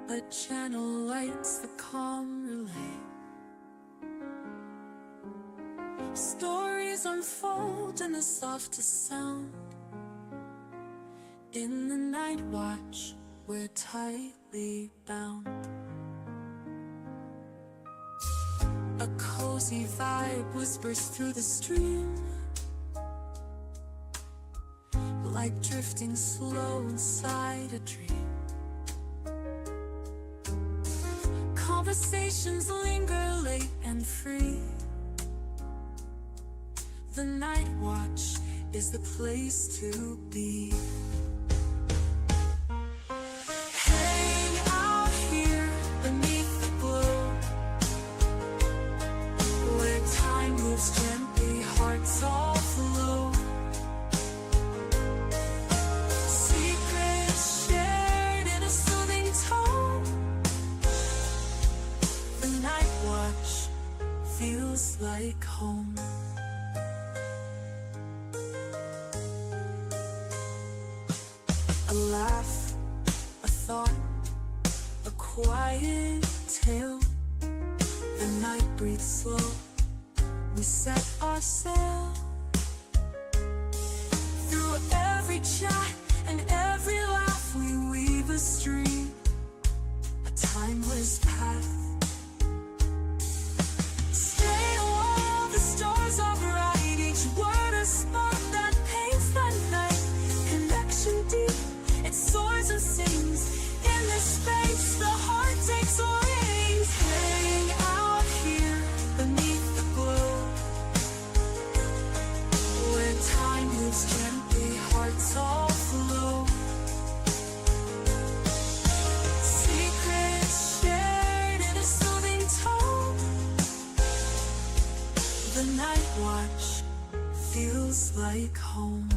A channel lights the calm relay. Stories unfold in the softest sound. In the night watch, we're tightly bound. A cozy vibe whispers through the stream, like drifting slow inside a dream. Conversations linger late and free. The night watch is the place to be. Hang out here beneath the glow, where time moves gently, hearts all flow. Secrets shared in a soothing tone. The night watch feels like home. A laugh, a thought, a quiet tale. The night breathes slow, we set our sail. Through every chat and every laugh, we weave a stream, a timeless path. Stay while the stars are bright, each word a spark that paints the night. Connection deep, it soars and sings. In this space, the heart takes wings. Hang out here beneath the glow, where time moves gently, hearts all flow. Secrets shared in a soothing tone. The night watch feels like home.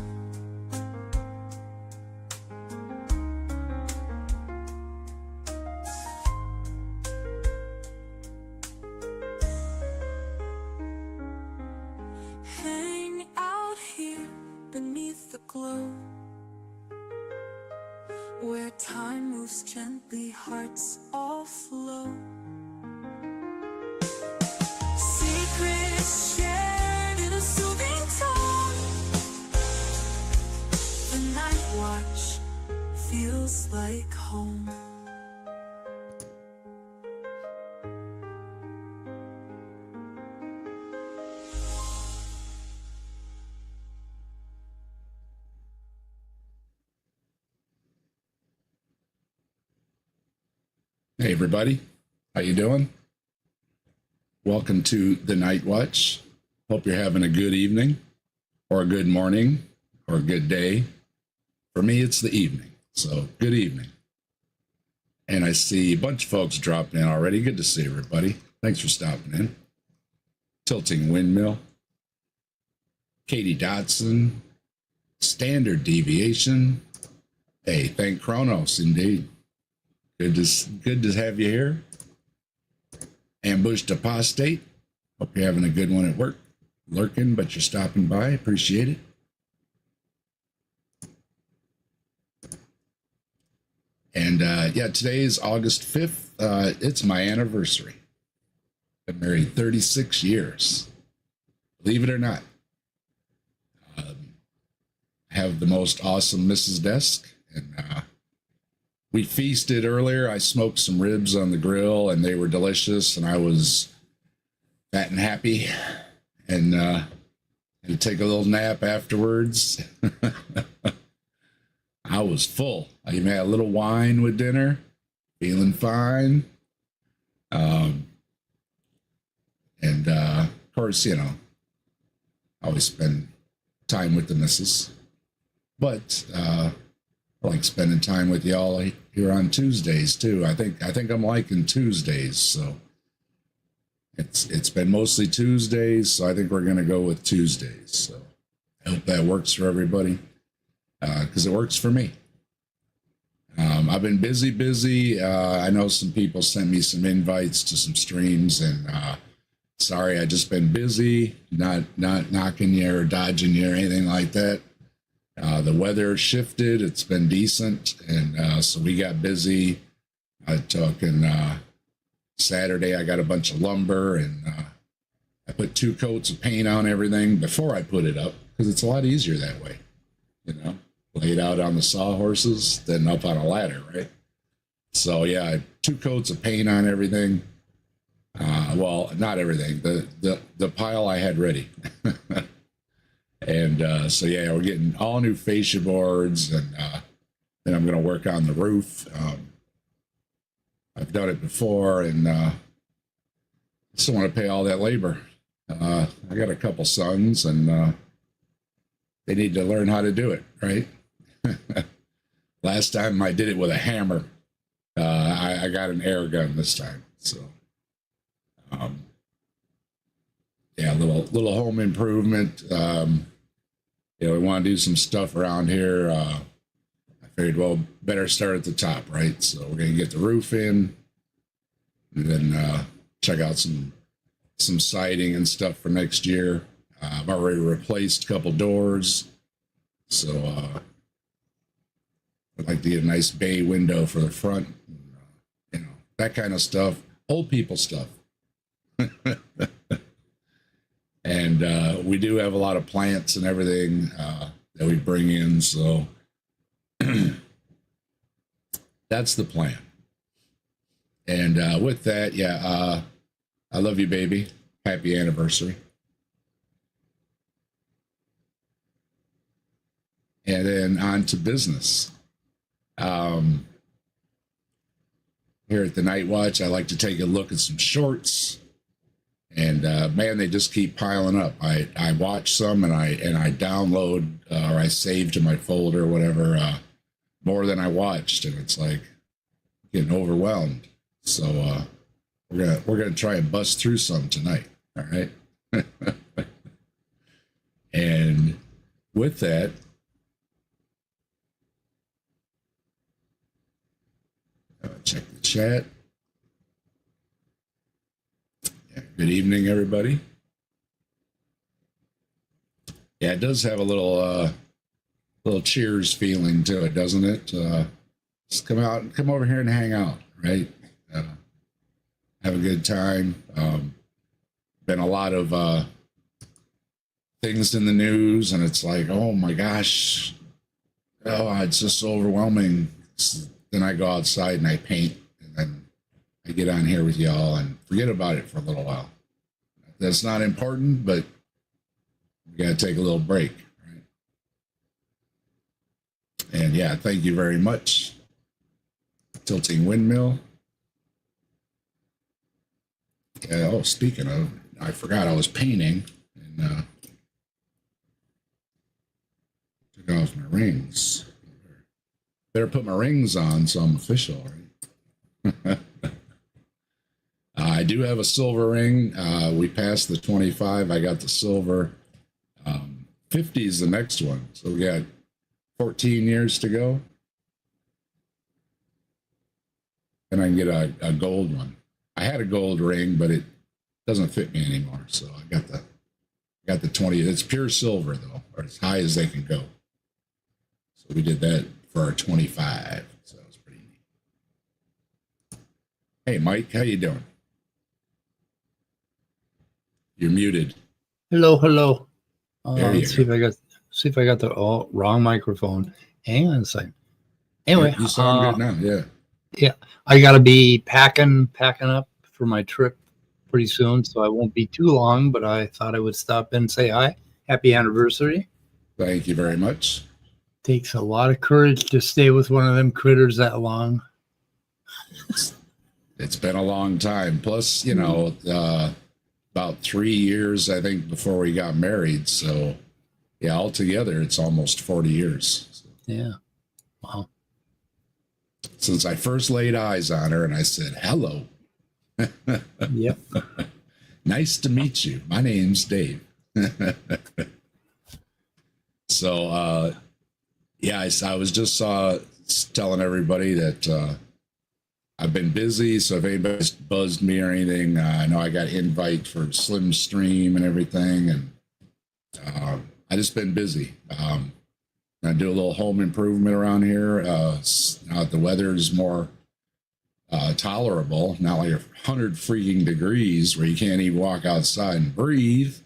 Hang out here beneath the glow, where time moves gently, hearts all flow. Secrets shared in a soothing tone. The night watch feels like home. Hey everybody, how you doing? Welcome to the Night Watch. Hope you're having a good evening or a good morning or a good day. For me, it's the evening, so good evening. And I see a bunch of folks dropping in already. Good to see everybody. Thanks for stopping in. Tilting Windmill, Katie Dotson, Standard Deviation. Hey, thank Kronos indeed. Good to have you here. Ambushed Apostate. Hope you're having a good one at work. Lurking, but you're stopping by. Appreciate it. And yeah, today is August 5th. It's my anniversary. Been married 36 years. Believe it or not. I have the most awesome Mrs. Desk. And we feasted earlier. I smoked some ribs on the grill and they were delicious. And I was fat and happy. And had to take a little nap afterwards. I was full. I even had a little wine with dinner. Feeling fine. And of course, you know, I always spend time with the missus. But I like spending time with y'all here on Tuesdays too. I think I'm liking Tuesdays, so it's been mostly Tuesdays, so I think we're gonna go with Tuesdays. So I hope that works for everybody, because it works for me. I've been busy. I know some people sent me some invites to some streams, and sorry, I just been busy, not knocking you or dodging you or anything like that. The weather shifted. It's been decent. And so we got busy I took and Saturday I got a bunch of lumber and I put 2 coats of paint on everything before I put it up because it's a lot easier that way, you know, laid out on the sawhorses than up on a ladder, right? So yeah, 2 coats of paint on everything. Well, not everything. The pile I had ready, and so yeah, we're getting all new fascia boards, and then I'm going to work on the roof. I've done it before, and I still want to pay all that labor. I got a couple sons, and they need to learn how to do it, right? Last time I did it with a hammer. I got an air gun this time, so yeah, little home improvement. We want to do some stuff around here. I figured, well, better start at the top, right? So we're gonna get the roof in, and then check out some siding and stuff for next year. I've already replaced a couple doors, so I'd like to get a nice bay window for the front, that kind of stuff, old people stuff. And we do have a lot of plants and everything that we bring in, so that's the plan. And with that, yeah, I love you, baby. Happy anniversary. And then on to business. Here at the Night Watch, I like to take a look at some shorts, and man, they just keep piling up. I watch some and I download or I save to my folder or whatever more than I watched, and it's like getting overwhelmed. So we're gonna try and bust through some tonight. All right. And with that, check the chat. Yeah, good evening, everybody. Yeah, it does have a little Cheers feeling to it, doesn't it? Just come over here and hang out, right? Have a good time. Been a lot of things in the news, and it's like, oh my gosh, it's just so overwhelming. Then I go outside and I paint, and then I get on here with y'all and forget about it for a little while. That's not important, but we got to take a little break, right? And yeah, thank you very much. Tilting Windmill. Speaking of, I forgot I was painting and took off my rings. Better put my rings on so I'm official, right? I do have a silver ring. We passed the 25. I got the silver. 50 is the next one. So we got 14 years to go. And I can get a gold one. I had a gold ring, but it doesn't fit me anymore. So I got the 20. It's pure silver though, or as high as they can go. So we did that for our 25. So that was pretty neat. Hey, Mike, how you doing? You're muted. Hello. Let's see if I got the wrong microphone. Hang on a second. Anyway, you sound good now. Yeah. Yeah, I got to be packing up for my trip pretty soon, so I won't be too long. But I thought I would stop in and say hi. Happy anniversary. Thank you very much. Takes a lot of courage to stay with one of them critters that long. It's been a long time. Plus, about 3 years, I think, before we got married. So, yeah, altogether, it's almost 40 years. So, yeah. Wow. Since I first laid eyes on her and I said, hello. Yep. Nice to meet you. My name's Dave. So, yeah, I was just telling everybody that I've been busy. So if anybody's buzzed me or anything, I know I got invite for Slim Stream and everything. And I just been busy. I do a little home improvement around here. Now the weather is more tolerable, not like 100 freaking degrees where you can't even walk outside and breathe.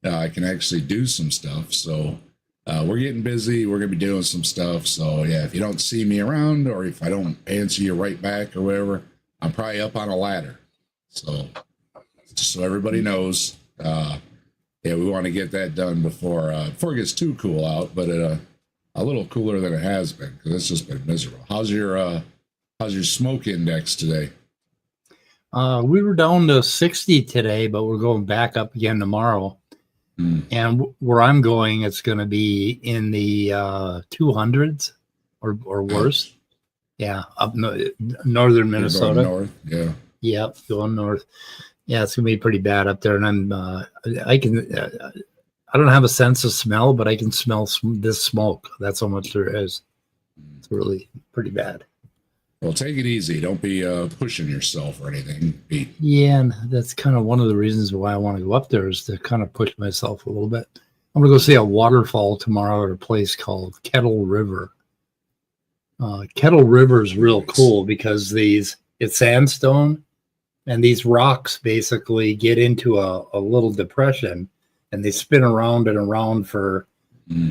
I can actually do some stuff. So we're getting busy. We're going to be doing some stuff. So yeah, if you don't see me around, or if I don't answer you right back or whatever, I'm probably up on a ladder. So just so everybody knows, yeah, we want to get that done before it gets too cool out, but a little cooler than it has been, because it's just been miserable. How's your smoke index today? We were down to 60 today, but we're going back up again tomorrow. And where I'm going, it's going to be in the 200s or worse. Yeah, up northern Minnesota. North, yeah. Yep, going north. Yeah, it's going to be pretty bad up there. And I don't have a sense of smell, but I can smell this smoke. That's how much there is. It's really pretty bad. Well, take it easy. Don't be pushing yourself or anything. Yeah, and that's kind of one of the reasons why I want to go up there, is to kind of push myself a little bit. I'm going to go see a waterfall tomorrow at a place called Kettle River. Kettle River is real cool because it's sandstone, and these rocks basically get into a little depression, and they spin around and around for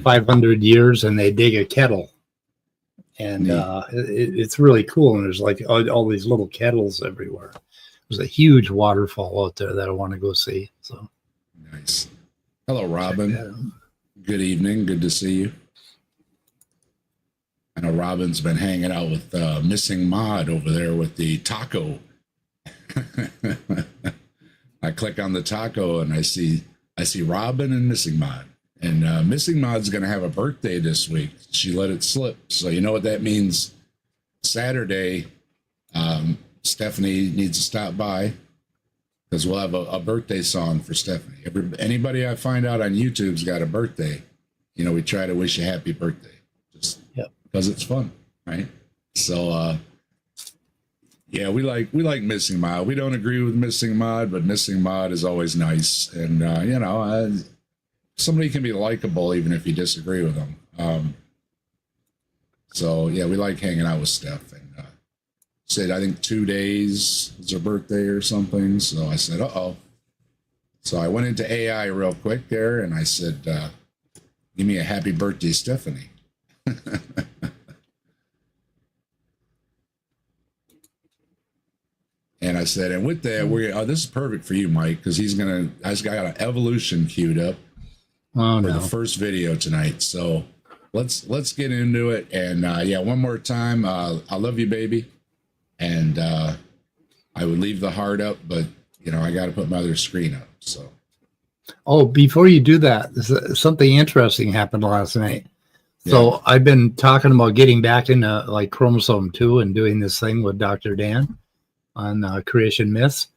500 years, and they dig a kettle. And it's really cool. And there's like all these little kettles everywhere. There's a huge waterfall out there that I want to go see. So nice. Hello, Robin. Good evening. Good to see you. I know Robin's been hanging out with Missing Mod over there with the taco. I click on the taco and I see Robin and Missing Mod. And Missing Mod's going to have a birthday this week. She let it slip. So you know what that means? Saturday, Stephanie needs to stop by, because we'll have a birthday song for Stephanie. Anybody I find out on YouTube's got a birthday, we try to wish a happy birthday, just because it's fun, right? So, yeah, we like Missing Mod. We don't agree with Missing Mod, but Missing Mod is always nice. And, somebody can be likable even if you disagree with them. So yeah, we like hanging out with Steph. And said I think 2 days is her birthday or something. So I said, uh-oh. So I went into AI real quick there, and I said, give me a happy birthday, Stephanie. And I said, and with that, this is perfect for you, Mike, because I got an evolution queued up. For the first video tonight. So let's get into it. And yeah, one more time, I love you, baby. And I would leave the heart up, but I got to put my other screen up. So before you do that, something interesting happened last night. So I've been talking about getting back into like chromosome 2 and doing this thing with Dr. Dan on creation myths.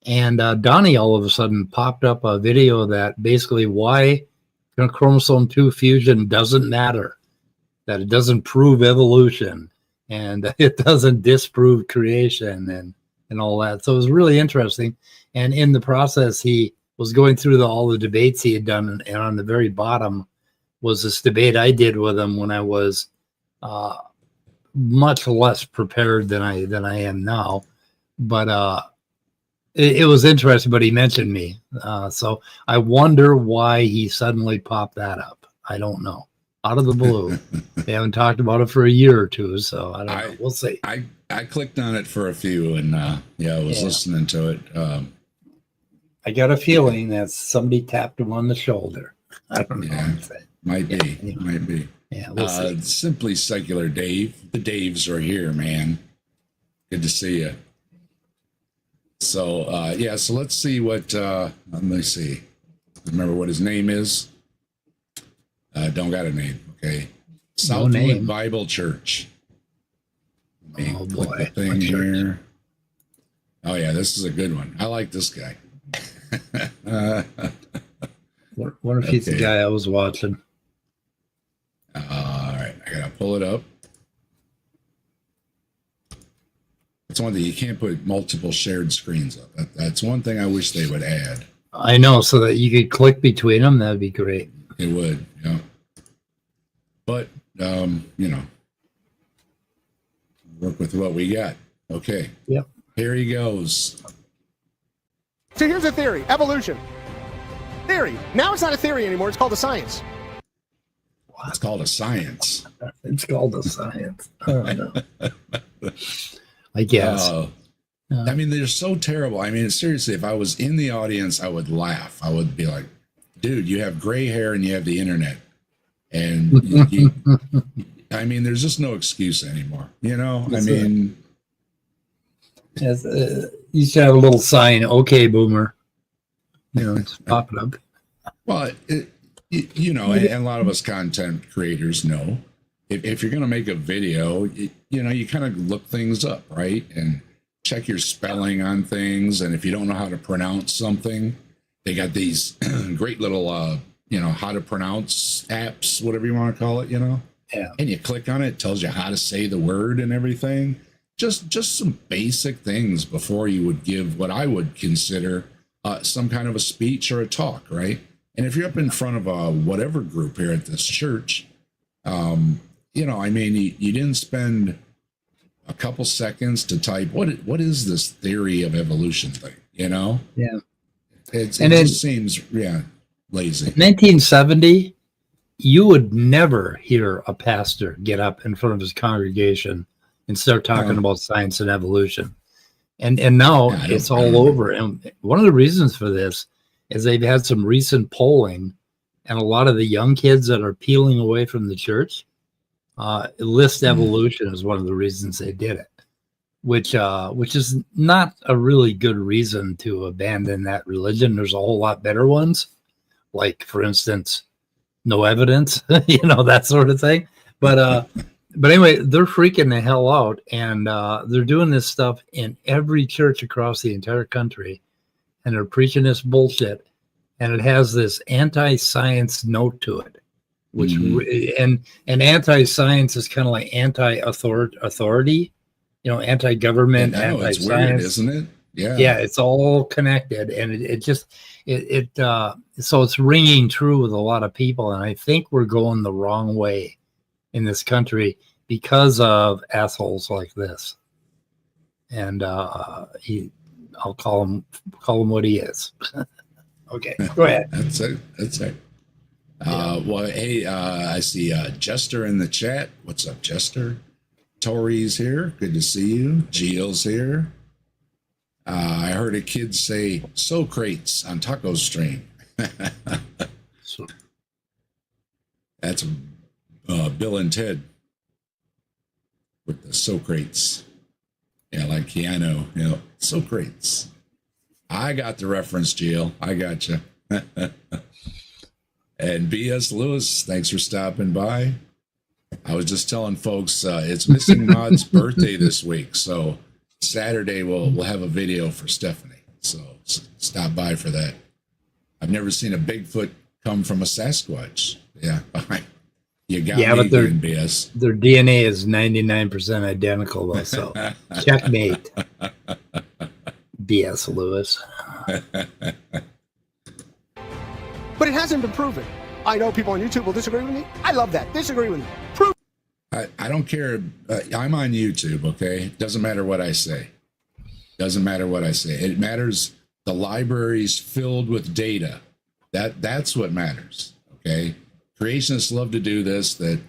And Donnie all of a sudden popped up a video that basically why chromosome 2 fusion doesn't matter, that it doesn't prove evolution, and it doesn't disprove creation and all that. So it was really interesting. And in the process, he was going through all the debates he had done, and on the very bottom was this debate I did with him when I was much less prepared than I am now. But it was interesting, but he mentioned me. So I wonder why he suddenly popped that up. I don't know. Out of the blue. They haven't talked about it for a year or two, so I don't know. We'll see. I clicked on it for a few, and I was listening to it. I got a feeling that somebody tapped him on the shoulder. I don't know. Yeah, might be. Anyway. Might be. Yeah, we'll see. Simply Secular Dave. The Daves are here, man. Good to see you. So, so let's see what, let me see. Remember what his name is? Don't got a name, okay. Southwood Bible Church. Oh, boy. The thing here. Oh, yeah, this is a good one. I like this guy. What if he's the guy I was watching? All right, I got to pull it up. It's one that you can't put multiple shared screens up. That's one thing I wish they would add. I know, so that you could click between them. That'd be great. It would, yeah. But, work with what we got. Okay. Yep. Here he goes. So here's a theory: evolution. Theory. Now it's not a theory anymore. It's called a science. It's called a science. It's called a science. Oh, no. I guess. I mean, they're so terrible. I mean, seriously, if I was in the audience, I would laugh. I would be like, dude, you have gray hair and you have the internet. And I mean, there's just no excuse anymore. You know, I mean, Yes, you should have a little sign, okay, boomer. You know, just pop it up. well, you know, and a lot of us content creators know if you're going to make a video, you know, you kind of look things up, right? And check your spelling on things. And if you don't know how to pronounce something, they got these great little, you know, how to pronounce apps, whatever you want to call it, you know? Yeah. And you click on it, it tells you how to say the word and everything. Just some basic things before you would give what I would consider some kind of a speech or a talk, right? And if you're up in front of a whatever group here at this church, you know, I mean, you didn't spend a couple seconds to type what is this theory of evolution thing, you know? Yeah. It just seems lazy. 1970, you would never hear a pastor get up in front of his congregation and start talking about science and evolution. And now it's all over. And one of the reasons for this is they've had some recent polling, and a lot of the young kids that are peeling away from the church list evolution as one of the reasons they did it, which is not a really good reason to abandon that religion. There's a whole lot better ones, like, for instance, no evidence, you know, that sort of thing. But anyway, they're freaking the hell out, and they're doing this stuff in every church across the entire country, and they're preaching this bullshit, and it has this anti-science note to it, which and anti-science is kind of like anti-authority, you know, anti-government, anti-science. It's weird, isn't it? Yeah, it's all connected, and so it's ringing true with a lot of people, and I think we're going the wrong way in this country because of assholes like this. And I'll call him what he is. Okay, go ahead. That's it. Well, hey, I see Jester in the chat. What's up, Jester? Tori's here. Good to see you. Gilles here. I heard a kid say Socrates on Taco Stream. That's Bill and Ted with the Socrates. Yeah, like Keanu, you know, Socrates. I got the reference, Jill. I got you. And B.S. Lewis, thanks for stopping by. I was just telling folks it's Missing Maud's birthday this week, so Saturday we'll have a video for Stephanie. So stop by for that. I've never seen a Bigfoot come from a Sasquatch. Yeah, you got me, but their BS. Their DNA is 99% identical, though. So checkmate, B.S. Lewis. But it hasn't been proven. I know people on YouTube will disagree with me. I love that. Disagree with me. Prove. I don't care. I'm on YouTube, okay? Doesn't matter what I say. Doesn't matter what I say. It matters the library's filled with data. That's what matters, okay? Creationists love to do this, that,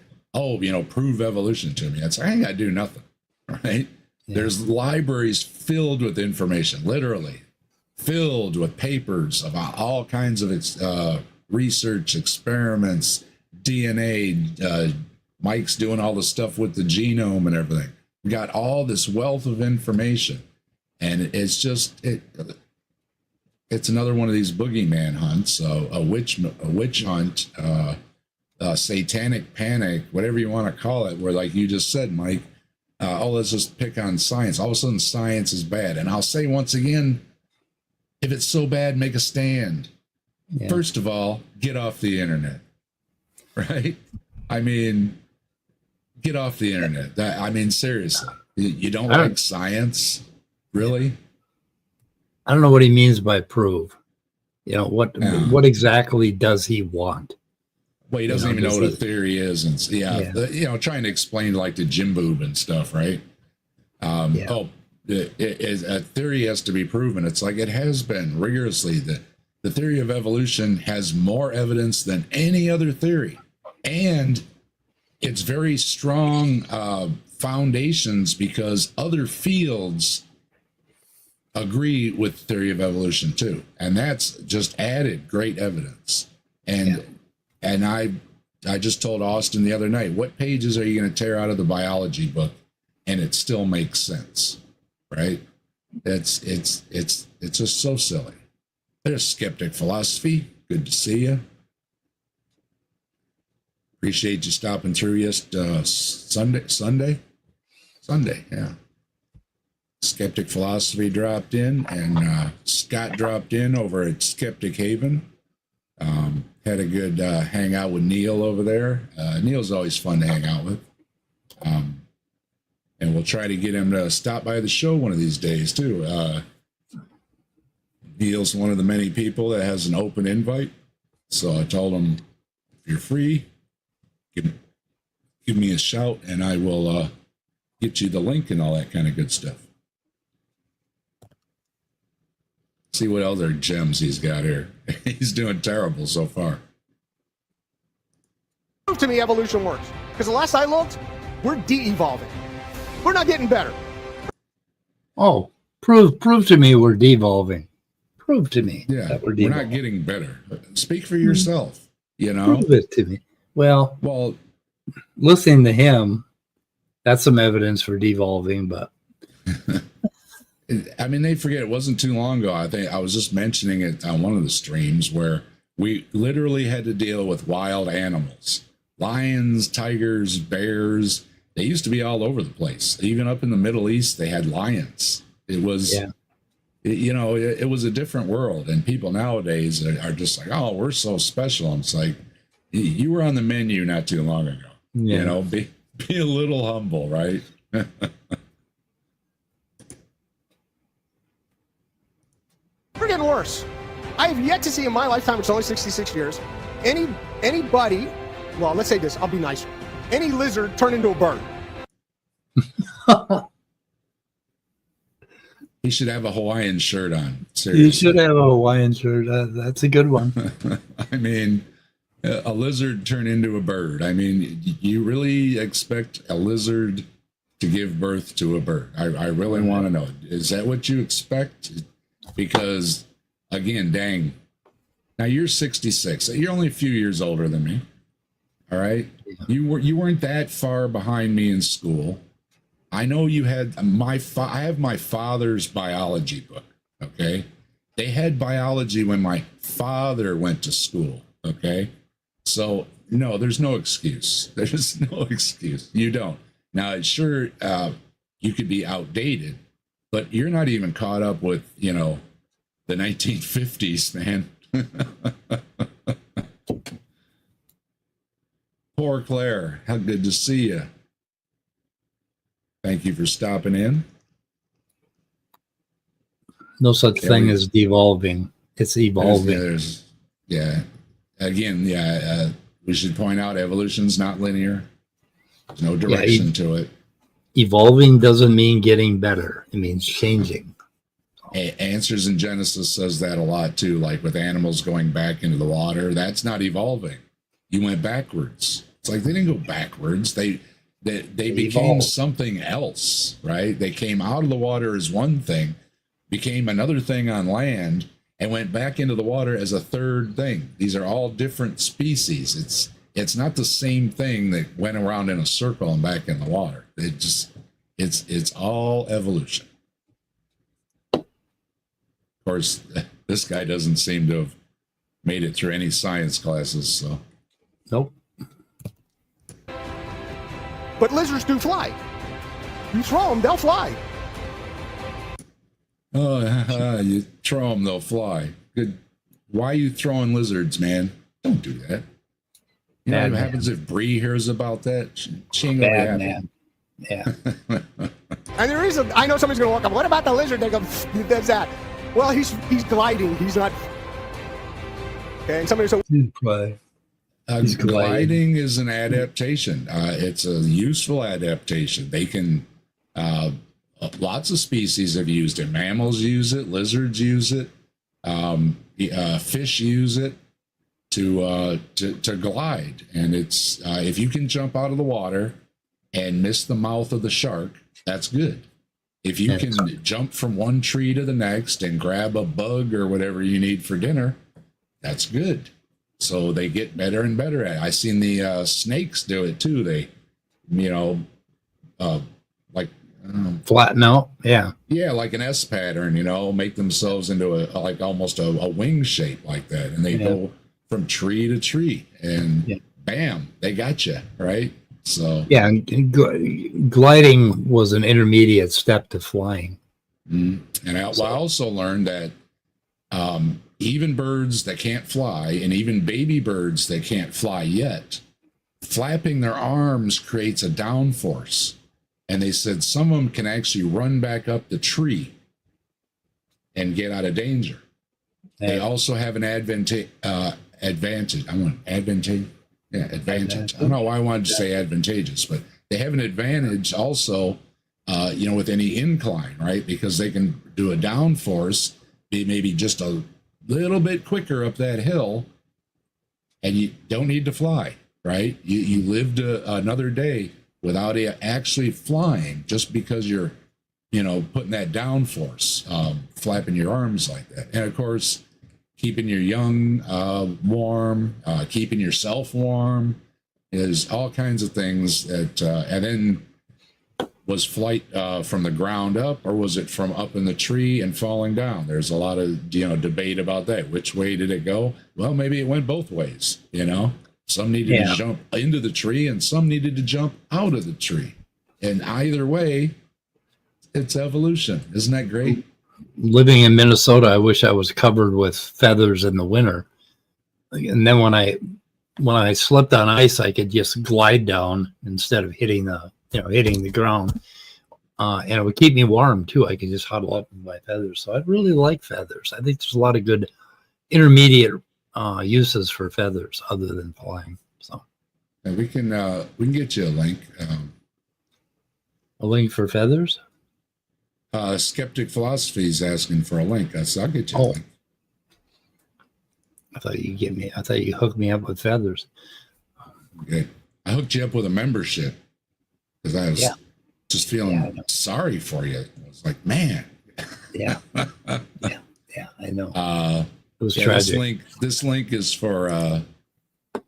prove evolution to me. I ain't got to do nothing, right? Yeah. There's libraries filled with information, literally filled with papers about all kinds of research, experiments, DNA. Mike's doing all the stuff with the genome and everything. We got all this wealth of information, and it's just it's another one of these boogeyman hunts, a witch hunt, satanic panic, whatever you want to call it, where, like you just said, Mike, let's just pick on science. All of a sudden science is bad. And I'll say once again, if it's so bad, make a stand. Yeah. First of all, get off the internet, right? I mean, get off the internet. Seriously, you don't like science, really? I don't know what he means by prove. What exactly does he want? Well, he doesn't even know what a theory is, and trying to explain like the Jim Boob and stuff, right? a theory has to be proven. It's like it has been rigorously. The theory of evolution has more evidence than any other theory, and it's very strong foundations because other fields agree with the theory of evolution too, and that's just added great evidence. And I just told Austin the other night, what pages are you going to tear out of the biology book and it still makes sense, right? It's just so silly. There's skeptic philosophy. Good to see you. Appreciate you stopping through Sunday, yeah. Skeptic philosophy dropped in, and Scott dropped in over at Skeptic Haven. Had a good hangout with Neil over there. Neil's always fun to hang out with. And we'll try to get him to stop by the show one of these days too. Neil's one of the many people that has an open invite. So I told him, if you're free, give me a shout and I will get you the link and all that kind of good stuff. See what other gems he's got here. He's doing terrible so far. Prove to me evolution works. Because the last I looked, we're de-evolving. We're not getting better. Oh, prove to me we're devolving. Prove to me Yeah, that we're not getting better. Speak for yourself, you know? Prove it to me. Well, Well, listening to him, that's some evidence for devolving, but I mean, they forget it wasn't too long ago. I think I was just mentioning it on one of the streams where we literally had to deal with wild animals, lions, tigers, bears. They used to be all over the place. Even up in the Middle East, they had lions. It was, it was a different world. And people nowadays are just like, oh, we're so special. And it's like, you were on the menu not too long ago. Yeah. You know, be a little humble, right? We're getting worse. I have yet to see in my lifetime, which is only 66 years, anybody, well, let's say this, I'll be nicer. Any lizard turn into a bird. He should have a Hawaiian shirt on. Seriously. you should have a Hawaiian shirt. That's a good one. I mean, a lizard turn into a bird. I mean, you really expect a lizard to give birth to a bird? I really want to know. Is that what you expect? Because, again, dang. Now, you're 66. You're only a few years older than me. All right? You weren't that far behind me in school. I know you had I have my father's biology book, okay? They had biology when my father went to school, okay? So, no, there's no excuse. There's no excuse. You don't. Now, sure, you could be outdated, but you're not even caught up with, the 1950s, man. Poor Claire, how good to see you. Thank you for stopping in. No such thing as devolving. It's evolving. We should point out evolution's not linear. There's no direction to it. Evolving doesn't mean getting better. It means changing. Answers in Genesis says that a lot too, like with animals going back into the water. That's not evolving. You went backwards. It's like they didn't go backwards. They became evolved. something else, right? They came out of the water as one thing, became another thing on land, and went back into the water as a third thing. These are all different species. It's not the same thing that went around in a circle and back in the water. It's all evolution. Of course, this guy doesn't seem to have made it through any science classes, so. Nope. But lizards do fly. You throw them, they'll fly. Oh, you throw them, they'll fly. Good. Why are you throwing lizards, man? Don't do that. You know what happens if Bree hears about that? She ain't gonna be happy. Man. Yeah. And there is I know somebody's going to walk up, what about the lizard? They go, he does that. Well, he's gliding. He's not. Okay, and somebody said, Gliding is an adaptation. It's a useful adaptation. They can lots of species have used it. Mammals use it, lizards use it, fish use it to glide. And it's if you can jump out of the water and miss the mouth of the shark, that's good. If you can jump from one tree to the next and grab a bug or whatever you need for dinner, that's good. So they get better and better at it. I seen the snakes do it too. They, like flatten out. Yeah. Yeah, like an S pattern, make themselves into like almost a wing shape like that. And they go from tree to tree and bam, they got you, right? So yeah, and gliding was an intermediate step to flying. Mm-hmm. And I also learned that even birds that can't fly, and even baby birds that can't fly yet, flapping their arms creates a downforce. And they said some of them can actually run back up the tree and get out of danger. Yeah. They also have an advantage. Advantage. I don't know why I wanted to say advantageous, but they have an advantage also, with any incline, right? Because they can do a downforce, be maybe just a little bit quicker up that hill, and you don't need to fly, right? You lived another day without actually flying, just because you're, putting that downforce, flapping your arms like that. And of course, keeping your young warm, keeping yourself warm is all kinds of things that, and then was flight from the ground up, or was it from up in the tree and falling down? There's a lot of, debate about that. Which way did it go? Well, maybe it went both ways, Some needed to jump into the tree and some needed to jump out of the tree. And either way, it's evolution. Isn't that great? Living in Minnesota, I wish I was covered with feathers in the winter. And then when I slipped on ice, I could just glide down instead of hitting the ground. And it would keep me warm too. I could just huddle up in my feathers. So I really like feathers. I think there's a lot of good intermediate uses for feathers other than flying. So and we can get you a link. A link for feathers? Skeptic Philosophy is asking for a link. I'll get you a link. I thought you hooked me up with feathers. Okay. I hooked you up with a membership because I was just feeling sorry for you. I was like, man. Yeah. Yeah, I know. It was tragic. This link is for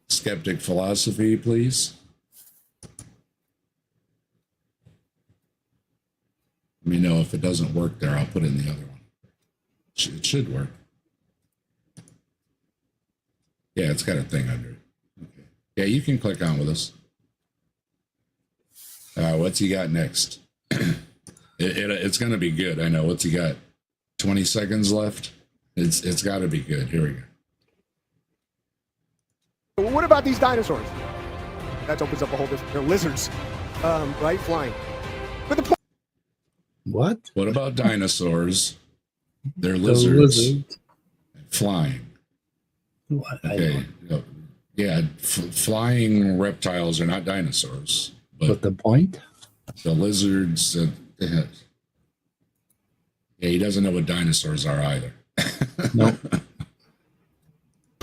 Skeptic Philosophy, please. Let me know if it doesn't work there. I'll put in the other one. It should work. Yeah, it's got a thing under it. Okay. Yeah, you can click on with us. What's he got next? It's going to be good. I know. What's he got? 20 seconds left. It's got to be good. Here we go. Well, what about these dinosaurs? That opens up a whole different. They're lizards, right? Flying. But the what? What about dinosaurs? They're lizards. Flying. What? Okay. Yeah, flying reptiles are not dinosaurs. But the point? The lizards. Yeah, he doesn't know what dinosaurs are either. No.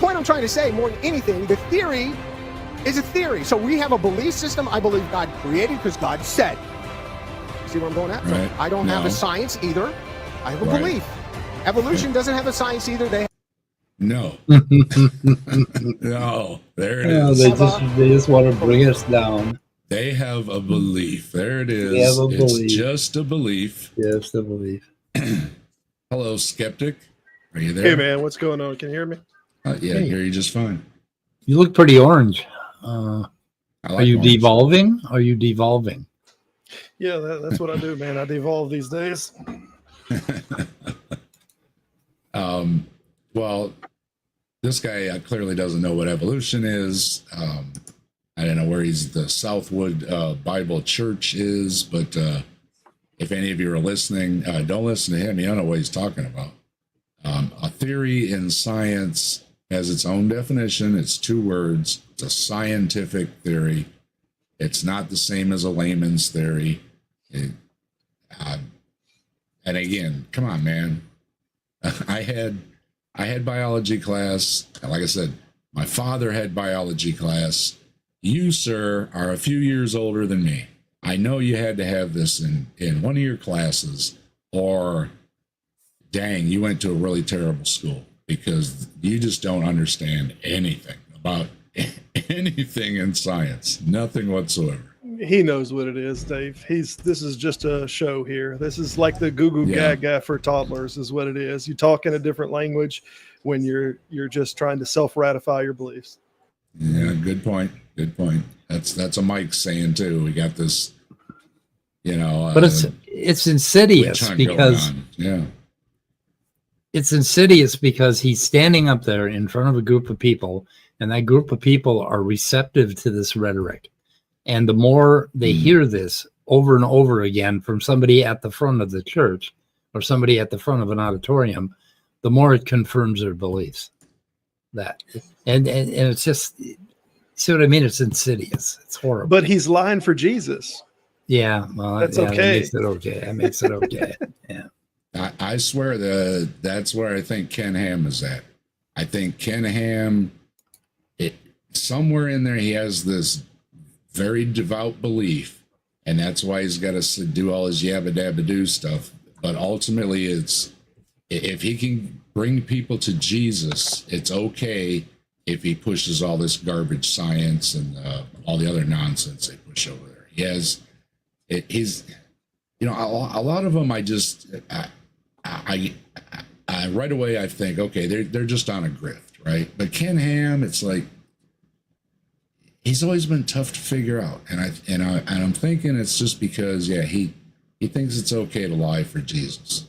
point I'm trying to say, more than anything, the theory is a theory. So we have a belief system I believe God created because God said. See where I'm going at? Right. So I don't have a science either. I have a belief. Evolution doesn't have a science either. No. No. There it is. They just want to bring us down. They have a belief. There it is. They have a belief. It's just a belief. Just a belief. Hello, skeptic. Are you there? Hey, man. What's going on? Can you hear me? Yeah, I hear you just fine. You look pretty orange. Like are you orange. devolving? Are you devolving? Yeah, that's what I do, man. I devolve these days. Well, this guy clearly doesn't know what evolution is. I don't know where the Southwood Bible Church is, but if any of you are listening, don't listen to him. You don't know what he's talking about. A theory in science has its own definition. It's 2 words. It's a scientific theory. It's not the same as a layman's theory. And again, come on, man. I had biology class. Like I said, my father had biology class. You, sir, are a few years older than me. I know you had to have this in one of your classes, or dang, you went to a really terrible school because you just don't understand anything about anything in science. Nothing whatsoever. He knows what it is, Dave. This is just a show here. This is like the Goo Goo Gaga for toddlers, is what it is. You talk in a different language when you're just trying to self-ratify your beliefs. Yeah, good point. Good point. That's a Mike saying too. We got this, but it's insidious because it's insidious because he's standing up there in front of a group of people, and that group of people are receptive to this rhetoric. And the more they hear this over and over again from somebody at the front of the church or somebody at the front of an auditorium, the more it confirms their beliefs. And it's just, see what I mean? It's insidious. It's horrible. But he's lying for Jesus. Yeah, well, that's okay. That makes it okay. Yeah. I swear that's where I think Ken Ham is at. I think Ken Ham, somewhere in there, he has this very devout belief, and that's why he's got to do all his yabba dabba do stuff. But ultimately, it's if he can bring people to Jesus, it's okay if he pushes all this garbage science and all the other nonsense they push over there. He's a lot of them. I right away I think, okay, they're just on a grift, right? But Ken Ham, it's like, he's always been tough to figure out, and I'm thinking it's just because he thinks it's okay to lie for Jesus.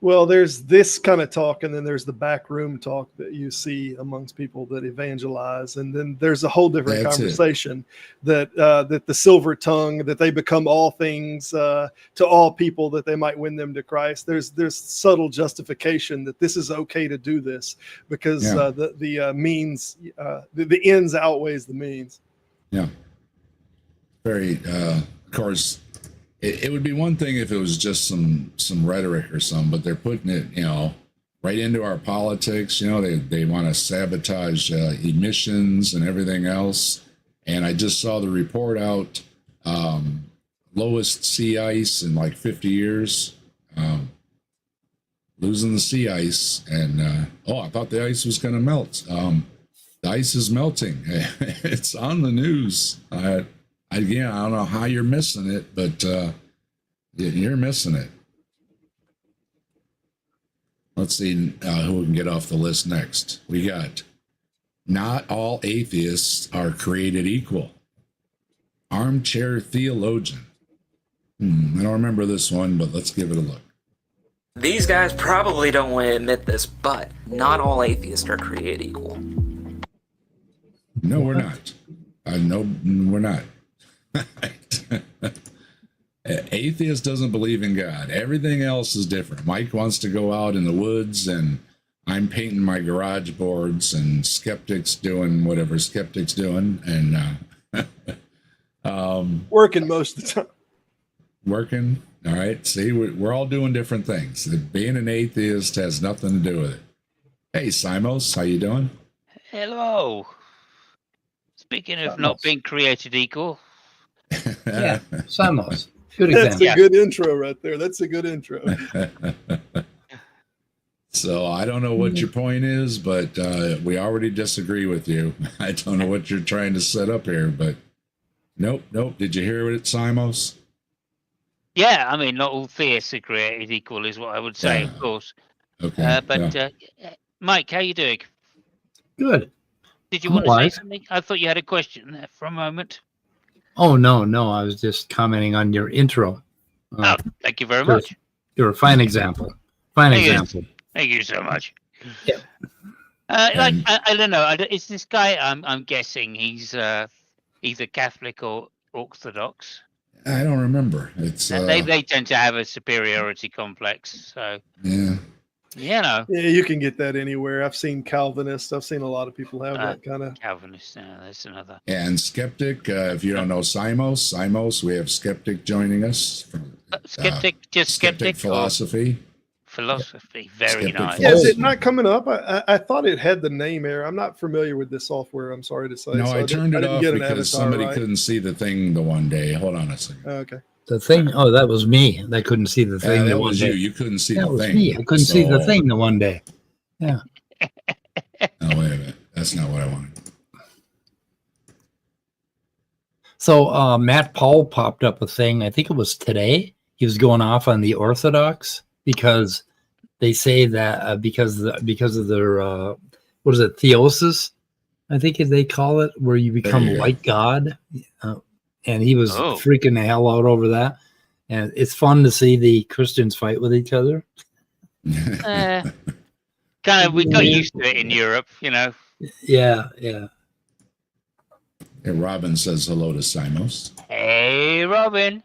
Well, there's this kind of talk, and then there's the backroom talk that you see amongst people that evangelize, and then there's a whole different conversation that the silver tongue, that they become all things to all people, that they might win them to Christ. There's subtle justification that this is okay to do this because the means, the ends outweighs the means. Yeah, very. Of course. It would be one thing if it was just some rhetoric or something, but they're putting it, right into our politics. They want to sabotage emissions and everything else. And I just saw the report out, lowest sea ice in like 50 years, losing the sea ice. And I thought the ice was going to melt. The ice is melting. It's on the news. Again, I don't know how you're missing it, but you're missing it. Let's see who we can get off the list next. We got, not all atheists are created equal. Armchair theologian. I don't remember this one, but let's give it a look. These guys probably don't want to admit this, but not all atheists are created equal. No, we're not. No, we're not. Atheist doesn't believe in God. Everything else is different. Mike wants to go out in the woods, and I'm painting my garage boards, and skeptics doing whatever skeptics doing, and working most of the time. Working. All right. See, we're all doing different things. Being an atheist has nothing to do with it. Hey, Simos, how you doing? Hello. Speaking of not being created equal. Yeah, Simos. Good example. That's a good intro right there. That's a good intro. So I don't know what your point is, but we already disagree with you. I don't know what you're trying to set up here, but nope. Did you hear it, Simos? Yeah, I mean, not all theists are created equal is what I would say, of course. Okay. Mike, how you doing? Good. Did you want to say something? I thought you had a question there for a moment. Oh, no. I was just commenting on your intro. Thank you very much. You're a fine example. Thank you so much. Yeah. I don't know. Is this guy? I'm guessing he's either Catholic or Orthodox. I don't remember. It's they tend to have a superiority complex. So yeah. You know, Yeah, you can get that anywhere. I've seen Calvinists. I've seen a lot of people have that kind of. Calvinist. That's another. And Skeptic, if you don't know Simos, we have Skeptic joining us from Skeptic, just Skeptic skeptic philosophy. Philosophy, very Skeptic nice. Yeah, is philosophy. it not coming up? I thought it had the name error. I'm not familiar with this software. I'm sorry to say. No, So I turned it didn't off get an because avatar somebody right. couldn't see the thing the one day. Hold on a second. Okay. The thing. Oh, that was me. That couldn't see the thing. that the was one you. day. You couldn't see That the was thing. me. I couldn't see the So- thing the one day. Yeah. Oh, wait a minute. That's not what I wanted. So Matt Paul popped up a thing. I think it was today. He was going off on the Orthodox because they say that because of their what is it, theosis? I think they call it, where you become you go. like God. And he was Oh. freaking the hell out over that. And it's fun to see the Christians fight with each other. Kind of, we got used to it in Europe, you know. Yeah. And Robin says hello to Simos. Hey, Robin.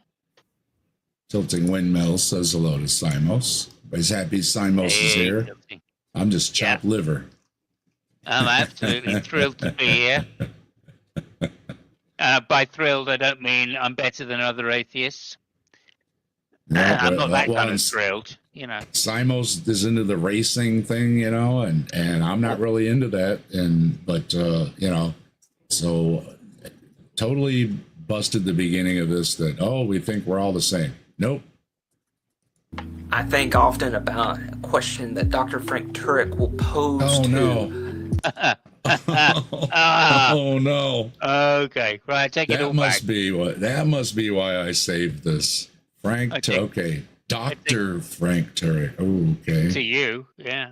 Tilting Windmill says hello to Simos. Everybody's happy Simos is Hey, here. something. I'm just chopped liver. I'm absolutely thrilled to be here. By thrilled, I don't mean I'm better than other atheists. I'm not that kind of thrilled, you know. Simos is into the racing thing, you know, and I'm not really into that. But you know, so totally busted the beginning of this that, oh, we think we're all the same. Nope. I think often about a question that Dr. Frank Turek will pose Oh, to no. Oh, no. Okay, right, take it all That must back. be why I saved this. Frank, okay. Dr. Frank Turek. Oh, okay. To you, yeah.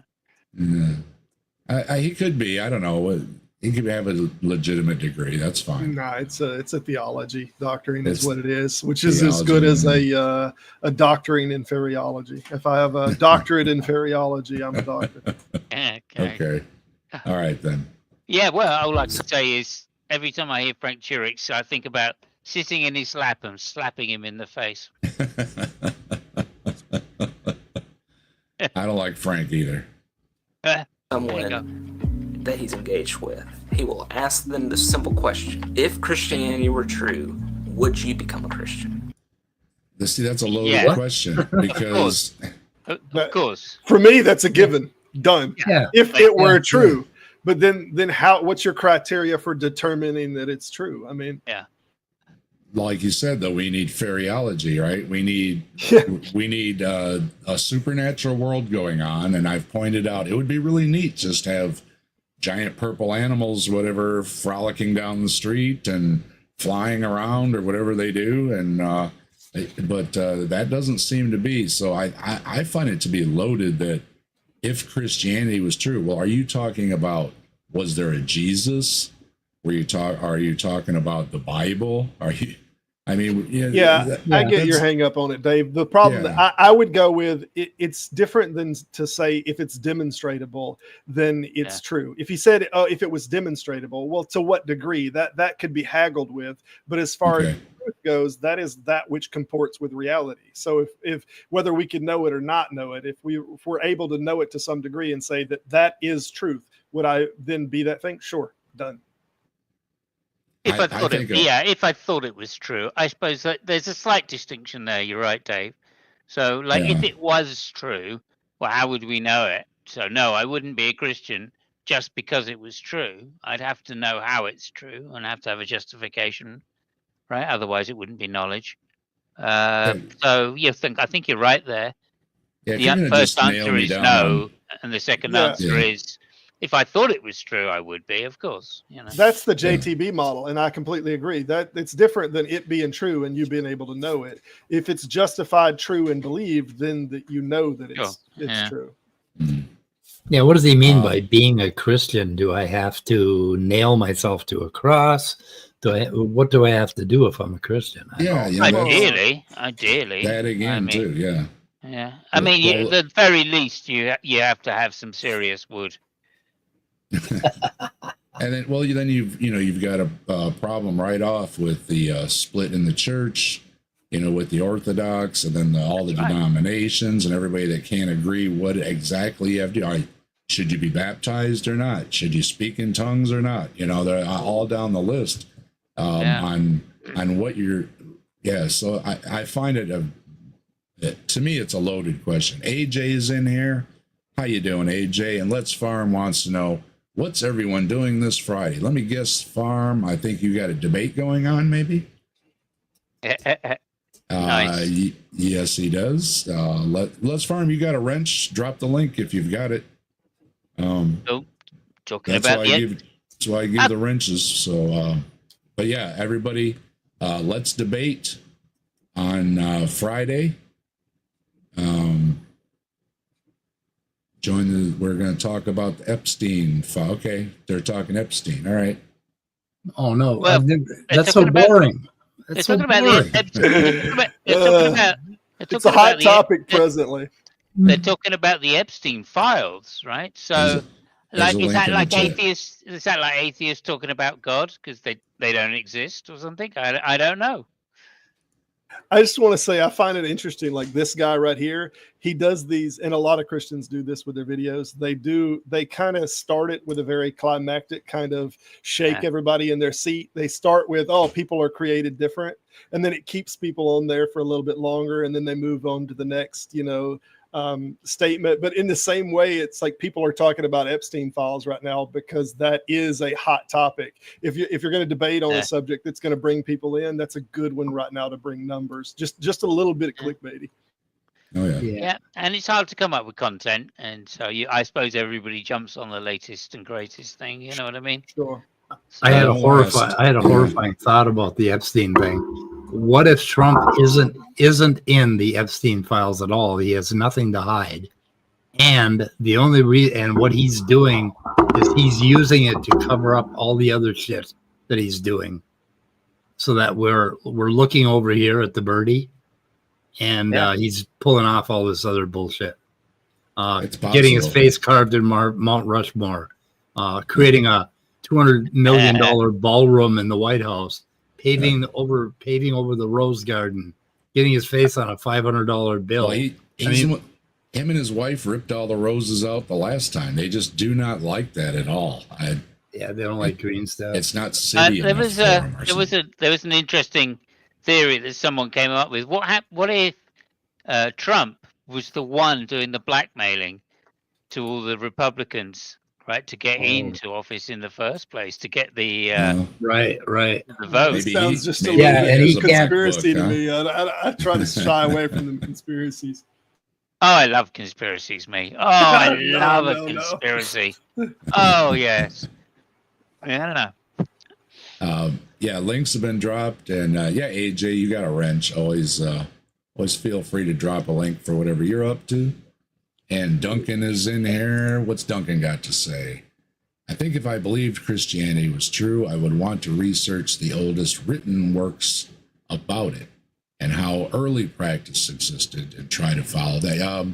Yeah. He could be. I don't know. He could have a legitimate degree. That's fine. No, it's a theology doctrine It's is what it is, which is as good as a doctrine in feriology. If I have a doctorate in feriology, I'm a doctor. Okay. All right, then. Yeah, well, all I can say is every time I hear Frank Turek, I think about sitting in his lap and slapping him in the face. I don't like Frank either. someone that he's engaged with. He will ask them the simple question: if Christianity were true, would you become a Christian? See, that's a loaded question because Of course. For me, that's a given. Done. Yeah. If it were true. But then how? What's your criteria for determining that it's true? I mean, like you said, though, we need feriology, right? We need a supernatural world going on, and I've pointed out it would be really neat just to have giant purple animals, whatever, frolicking down the street and flying around or whatever they do, and but that doesn't seem to be. So I find it to be loaded that if Christianity was true, well, are you talking about, was there a Jesus? Are you talking about the Bible? Are you? I mean, I get your hang up on it, Dave. The problem that I would go with, it's different than to say if it's demonstratable, then it's true. If he said, if it was demonstratable, well, to what degree? That could be haggled with. But as far as truth goes, that is that which comports with reality. So if whether we can know it or not know it, if we're able to know it to some degree and say that is truth, would I then be that thing? Sure, done. If I thought it was true, I suppose that there's a slight distinction there. You're right, Dave. So, like, if it was true, well, how would we know it? So, no, I wouldn't be a Christian just because it was true. I'd have to know how it's true and have to have a justification, right? Otherwise, it wouldn't be knowledge. So, I think you're right there. The first answer is no, and the second answer is, if I thought it was true, I would be, of course. You know, that's the JTB model, and I completely agree. That it's different than it being true and you being able to know it. If it's justified, true, and believed, then that you know that it's true. Yeah, what does he mean by being a Christian? Do I have to nail myself to a cross? What do I have to do if I'm a Christian? Ideally. That again, too, yeah. Yeah, I mean, at the very least, you have to have some serious wood. And then, then you've got a problem right off with the split in the church, with the Orthodox and then all the denominations and everybody that can't agree what exactly you have to do. Should you be baptized or not? Should you speak in tongues or not? They're all down the list on what you're. Yeah, so I find it to me it's a loaded question. AJ is in here. How you doing, AJ? And Let's Farm wants to know, what's everyone doing this Friday? Let me guess, Farm. I think you got a debate going on, maybe. Nice. Yes, he does. Let's Farm. You got a wrench? Drop the link if you've got it. Talking about that's why I give the wrenches. So, but yeah, everybody, let's debate on Friday. We're going to talk about the Epstein file. Okay, they're talking Epstein. All right. Oh no, well, that's so boring. It's talking about it's a hot topic presently. They're talking about the Epstein files, right? So, is that like atheists? Is that like atheists talking about God because they don't exist or something? I don't know. I just want to say I find it interesting. Like this guy right here, he does these, and a lot of Christians do this with their videos. They kind of start it with a very climactic kind of shake everybody in their seat. They start with, oh, people are created different, and then it keeps people on there for a little bit longer, and then they move on to the next, statement. But in the same way, it's like people are talking about Epstein files right now because that is a hot topic. If you're going to debate on a subject that's going to bring people in, that's a good one right now to bring numbers. Just a little bit of clickbaity. Oh yeah, and it's hard to come up with content, and so I suppose everybody jumps on the latest and greatest thing. You know what I mean? Sure. So, I had a horrifying thought about the Epstein thing. What if Trump isn't in the Epstein files at all? He has nothing to hide, and the only and what he's doing is he's using it to cover up all the other shit that he's doing, so that we're looking over here at the birdie, and he's pulling off all this other bullshit, getting his face carved in Mount Rushmore, creating a $200 million ballroom in the White House. Paving over the Rose Garden, getting his face on a $500 bill. Well, him and his wife ripped all the roses out the last time. They just do not like that at all. They don't like green stuff. It's not city there was an interesting theory that someone came up with. What if Trump was the one doing the blackmailing to all the Republicans? Right, to get into office in the first place, to get the right the vote. It sounds just a little conspiracy to me. I try to shy away from the conspiracies. Oh, I love conspiracies, mate. Oh, I love a conspiracy. Oh, yes. I don't know. Links have been dropped, and AJ, you got a wrench. Always feel free to drop a link for whatever you're up to. And Duncan is in here. What's Duncan got to say? I think if I believed Christianity was true, I would want to research the oldest written works about it and how early practice existed and try to follow that.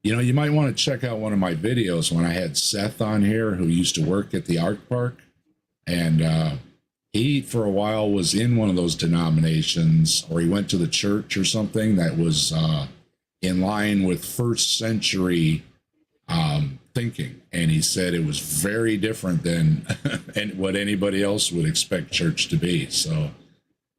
You might want to check out one of my videos when I had Seth on here, who used to work at the Art Park. And he, for a while, was in one of those denominations, or he went to the church or something that was in line with first century thinking, and he said it was very different than what anybody else would expect church to be. So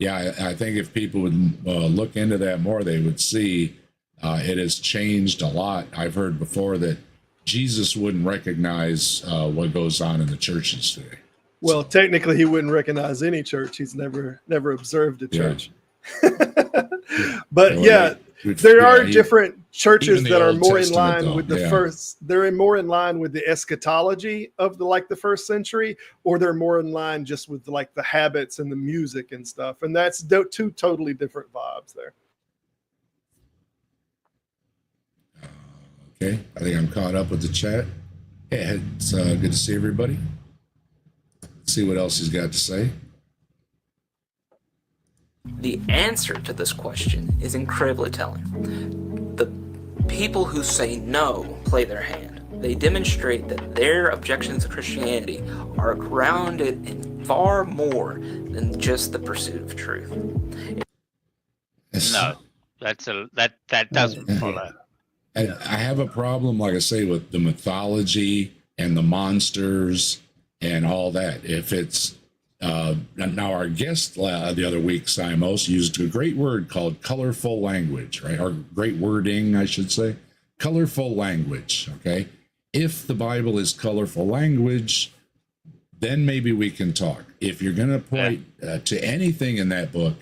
I think if people would look into that more, they would see it has changed a lot. I've heard before that Jesus wouldn't recognize what goes on in the churches today. Well, technically he wouldn't recognize any church. He's never observed a church. But there are different churches that are more in line with the first. They're more in line with the eschatology of the first century, or they're more in line just with the habits and the music and stuff. And that's two totally different vibes there. Okay, I think I'm caught up with the chat. Yeah, it's good to see everybody. Let's see what else he's got to say. The answer to this question is incredibly telling. The people who say no play their hand. They demonstrate that their objections to Christianity are grounded in far more than just the pursuit of truth. No, that doesn't follow. And I have a problem, like I say, with the mythology and the monsters and all that. If it's now our guest the other week, Simos, used a great word called colorful language, right? Or great wording, I should say. Colorful language, okay? If the Bible is colorful language, then maybe we can talk. If you're going to point to anything in that book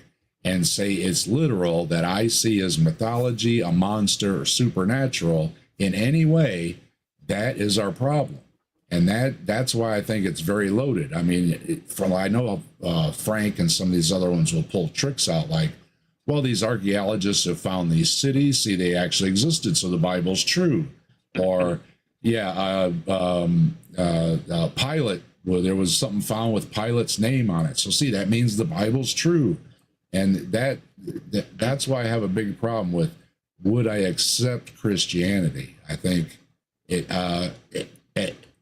and say it's literal, that I see as mythology, a monster, or supernatural in any way, that is our problem. And that's why I think it's very loaded. I mean, I know Frank and some of these other ones will pull tricks out like, well, these archaeologists have found these cities. See, they actually existed, so the Bible's true. Or, Pilate, well, there was something found with Pilate's name on it. So see, that means the Bible's true. And that's why I have a big problem with, would I accept Christianity? I think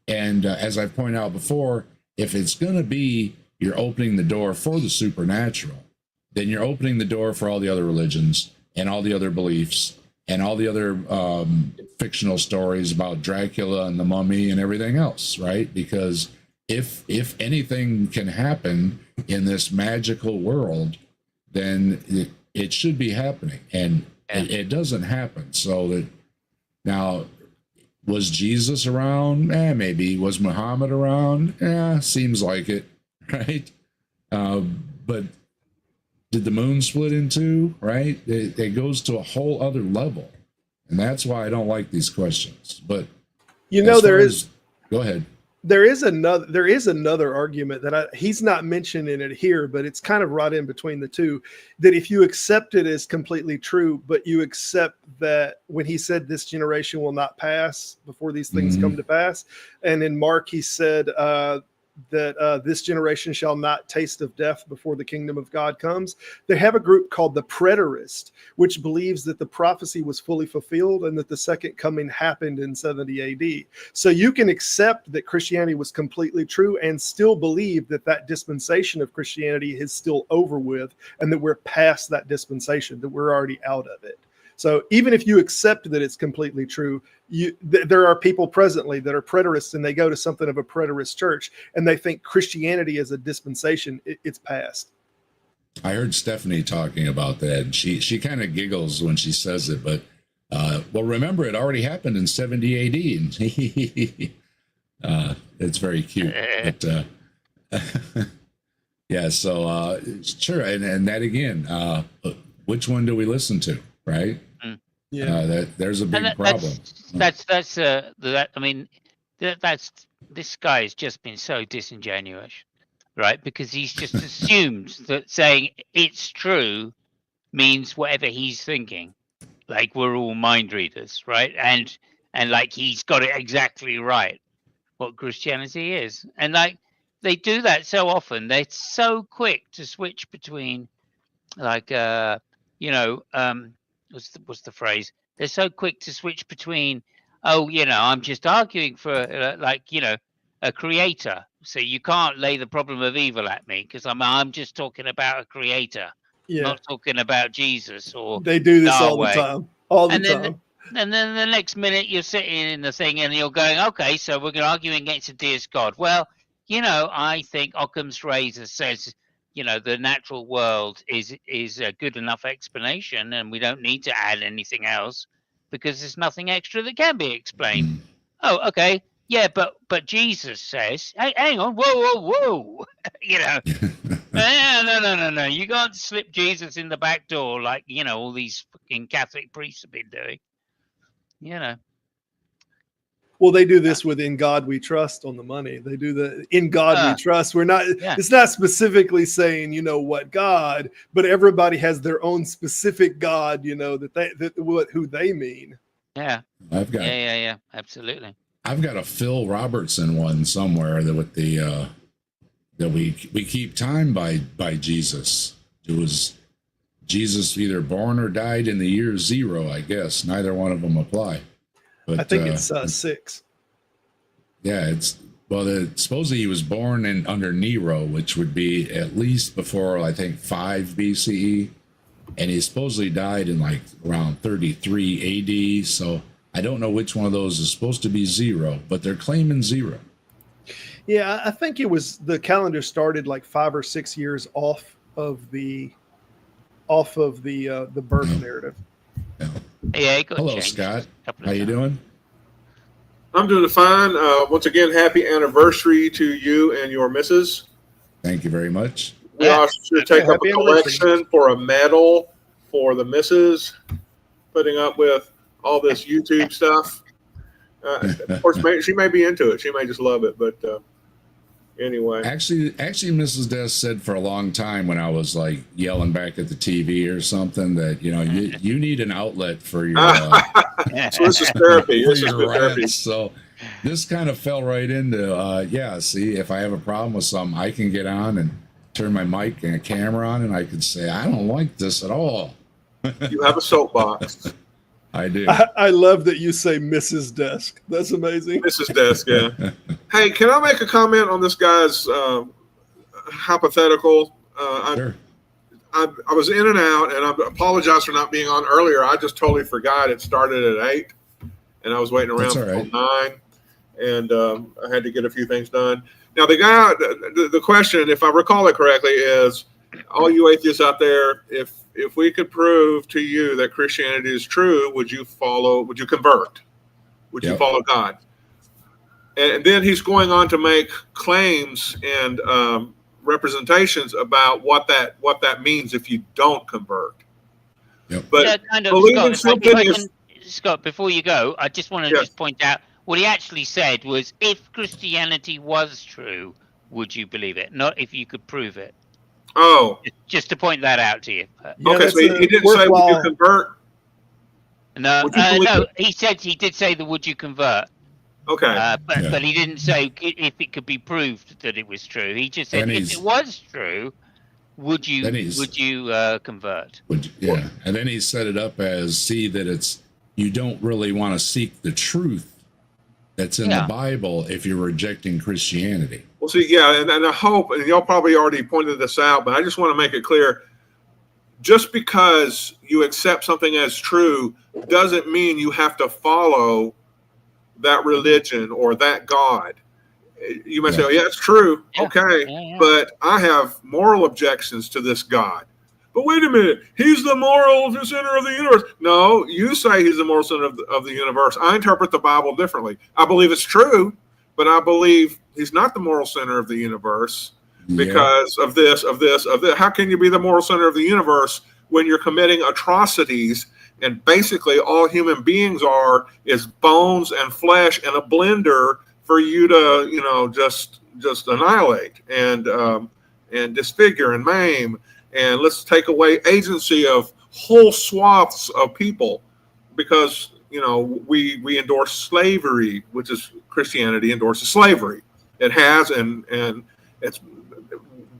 as I pointed out before, if it's going to be you're opening the door for the supernatural, then you're opening the door for all the other religions and all the other beliefs and all the other fictional stories about Dracula and the mummy and everything else, right? Because if anything can happen in this magical world, then it should be happening, and it doesn't happen. So that now, was Jesus around? Maybe. Was Muhammad around? Seems like it, right? But did the moon split in two? Right? It goes to a whole other level, and that's why I don't like these questions. But there is. Go ahead. There is another argument that he's not mentioning it here, but it's kind of right in between the two, that if you accept it as completely true, but you accept that when he said this generation will not pass before these things come to pass, and in Mark he said that this generation shall not taste of death before the kingdom of God comes. They have a group called the Preterist, which believes that the prophecy was fully fulfilled and that the second coming happened in 70 AD. So you can accept that Christianity was completely true and still believe that dispensation of Christianity is still over with and that we're past that dispensation, that we're already out of it. So even if you accept that it's completely true, there are people presently that are preterists, and they go to something of a preterist church, and they think Christianity is a dispensation. It's past. I heard Stephanie talking about that, and she kind of giggles when she says it, but well, remember, it already happened in 70 AD, and it's very cute. But yeah, so sure, and that again, which one do we listen to? Right. Yeah. There's a big problem. I mean, this guy has just been so disingenuous, right? Because he's just assumed that saying it's true means whatever he's thinking. Like we're all mind readers, right? And like he's got it exactly right what Christianity is. And like they do that so often. They're so quick to switch between like what's the phrase? They're so quick to switch between, I'm just arguing for a creator. So you can't lay the problem of evil at me because I'm just talking about a creator, not talking about Jesus or they do this Yahweh. all the time. And then the next minute you're sitting in the thing and you're going, okay, so we're going to argue against a deist God. Well, I think Occam's razor says, the natural world is a good enough explanation, and we don't need to add anything else because there's nothing extra that can be explained. Oh, okay. Yeah, but Jesus says, hey, hang on, whoa. No. You can't slip Jesus in the back door like, all these fucking Catholic priests have been doing. Well, they do this with "In God We Trust" on the money. They do the "In God We Trust." We're not. Yeah. It's not specifically saying what God, but everybody has their own specific God. Who they mean. Yeah. I've got. Yeah. Absolutely. I've got a Phil Robertson one somewhere that with the that we keep time by Jesus. It was Jesus either born or died in the year 0. I guess neither one of them apply. But, I think it's 6. Yeah, supposedly he was born under Nero, which would be at least before, I think, 5 BCE. and he supposedly died in like around 33 AD. So I don't know which one of those is supposed to be 0, but they're claiming 0. Yeah, I think it was the calendar started like 5 or 6 years off of the birth narrative. Yeah. Yeah, it got Hello, changed Scott. a couple of How you times. doing? I'm doing fine. Once again, happy anniversary to you and your missus. Thank you very much. We also should take up happy a collection anniversary. for a medal for the missus putting up with all this YouTube stuff. Of course, she may be into it. She may just love it. But anyway. Actually, Mrs. Des said for a long time when I was like yelling back at the TV or something that, you know, you need an outlet for your So this is therapy. This is your good therapy. rants. So this kind of fell right into see, if I have a problem with something, I can get on and turn my mic and a camera on and I can say, I don't like this at all. You have a soapbox. I do. I love that you say Mrs. Desk. That's amazing. Mrs. Desk, yeah. Hey, can I make a comment on this guy's hypothetical? Sure. I was in and out, and I apologize for not being on earlier. I just totally forgot it started at 8, and I was waiting around until 9, and I had to get a few things done. Now, the question, if I recall it correctly, is all you atheists out there, if we could prove to you that Christianity is true, would you convert? Would you follow God? And then he's going on to make claims and representations about what that means if you don't convert. Yep. But kind of, believing Scott, before you go, I just want to just point out what he actually said was, if Christianity was true, would you believe it? Not if you could prove it. Oh. Just to point that out to you. Okay, so he didn't say would you convert? No, he did say the would you convert. Okay. But he didn't say if it could be proved that it was true. He just said if it was true, would you convert? And then he set it up as, see that it's, you don't really want to seek the truth that's in the Bible if you're rejecting Christianity. Well, see, and I hope, and y'all probably already pointed this out, but I just want to make it clear, just because you accept something as true doesn't mean you have to follow that religion or that God. You might say, oh, yeah, it's true. Yeah. Okay. But I have moral objections to this God. But wait a minute, he's the moral center of the universe. No, you say he's the moral center of the universe. I interpret the Bible differently. I believe it's true, but I believe he's not the moral center of the universe because of this. How can you be the moral center of the universe when you're committing atrocities and basically all human beings is bones and flesh and a blender for you to, just annihilate and disfigure and maim? And let's take away agency of whole swaths of people because, we endorse slavery, which is Christianity endorses slavery. It has, and it's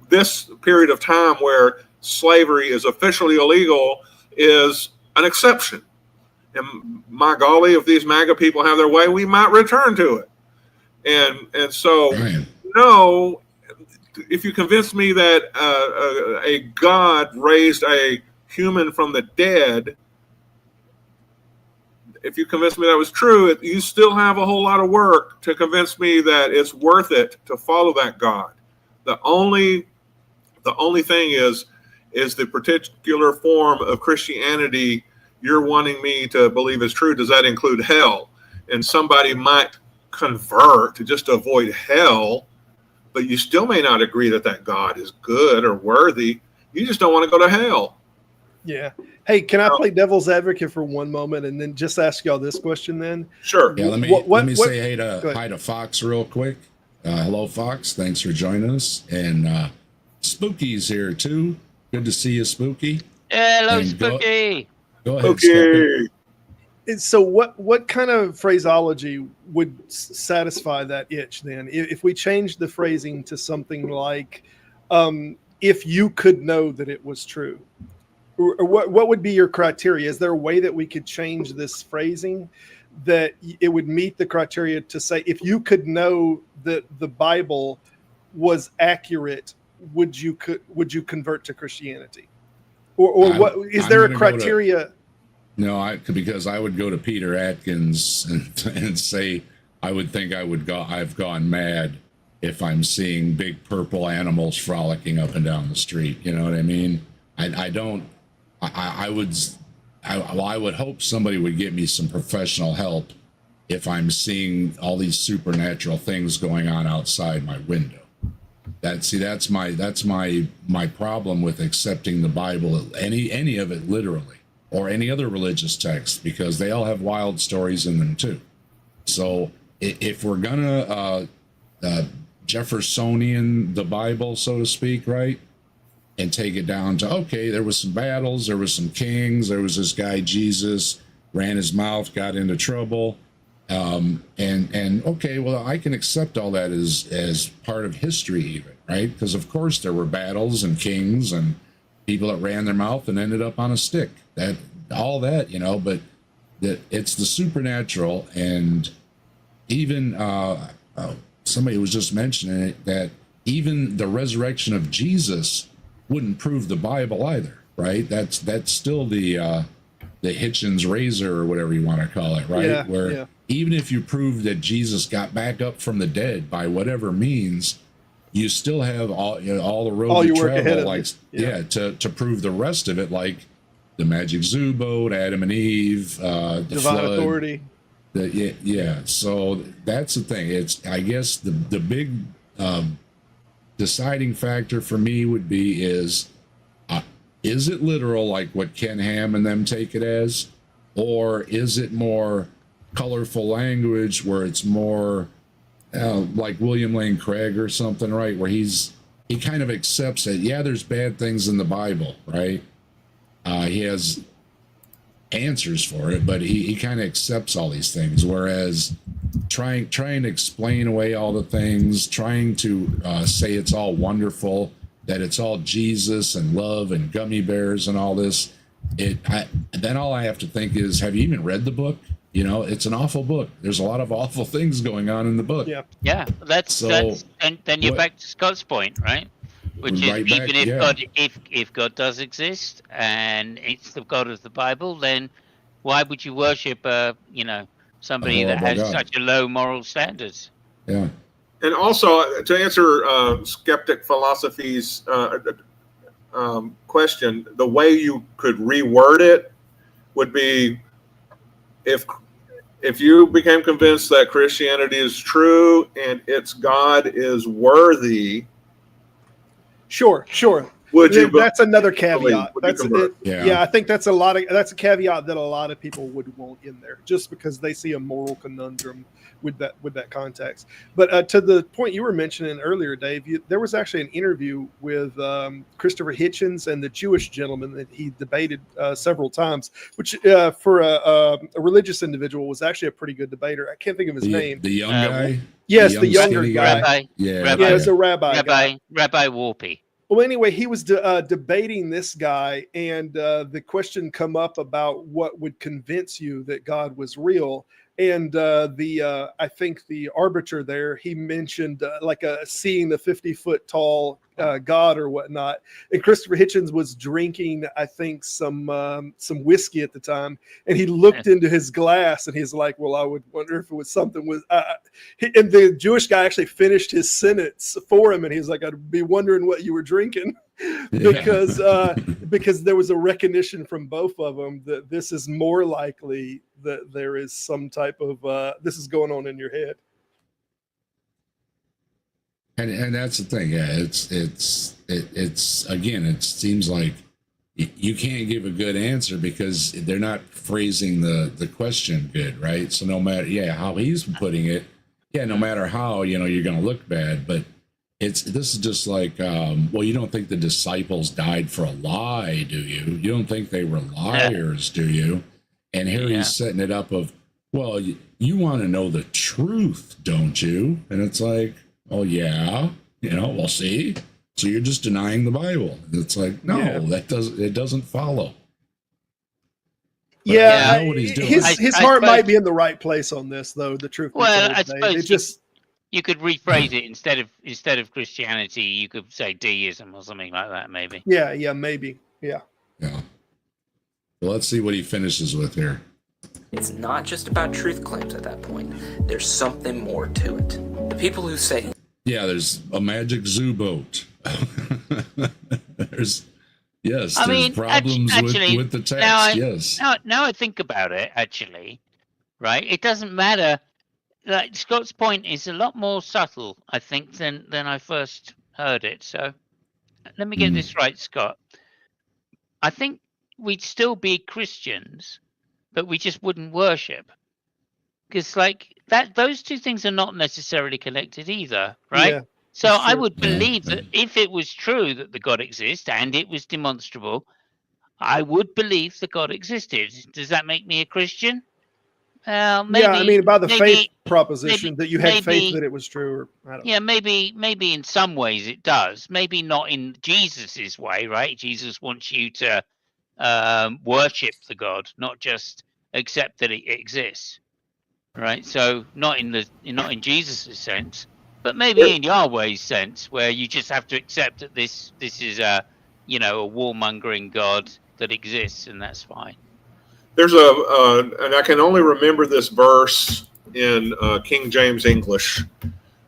this period of time where slavery is officially illegal is an exception. And my golly, if these MAGA people have their way, we might return to it. And so, no. If you convince me that a God raised a human from the dead, if you convince me that was true, you still have a whole lot of work to convince me that it's worth it to follow that God. The only thing is the particular form of Christianity you're wanting me to believe is true. Does that include hell? And somebody might convert to just avoid hell, but you still may not agree that God is good or worthy. You just don't want to go to hell. Yeah. Hey, can I play devil's advocate for one moment and then just ask y'all this question then? Sure. Yeah, let me say hi to Fox real quick. Hello, Fox. Thanks for joining us. And Spooky's here too. Good to see you, Spooky. Hello, Spooky. Go ahead, Spooky. So what kind of phraseology would satisfy that itch then? If we change the phrasing to something like, if you could know that it was true, or what would be your criteria? Is there a way that we could change this phrasing that it would meet the criteria to say, if you could know that the Bible was accurate, would you convert to Christianity? or what is there a criteria? No, because I would go to Peter Atkins and say I would think I've gone mad if I'm seeing big purple animals frolicking up and down the street. You know what I mean? I would hope somebody would get me some professional help if I'm seeing all these supernatural things going on outside my window. That's my problem with accepting the Bible, any of it literally, or any other religious text, because they all have wild stories in them too. So if we're gonna Jeffersonian the Bible, so to speak, right, and take it down to, okay, there was some battles, there was some kings, there was this guy Jesus ran his mouth, got into trouble, and okay, well, I can accept all that as part of history even, right? Because of course there were battles and kings and people that ran their mouth and ended up on a stick, all that, but it's the supernatural. And even somebody was just mentioning it, that even the resurrection of Jesus wouldn't prove the Bible either, right? That's still the Hitchens razor or whatever you want to call it, right? Where even if you prove that Jesus got back up from the dead by whatever means, you still have all the road to travel, like to prove the rest of it, like the magic zoo boat, Adam and Eve, the divine flood, authority. So that's the thing. It's, I guess, the big deciding factor for me would be is it literal, like what Ken Ham and them take it as, or is it more colorful language where it's more like William Lane Craig or something, right? Where he kind of accepts that, yeah, there's bad things in the Bible, right? He has answers for it, but he kind of accepts all these things, whereas trying to explain away all the things, trying to say it's all wonderful, that it's all Jesus and love and gummy bears and all this, then all I have to think is, have you even read the book? It's an awful book. There's a lot of awful things going on in the book. Yeah, that's and then you're back to Scott's point, right? Which is, right back, if God does exist and it's the God of the Bible, then why would you worship somebody that has such a low moral standards? Yeah. And also, to answer Skeptic Philosophy's question, the way you could reword it would be, if you became convinced that Christianity is true and its God is worthy, sure. That's another caveat. I think that's a caveat that a lot of people would want in there, just because they see a moral conundrum with that context. But to the point you were mentioning earlier, Dave, there was actually an interview with Christopher Hitchens and the Jewish gentleman that he debated several times, which for a religious individual was actually a pretty good debater. I can't think of his name. The young guy? Yes, the younger guy. Rabbi. Yeah, it's a rabbi. Rabbi Warpy. Well, anyway, he was debating this guy, and the question come up about what would convince you that God was real. And I think the arbiter there, he mentioned seeing the 50-foot tall God or whatnot. And Christopher Hitchens was drinking, I think, some whiskey at the time, and he looked into his glass, and he's like, "Well, I would wonder if it was something with." And the Jewish guy actually finished his sentence for him, and he's like, "I'd be wondering what you were drinking." because there was a recognition from both of them that this is more likely that there is some type of this is going on in your head. And that's the thing. Yeah, it's again, it seems like you can't give a good answer because they're not phrasing the question good, right? So no matter how he's putting it, no matter how, you're going to look bad, but this is just like, well, you don't think the disciples died for a lie, do you? You don't think they were liars, do you? And here he's setting it up of, well, you want to know the truth, don't you? And it's like, oh yeah, we'll see. So you're just denying the Bible. It's like, no, it doesn't follow. But I know what he's doing. His heart might be in the right place on this, though. The truth. Well, I suppose you could rephrase it instead of Christianity. You could say deism or something like that, maybe. Yeah, maybe. Yeah. Well, let's see what he finishes with here. It's not just about truth claims at that point. There's something more to it. The people who say, yeah, there's a magic zoo boat. there's problems actually, with the text. Now I think about it, actually, right? It doesn't matter. Like Scott's point is a lot more subtle, I think, than I first heard it. So let me get this right, Scott. I think we'd still be Christians, but we just wouldn't worship. Because like that, those two things are not necessarily connected either, right? Yeah, so I would believe that if it was true that the God exists and it was demonstrable, I would believe that God existed. Does that make me a Christian? Maybe, yeah, I mean, by the faith proposition that you had faith that it was true. Or, I don't know. Maybe in some ways it does. Maybe not in Jesus's way, right? Jesus wants you to worship the God, not just accept that it exists, right? So not in Jesus's sense, but maybe in Yahweh's sense, where you just have to accept that this is a warmongering God that exists, and that's fine. There's and I can only remember this verse in King James English,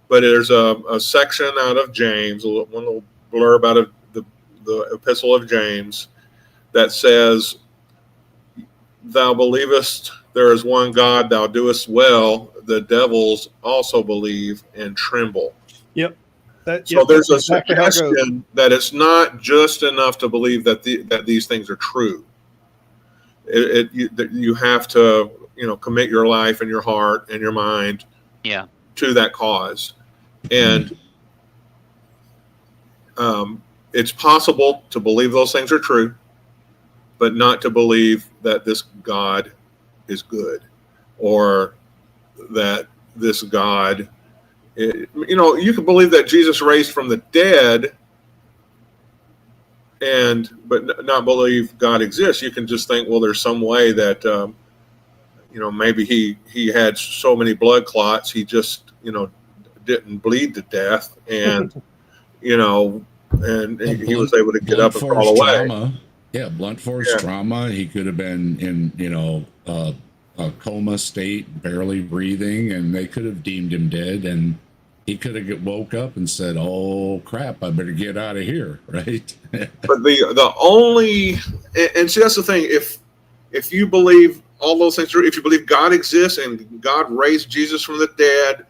but there's a section out of James, one little blurb out of the Epistle of James that says, "Thou believest there is one God, thou doest well. The devils also believe and tremble." Yep. So there's a suggestion that it's not just enough to believe that these things are true. You have to commit your life and your heart and your mind to that cause, and it's possible to believe those things are true, but not to believe that this God is good, or that this God, you can believe that Jesus raised from the dead, but not believe God exists. You can just think, well, there's some way that maybe he had so many blood clots, he just didn't bleed to death, and and he was able to get up and crawl away. Trauma. Yeah, blunt force trauma. He could have been in a coma state, barely breathing, and they could have deemed him dead, and he could have woke up and said, "Oh crap, I better get out of here," right? But the only, and see, that's the thing. If you believe all those things, if you believe God exists and God raised Jesus from the dead,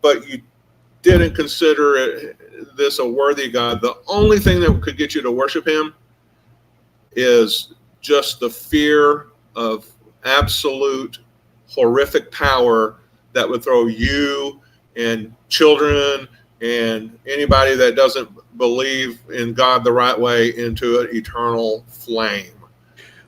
but you didn't consider this a worthy God, the only thing that could get you to worship Him is just the fear of absolute horrific power that would throw you and children and anybody that doesn't believe in God the right way into an eternal flame.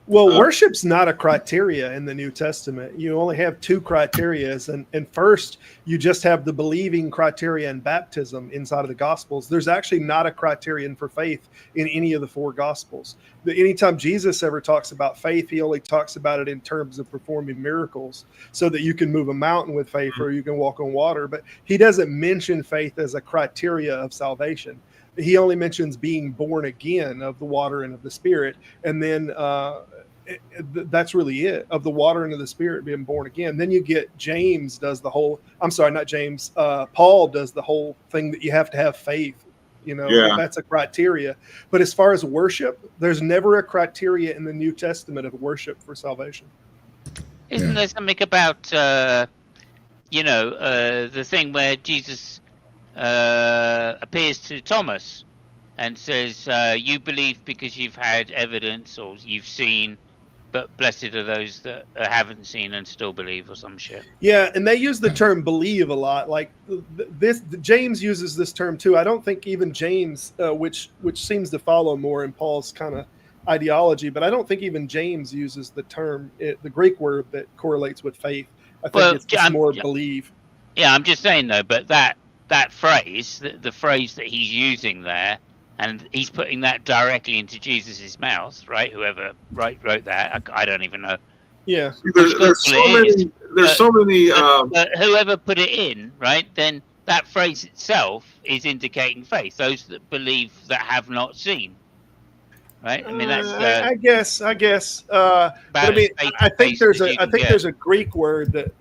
Well, worship's not a criteria in the New Testament. You only have two criterias. And first, you just have the believing criteria in baptism inside of the Gospels. There's actually not a criterion for faith in any of the four Gospels. Anytime Jesus ever talks about faith, he only talks about it in terms of performing miracles so that you can move a mountain with faith or you can walk on water. But he doesn't mention faith as a criteria of salvation. He only mentions being born again of the water and of the Spirit. And then that's really it, of the water and of the Spirit being born again. Then you get James does the whole, Paul does the whole thing that you have to have faith. That's a criteria. But as far as worship, there's never a criteria in the New Testament of worship for salvation. Isn't there something about, the thing where Jesus appears to Thomas and says, you believe because you've had evidence or you've seen, but blessed are those that haven't seen and still believe, or some shit. Yeah, and they use the term believe a lot. Like James uses this term too. I don't think even James, which seems to follow more in Paul's kind of ideology, but I don't think even James uses the term, the Greek word that correlates with faith. I think it's just more believe. Yeah, I'm just saying though, but that phrase, the phrase that he's using there, and he's putting that directly into Jesus's mouth, right? Whoever wrote that, I don't even know. Yeah, there's so many. Whoever put it in, right? Then that phrase itself is indicating faith. Those that believe that have not seen. right? I mean, that's I guess. But I mean, I think there's a Greek word that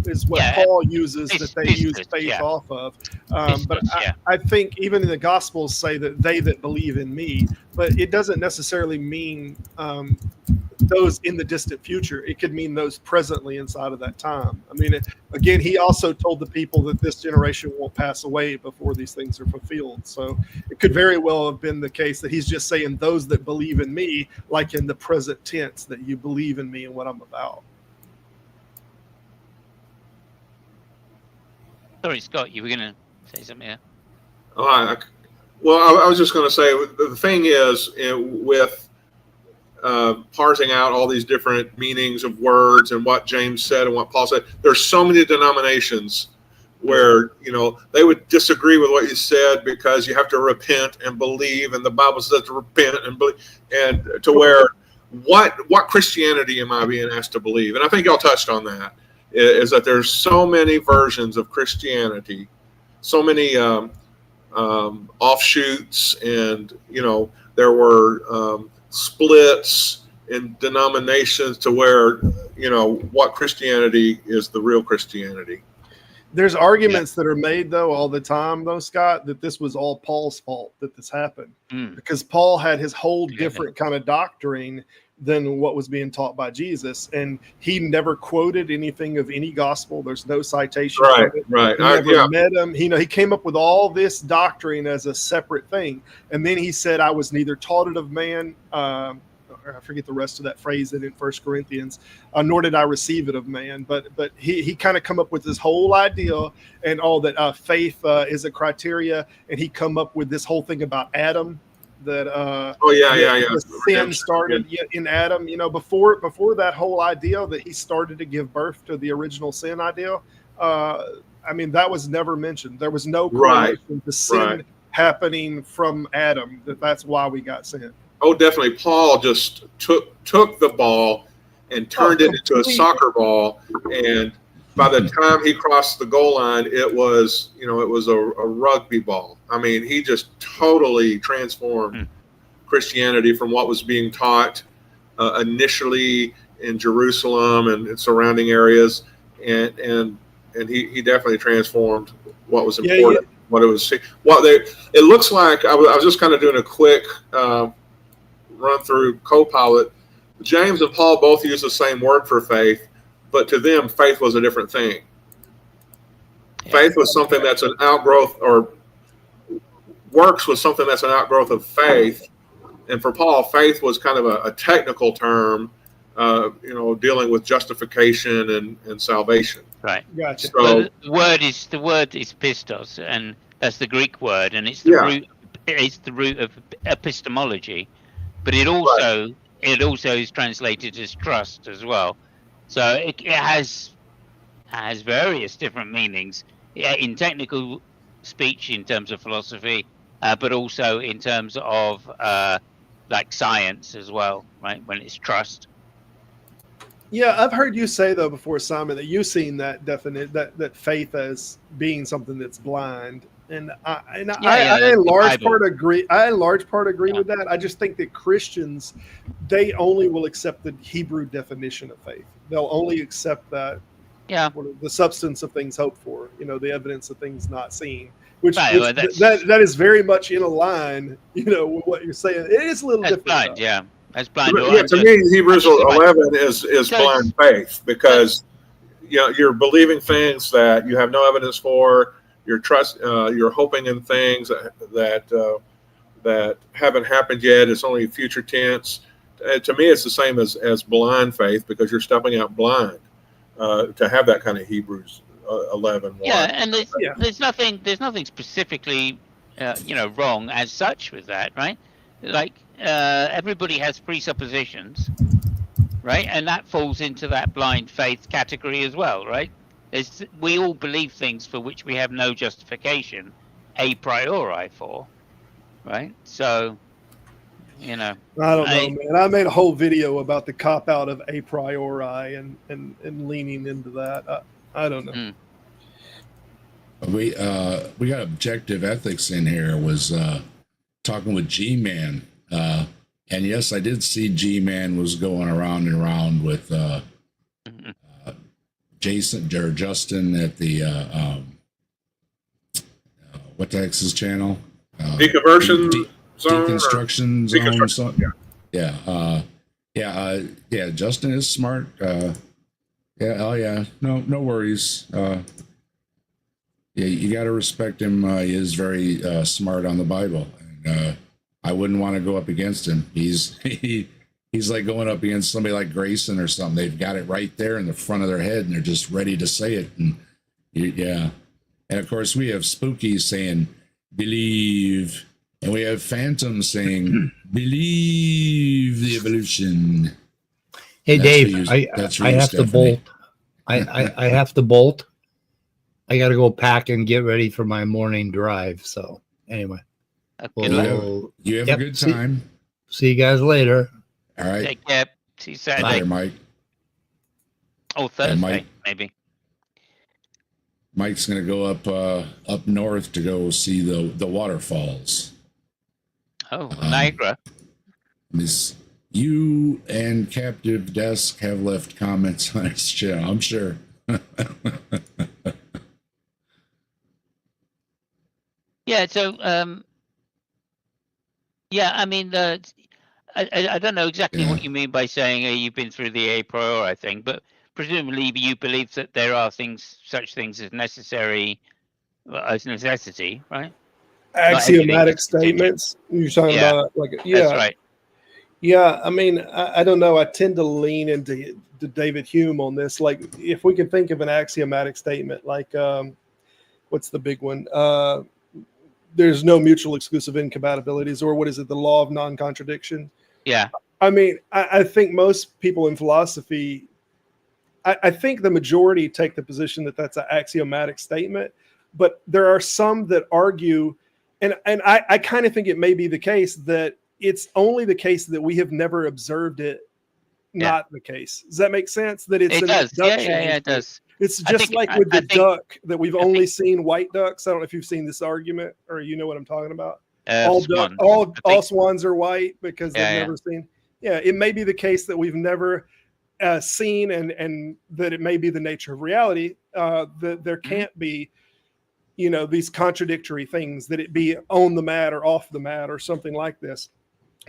is what Paul uses that they use faith off of. But I think even in the Gospels say that they that believe in me, but it doesn't necessarily mean those in the distant future. It could mean those presently inside of that time. I mean, again, he also told the people that this generation won't pass away before these things are fulfilled. So it could very well have been the case that he's just saying those that believe in me, like in the present tense, that you believe in me and what I'm about. Sorry, Scott, you were going to say something here. I was just going to say, the thing is, with parsing out all these different meanings of words and what James said and what Paul said, there's so many denominations where, they would disagree with what you said because you have to repent and believe, and the Bible says to repent and believe, and to where what Christianity am I being asked to believe? And I think y'all touched on that, is that there's so many versions of Christianity, so many offshoots, and there were splits in denominations to where what Christianity is the real Christianity. There's arguments that are made though all the time though, Scott, that this was all Paul's fault that this happened, because Paul had his whole different kind of doctrine than what was being taught by Jesus, and he never quoted anything of any gospel. There's no citation. Right. He never met him. He came up with all this doctrine as a separate thing, and then he said, "I was neither taught it of man." I forget the rest of that phrase in 1 Corinthians, nor did I receive it of man. But he kind of come up with this whole idea and all that faith is a criteria, and he come up with this whole thing about Adam. That the sin started in Adam. Before that whole idea that he started to give birth to the original sin idea. That was never mentioned. There was no correlation to sin happening from Adam. That's why we got sin. Oh, definitely. Paul just took the ball and turned it into a soccer ball, and by the time he crossed the goal line, it was a rugby ball. I mean, he just totally transformed Christianity from what was being taught initially in Jerusalem and its surrounding areas, and he definitely transformed what was important. What it was. It looks like I was just kind of doing a quick run through Copilot. James and Paul both use the same word for faith, but to them, faith was a different thing. Faith was something that's an outgrowth, or works was something that's an outgrowth of faith. And for Paul, faith was kind of a technical term, dealing with justification and salvation. Right. Gotcha. So the word is pistos, and that's the Greek word, and it's the root. It's the root of epistemology, but it also is translated as trust as well. So it has various different meanings in technical speech, in terms of philosophy, but also in terms of like science as well, right? When it's trust. Yeah, I've heard you say though before, Simon, that you've seen that that faith as being something that's blind, and I in large part agree. I in large part agree with that. I just think that Christians, they only will accept the Hebrew definition of faith. They'll only accept that. Yeah, the substance of things hoped for. The evidence of things not seen. Which that is very much in a line. With what you're saying. It is a little different. Blind, yeah. That's blind. To me, Hebrews 11 is blind faith, because you're believing things that you have no evidence for. You're hoping in things that haven't happened yet. It's only future tense. To me, it's the same as blind faith, because you're stepping out blind to have that kind of Hebrews 11. Yeah, and there's nothing specifically wrong as such with that, right? Like everybody has presuppositions, right? And that falls into that blind faith category as well, right? We all believe things for which we have no justification a priori for, right? So, I don't know, man. I made a whole video about the cop out of a priori and leaning into that. I don't know. We got objective ethics in here. Was talking with G-Man And yes, I did see G-Man was going around and around with Jason or Justin at the what the heck's his channel? Deconversion zone, deconstruction zone. Something. Yeah. Yeah. Justin is smart. Yeah. Oh yeah. No worries. Yeah, you got to respect him. He is very smart on the Bible, and I wouldn't want to go up against him. He's like going up against somebody like Grayson or something. They've got it right there in the front of their head, and they're just ready to say it. And yeah, and of course we have Spooky saying believe, and we have Phantom saying believe the evolution. Hey, That's Dave, I have to bolt. I have to bolt. I got to go pack and get ready for my morning drive. So anyway, you have a good time. See you guys later. All right. Take care. See you Saturday. Bye, Mike. Oh, Thursday, maybe. Mike's going to go up north to go see the waterfalls. Oh, Niagara. You and Captive Desk have left comments on his channel, I'm sure. Yeah, so yeah, I mean, I don't know exactly what you mean by saying you've been through the a priori thing, but presumably you believe that there are such things as necessity, right? Axiomatic statements. You're talking about That's right. Yeah, I mean, I don't know. I tend to lean into David Hume on this. Like, if we could think of an axiomatic statement, like, what's the big one? There's no mutual exclusive incompatibilities, or what is it? The law of non-contradiction. Yeah. I mean, I think most people in philosophy, I think the majority take the position that that's an axiomatic statement, but there are some that argue, and I kind of think it may be the case that it's only the case that we have never observed it not the case. Does that make sense? That it's it an does. induction. Yeah, it does. It's just like with the duck that we've only seen white ducks. I don't know if you've seen this argument or you know what I'm talking about. All swans are white because they've never seen. Yeah, it may be the case that we've never seen, and that it may be the nature of reality. That there can't be, these contradictory things, that it be on the mat or off the mat or something like this.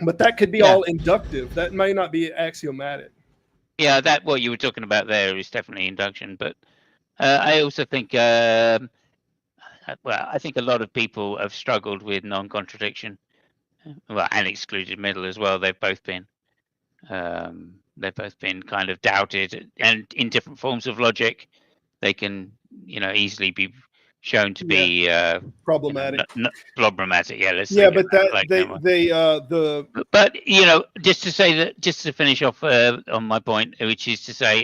But that could be all inductive. That may not be axiomatic. Yeah, that what you were talking about there is definitely induction. But I also think, I think a lot of people have struggled with non-contradiction, and excluded middle as well. They've both been kind of doubted, and in different forms of logic, they can, easily be shown to be problematic. Problematic, yeah. But just to say that, just to finish off on my point, which is to say,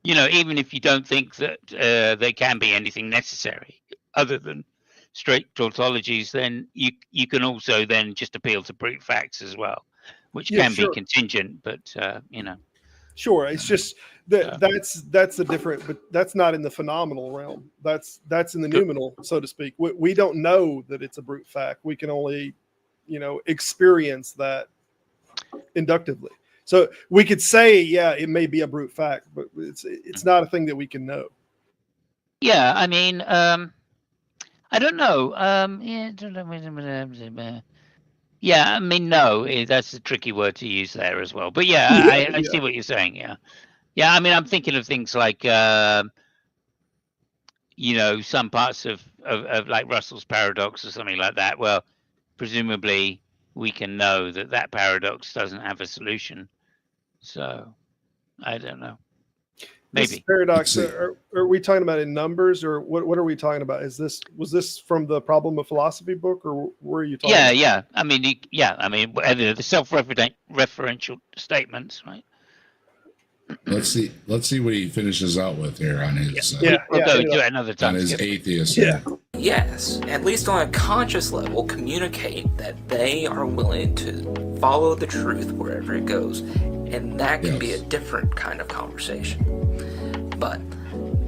even if you don't think that there can be anything necessary other than straight tautologies, then you can also then just appeal to brute facts as well, which can be contingent, but Sure, it's just that's a different, but that's not in the phenomenal realm. That's in the noumenal, so to speak. We don't know that it's a brute fact. We can only, experience that inductively. So we could say, it may be a brute fact, but it's not a thing that we can know. Yeah, I mean, I don't know. Yeah, I mean, no, that's a tricky word to use there as well. But I see what you're saying. Yeah. I mean, I'm thinking of things like, some parts of like Russell's paradox or something like that. Well, presumably we can know that paradox doesn't have a solution. So I don't know. Maybe this paradox. Are we talking about in numbers, or what are we talking about? Was this from the Problem of Philosophy book, or were you talking? Yeah. I mean, the self-referential statements, right? Let's see what he finishes out with here on his. We'll go do it another time. On his atheist. Yes, at least on a conscious level, communicate that they are willing to follow the truth wherever it goes, and that can be a different kind of conversation. But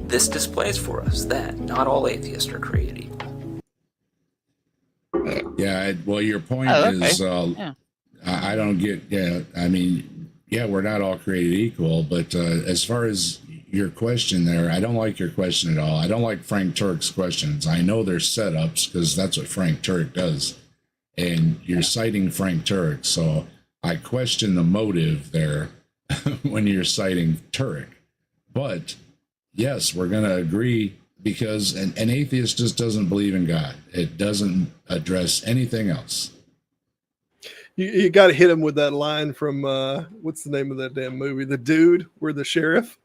this displays for us that not all atheists are created equal. Yeah, well, your point is I don't get. Yeah, I mean, yeah, we're not all created equal, but as far as your question there, I don't like your question at all. I don't like Frank Turek's questions. I know they're setups because that's what Frank Turek does, and you're citing Frank Turek, so I question the motive there when you're citing Turek. But yes, we're going to agree because an atheist just doesn't believe in God. It doesn't address anything else. You got to hit him with that line from what's the name of that damn movie? The Dude, where the sheriff.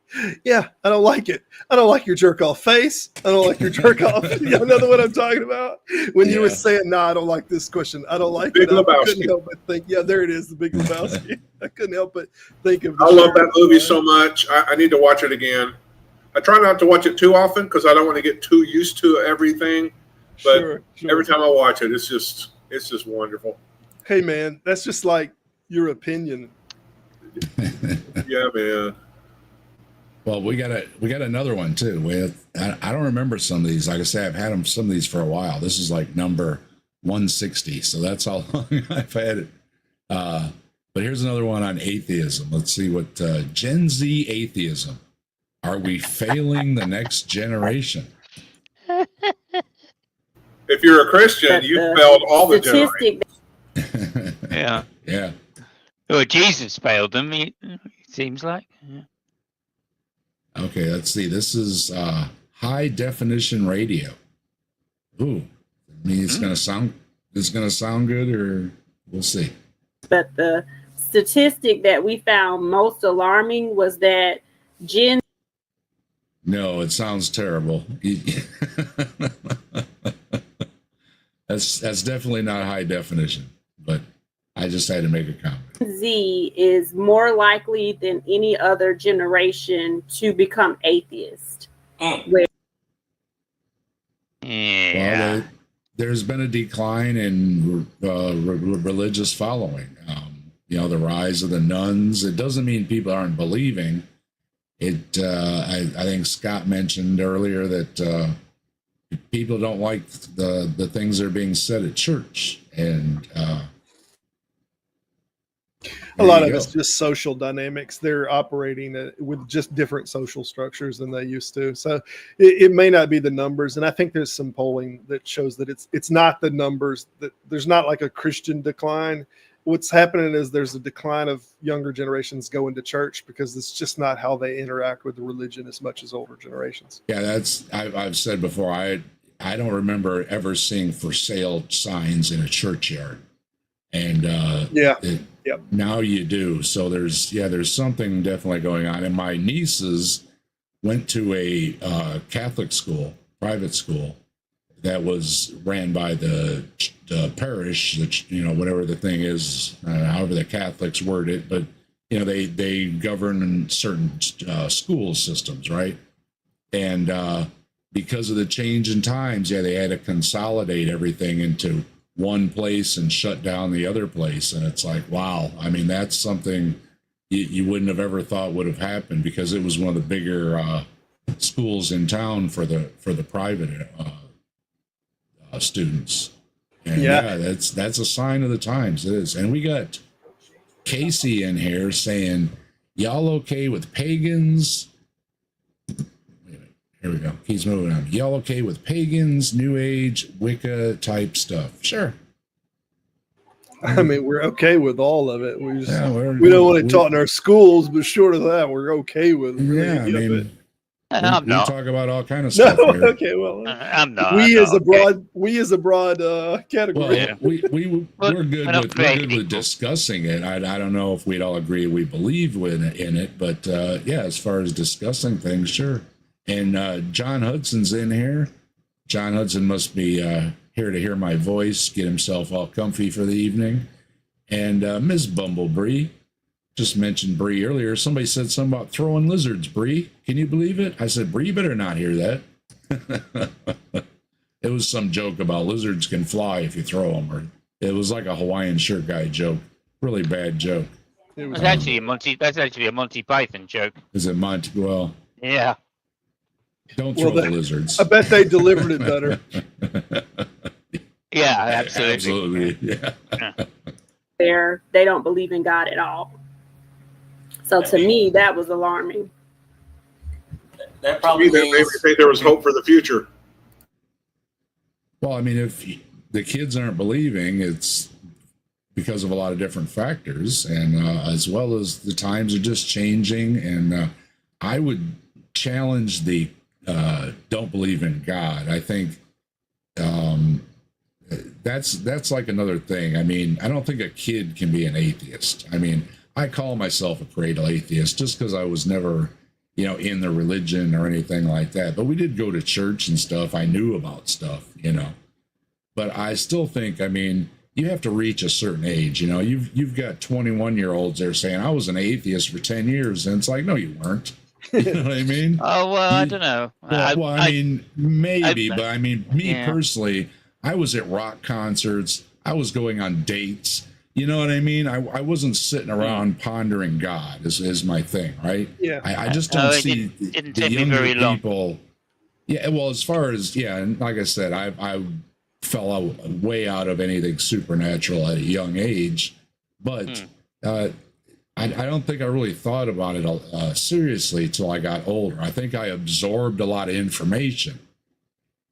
Yeah, I don't like it. I don't like your jerk off face. I don't like your jerk off. You know what I'm talking about? When you were saying, "No, I don't like this question. I don't like it." I couldn't help but think, yeah, there it is, The Big Lebowski. I couldn't help but think of. I love that movie so much. I need to watch it again. I try not to watch it too often because I don't want to get too used to everything. But every time I watch it, it's just wonderful. Hey man, that's just like your opinion. Yeah, man. Well, we got another one too. With I don't remember some of these. Like I say, I've had some of these for a while. This is like number 160, so that's how long I've had it. But here's another one on atheism. Let's see what Gen Z atheism. Are we failing the next generation? If you're a Christian, you failed all the generations. Yeah. Yeah. Well, Jesus failed them, it seems like. Yeah. Okay, let's see. This is high definition radio. Ooh, I mean, it's gonna sound good, or we'll see. But the statistic that we found most alarming was that Gen. No, it sounds terrible. That's definitely not high definition, but I just had to make a comment. Z is more likely than any other generation to become atheist. Well, there's been a decline in religious following. The rise of the nuns. It doesn't mean people aren't believing. I think Scott mentioned earlier that people don't like the things that are being said at church, and a lot of it's just social dynamics. They're operating with just different social structures than they used to. So it may not be the numbers. And I think there's some polling that shows that it's not the numbers, that there's not like a Christian decline. What's happening is there's a decline of younger generations going to church because it's just not how they interact with the religion as much as older generations. Yeah, I've said before, I don't remember ever seeing for sale signs in a churchyard. And now you do. So there's something definitely going on. And my nieces went to a Catholic school, private school, that was ran by the parish, whatever the thing is, however the Catholics word it, but they govern certain school systems, right? And because of the change in times, they had to consolidate everything into one place and shut down the other place. And it's like, wow, I mean, that's something you wouldn't have ever thought would have happened, because it was one of the bigger schools in town for the private students. And that's a sign of the times. It is. And we got Casey in here saying, y'all okay with pagans? Here we go. He's moving on. Y'all okay with pagans, New Age, Wicca type stuff? Sure. I mean, we're okay with all of it. We don't want it taught in our schools, but short of that, we're okay with it. Yeah, I mean, we talk about all kind of no, stuff here. Okay, well, I'm not. We as a broad category. Well, we're good with discussing it. I don't know if we'd all agree we believe in it, but as far as discussing things, sure. And John Hudson's in here. John Hudson must be here to hear my voice, get himself all comfy for the evening. And Ms. Bumblebee, just mentioned Bree earlier. Somebody said something about throwing lizards, Bree. Can you believe it? I said, Bree, better not hear that. It was some joke about lizards can fly if you throw them. Or it was like a Hawaiian shirt guy joke. Really bad joke. That's actually a Monty Python joke. Is it Monty? Well, yeah. Don't throw the lizards. I bet they delivered it better. Yeah, absolutely. Yeah. where they don't believe in God at all. So to me, that was alarming. That probably That made me think there was hope for the future. Well, I mean, if the kids aren't believing, it's because of a lot of different factors, and as well as the times are just changing. And I would challenge the don't believe in God. I think that's like another thing. I mean, I don't think a kid can be an atheist. I mean, I call myself a cradle atheist just because I was never, in the religion or anything like that. But we did go to church and stuff. I knew about stuff, But I still think, I mean, you have to reach a certain age. You've got 21-year-olds there saying I was an atheist for 10 years, and it's like, no, you weren't. You know what I mean? Oh, well, I don't know. Well, I mean, maybe, but I mean, me personally, I was at rock concerts. I was going on dates. You know what I mean? I wasn't sitting around pondering God is my thing, right? Yeah. I just don't see didn't the take me younger very long. people. Yeah, well, as far as, and like I said, I fell out, way out of anything supernatural at a young age, but I don't think I really thought about it seriously till I got older. I think I absorbed a lot of information,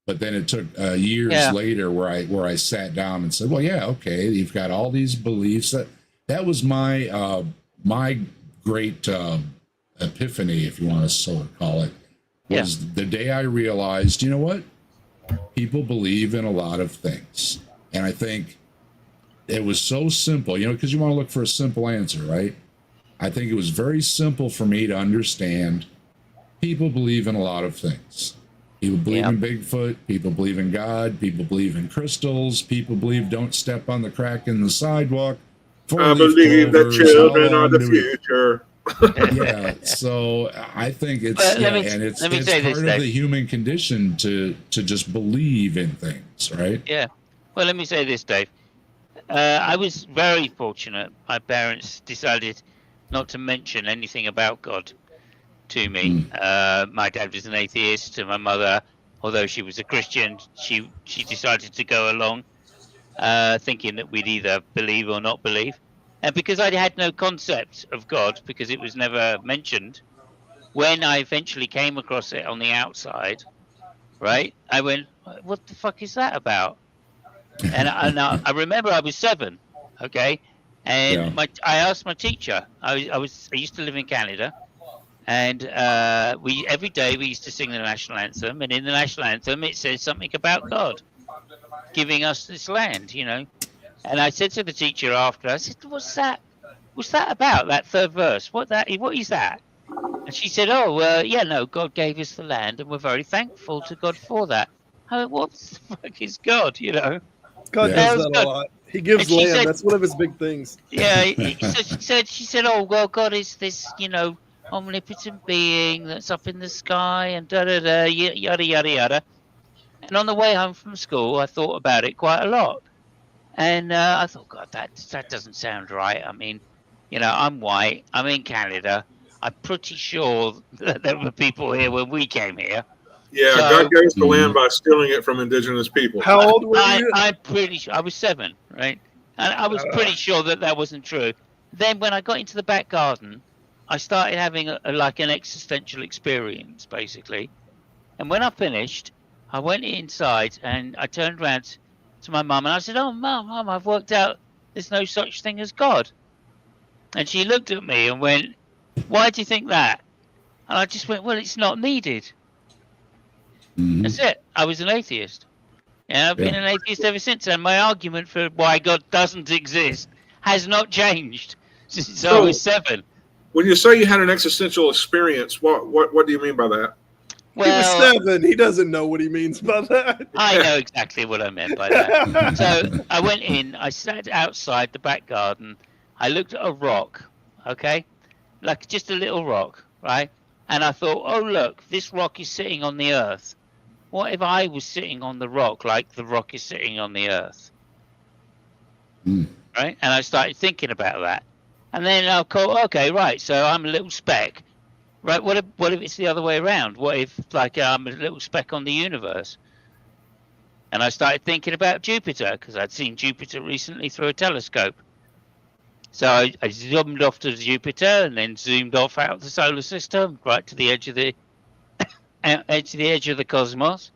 but then it took years later where I sat down and said, well, yeah, okay, you've got all these beliefs. That was my my great epiphany, if you want to so call it, was the day I realized, you know what? People believe in a lot of things. And I think it was so simple, because you want to look for a simple answer, right? I think it was very simple for me to understand people believe in a lot of things. People believe in Bigfoot. People believe in God. People believe in crystals. People believe don't step on the crack in the sidewalk. I believe that children are the future. Yeah, so I think it's it's part of the human condition to just believe in things, right? Yeah. Well, let me say this, Dave. I was very fortunate. My parents decided not to mention anything about God to me. My dad was an atheist, and my mother, although she was a Christian, she decided to go along, thinking that we'd either believe or not believe. And because I had no concept of God, because it was never mentioned, when I eventually came across it on the outside, right, I went, what the fuck is that about? And I remember I was 7, okay? And I asked my teacher. I used to live in Canada, and every day we used to sing the national anthem, and in the national anthem it says something about God giving us this land, And I said to the teacher after, I said, "What's that? What's that about? That third verse? What is that?" And she said, God gave us the land, and we're very thankful to God for that. I went, what the fuck is God? God does that a lot. He gives land. That's one of his big things. Yeah. She said, oh, well, God is this, omnipotent being that's up in the sky and da-da-da, yada, yada, yada. And on the way home from school, I thought about it quite a lot. And I thought, God, that doesn't sound right. I mean, I'm white. I'm in Canada. I'm pretty sure that there were people here when we came here. Yeah, so, God gave us the land by stealing it from indigenous people. How old were you? I'm pretty sure. I was 7, right? And I was pretty sure that wasn't true. Then when I got into the back garden, I started having an existential experience, basically. And when I finished, I went inside and I turned around to my mum and I said, oh, Mum, I've worked out there's no such thing as God. And she looked at me and went, why do you think that? And I just went, well, it's not needed. That's it. I was an atheist. And I've been an atheist ever since. And my argument for why God doesn't exist has not changed since I was 7. When you say you had an existential experience, what do you mean by that? Well, he was 7. He doesn't know what he means by that. I know exactly what I meant by that. So I went in. I sat outside the back garden. I looked at a rock, okay? Like just a little rock, right? And I thought, oh, look, this rock is sitting on the earth. What if I was sitting on the rock like the rock is sitting on the earth? Right? And I started thinking about that. And then I thought, okay, right, so I'm a little speck. Right, what if it's the other way around? What if, I'm a little speck on the universe? And I started thinking about Jupiter, because I'd seen Jupiter recently through a telescope. So I zoomed off to Jupiter and then zoomed off out the solar system, right to the edge of the cosmos,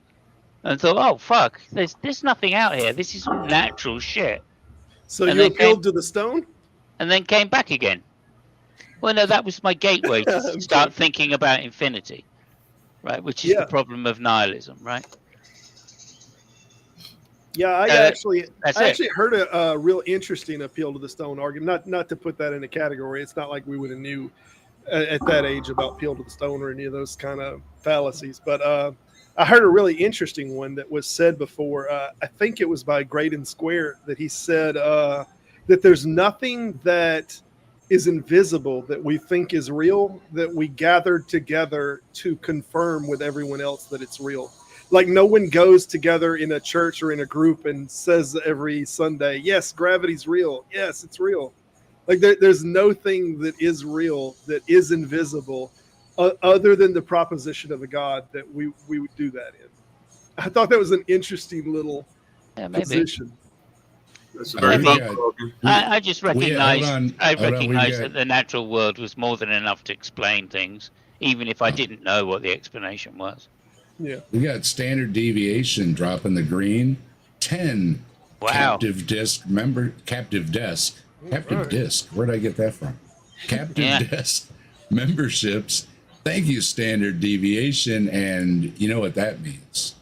and thought, oh fuck, there's nothing out here. This is all natural shit. So and you appealed to the stone? And then came back again. Well, no, that was my gateway to start thinking about infinity, right? Which is the problem of nihilism, right? Yeah, I actually heard a real interesting appeal to the stone argument. Not to put that in a category. It's not like we would have knew at that age about appeal to the stone or any of those kind of fallacies. But I heard a really interesting one that was said before. I think it was by Graydon Square that he said that there's nothing that is invisible that we think is real that we gathered together to confirm with everyone else that it's real. Like no one goes together in a church or in a group and says every Sunday, yes, gravity's real. Yes, it's real. Like there's no thing that is real that is invisible other than the proposition of a God that we would do that in. I thought that was an interesting little position. That's very I just recognize that the natural world was more than enough to explain things, even if I didn't know what the explanation was. Yeah, we got standard deviation dropping the green 10. Wow. Captive disk. Where'd I get that from? Captive disk memberships. Thank you, standard deviation, and you know what that means.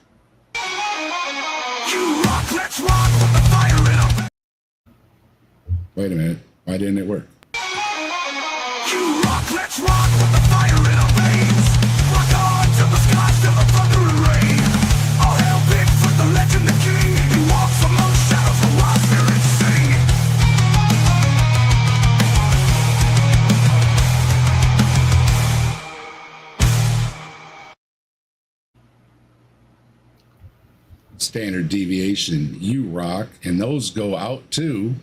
You rock, let's rock with the fire in our... Wait a minute. Why didn't it work? You rock, let's rock with the fire in our veins. Rock on to the skies, to the thunder and rain. All hail Bigfoot, the legend, the king. He walks among shadows, the wild spirits sing. Standard deviation, you rock, and those go out to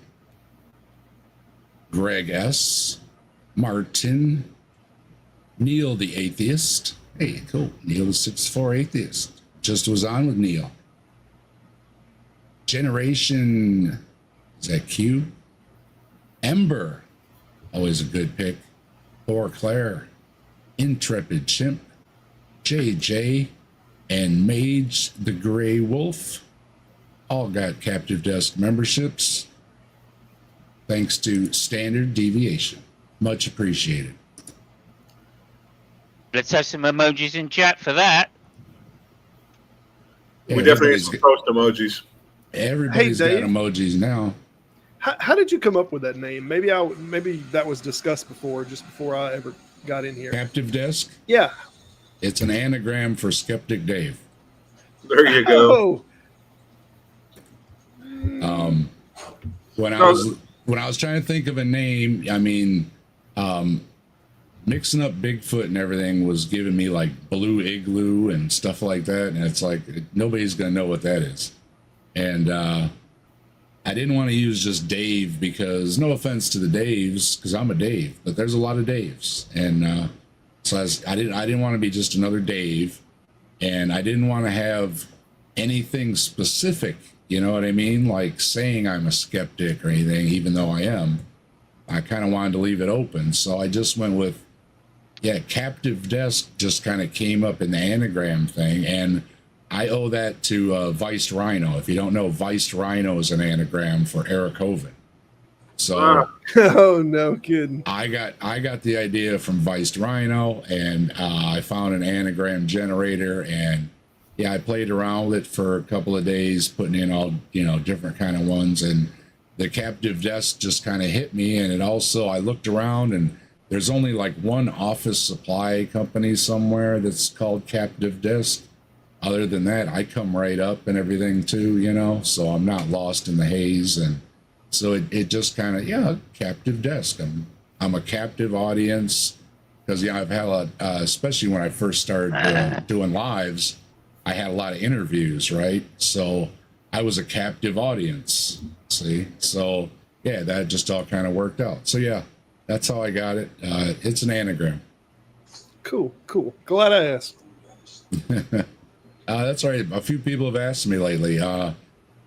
Greg S., Martin, Neil the Atheist. Hey, cool. Neil the 6'4" Atheist. Just was on with Neil. Generation, is that Q? Ember, always a good pick. Thor Claire, Intrepid Chimp, JJ, and Mage the Gray Wolf. All got Captive Desk memberships. Thanks to standard deviation. Much appreciated. Let's have some emojis in chat for that. We definitely need some post emojis. Everybody's got emojis now. How did you come up with that name? Maybe that was discussed before, just before I ever got in here. Captive Desk? Yeah. It's an anagram for Skeptic Dave. There you go. When I was trying to think of a name, I mean, mixing up Bigfoot and everything was giving me like Blue Igloo and stuff like that, and it's like nobody's gonna know what that is. And I didn't want to use just Dave because, no offense to the Daves, because I'm a Dave, but there's a lot of Daves, and so I didn't want to be just another Dave, and I didn't want to have anything specific. You know what I mean? Like saying I'm a skeptic or anything, even though I am. I kind of wanted to leave it open. So I just went with, Captive Desk just kind of came up in the anagram thing. And I owe that to Vice Rhino. If you don't know, Vice Rhino is an anagram for Eric Hovind. So, oh, no kidding. I got the idea from Vice Rhino, and I found an anagram generator, and I played around with it for a couple of days, putting in all, different kind of ones. And the Captive Desk just kind of hit me. And it also, I looked around, and there's only like one office supply company somewhere that's called Captive Desk. Other than that, I come right up and everything too, so I'm not lost in the haze. And so it just kind of, Captive Desk. I'm a captive audience because, I've had a lot, especially when I first started doing lives, I had a lot of interviews, right? So I was a captive audience, see? So, that just all kind of worked out. So, that's how I got it. It's an anagram. Cool. Glad I asked. That's right. A few people have asked me lately.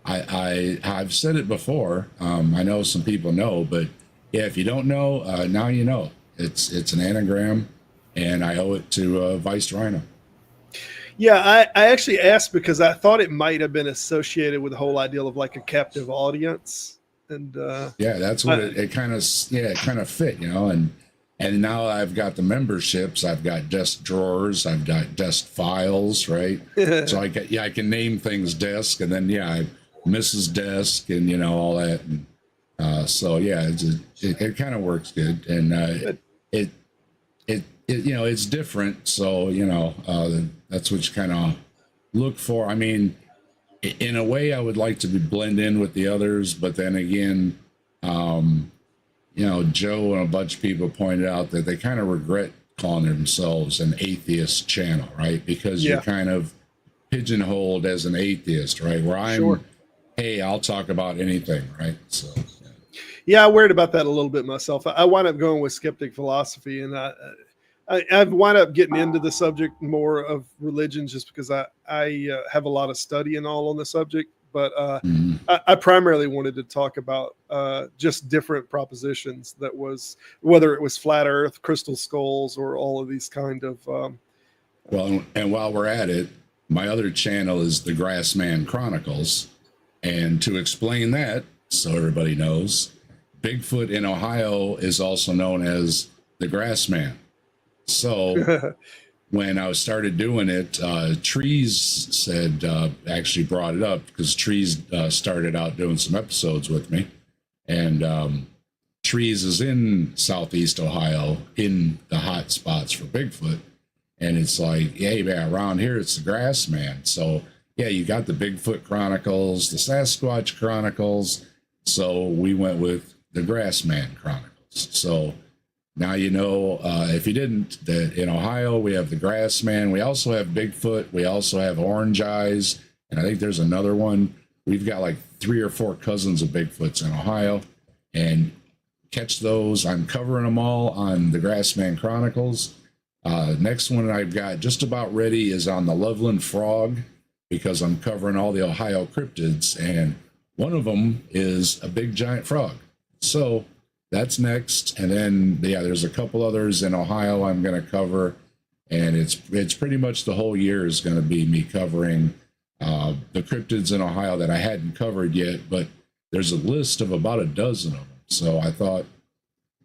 I've said it before. I know some people know, but yeah, if you don't know, now you know. It's an anagram, and I owe it to Vice Rhino. Yeah, I actually asked because I thought it might have been associated with the whole idea of like a captive audience. And yeah, that's what it kind of fit, you know. And now I've got the memberships. I've got desk drawers. I've got desk files, right? So I can name things desk, and then Mrs. Desk, and all that. And so yeah, it kind of works good, and it it's different. So that's what you kind of look for. I mean, in a way, I would like to blend in with the others, but then again, Joe and a bunch of people pointed out that they kind of regret calling themselves an atheist channel, right? Because you're kind of pigeonholed as an atheist, right? Where I'm, hey, I'll talk about anything, right? So. Yeah, I worried about that a little bit myself. I wound up going with skeptic philosophy, and I've wound up getting into the subject more of religion just because I have a lot of study and all on the subject. But I primarily wanted to talk about just different propositions. That was whether it was flat Earth, crystal skulls, or all of these kind of. Well, and while we're at it, my other channel is the Grassman Chronicles, and to explain that, so everybody knows, Bigfoot in Ohio is also known as the Grassman. So when I started doing it, Trees actually brought it up because Trees started out doing some episodes with me. And Trees is in Southeast Ohio in the hot spots for Bigfoot. And it's like, hey, man, around here, it's the Grassman. So, yeah, you got the Bigfoot Chronicles, the Sasquatch Chronicles. So we went with the Grassman Chronicles. So now if you didn't, that in Ohio, we have the Grassman. We also have Bigfoot. We also have Orange Eyes. And I think there's another one. We've got like 3 or 4 cousins of Bigfoots in Ohio. And catch those. I'm covering them all on the Grassman Chronicles. Next one I've got just about ready is on the Loveland Frog, because I'm covering all the Ohio cryptids. And one of them is a big giant frog. So that's next. And then, there's a couple others in Ohio I'm going to cover. And it's pretty much the whole year is going to be me covering the cryptids in Ohio that I hadn't covered yet. But there's a list of about a dozen of them. So I thought,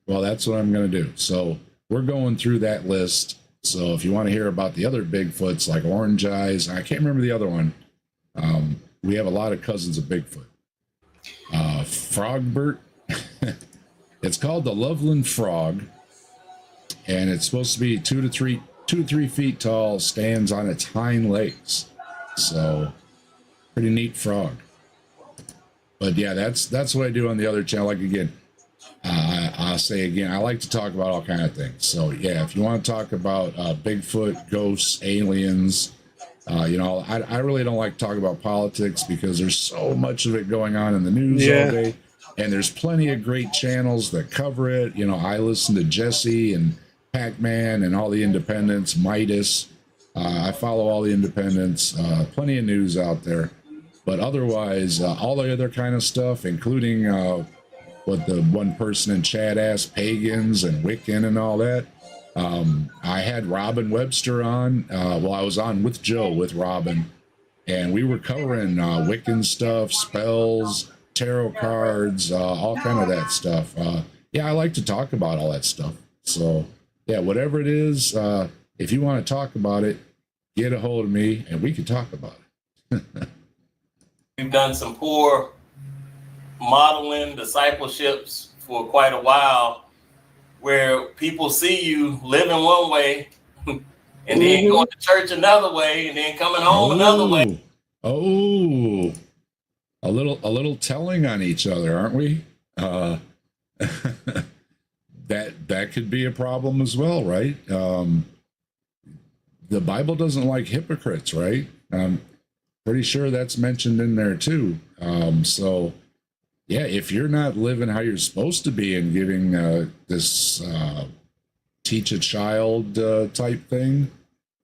well, that's what I'm going to do. So we're going through that list. So if you want to hear about the other Bigfoots like Orange Eyes, I can't remember the other one. We have a lot of cousins of Bigfoot. Frogbert. It's called the Loveland Frog, and it's supposed to be 2 to 3 feet tall, stands on its hind legs. So pretty neat frog. But yeah, that's what I do on the other channel. Like again, I'll say again, I like to talk about all kinds of things. So yeah, if you want to talk about Bigfoot, ghosts, aliens, I really don't like to talk about politics because there's so much of it going on in the news all day. And there's plenty of great channels that cover it. I listen to Jesse and Pac-Man and all the independents, Midas. I follow all the independents, plenty of news out there. But otherwise, all the other kind of stuff, including what the one person in chat asked, pagans and Wiccan and all that. I had Robin Webster on. I was on with Joe, with Robin, and we were covering Wiccan stuff, spells, tarot cards, all kind of that stuff. I like to talk about all that stuff. So yeah, whatever it is, if you want to talk about it, get a hold of me and we can talk about it. We've done some poor modeling discipleships for quite a while, where people see you living one way and then going to church another way and then coming home another way. Oh, a little telling on each other, aren't we? That could be a problem as well, right? The Bible doesn't like hypocrites, right? I'm pretty sure that's mentioned in there too. So yeah, if you're not living how you're supposed to be and giving this teach a child type thing,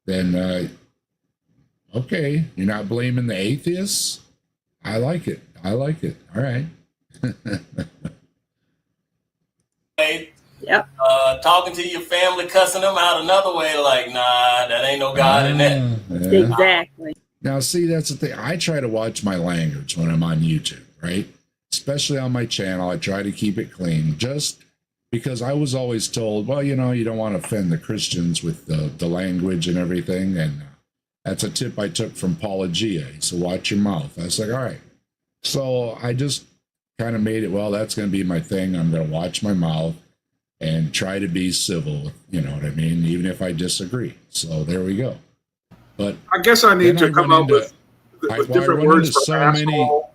then okay, you're not blaming the atheists. I like it. All right. faith. Yep. Talking to your family, cussing them out another way, like, nah, that ain't no God in that. Yeah. Exactly. Now, see, that's the thing. I try to watch my language when I'm on YouTube, right? Especially on my channel. I try to keep it clean just because I was always told, well, you know, you don't want to offend the Christians with the language and everything. And that's a tip I took from Apologia. He said, watch your mouth. I was like, all right. So I just kind of made it, well, that's going to be my thing. I'm going to watch my mouth and try to be civil, you know what I mean? Even if I disagree. So there we go. But I guess I need to come up with different words for so asshole.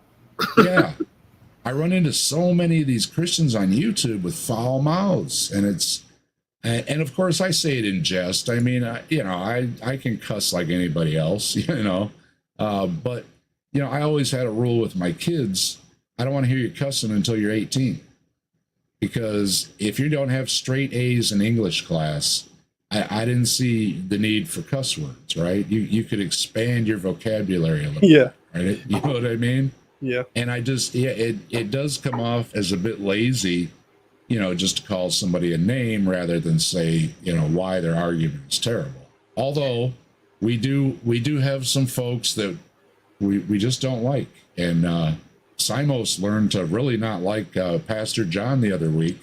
Yeah. I run into so many of these Christians on YouTube with foul mouths, and and of course I say it in jest. I mean, you know, I can cuss like anybody else, you know, but you know, I always had a rule with my kids. I don't want to hear you cussing until you're 18, because if you don't have straight A's in English class, I didn't see the need for cuss words, right? You could expand your vocabulary a little bit, right? You know what I mean? Yeah. And I just, it does come off as a bit lazy, you know, just to call somebody a name rather than say, you know, why their argument is terrible. Although we do have some folks that we just don't like. And Simos learned to really not like Pastor John the other week.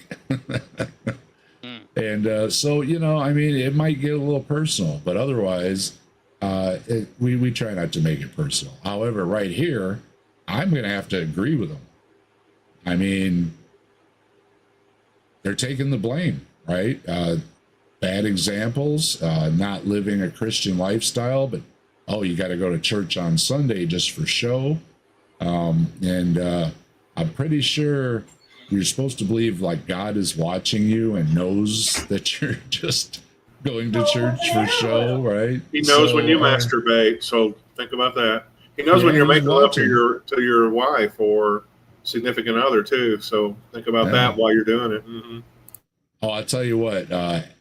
And so, you know, I mean, it might get a little personal, but otherwise, we try not to make it personal. However, right here, I'm going to have to agree with them. I mean, they're taking the blame, right? Bad examples, not living a Christian lifestyle, but, oh, you got to go to church on Sunday just for show. And I'm pretty sure you're supposed to believe like God is watching you and knows that you're just going to church for show, right? He knows when you masturbate, so think about that. He knows when you're making love to your wife or significant other too. So think about that while you're doing it. Mm-hmm. Oh, I'll tell you what,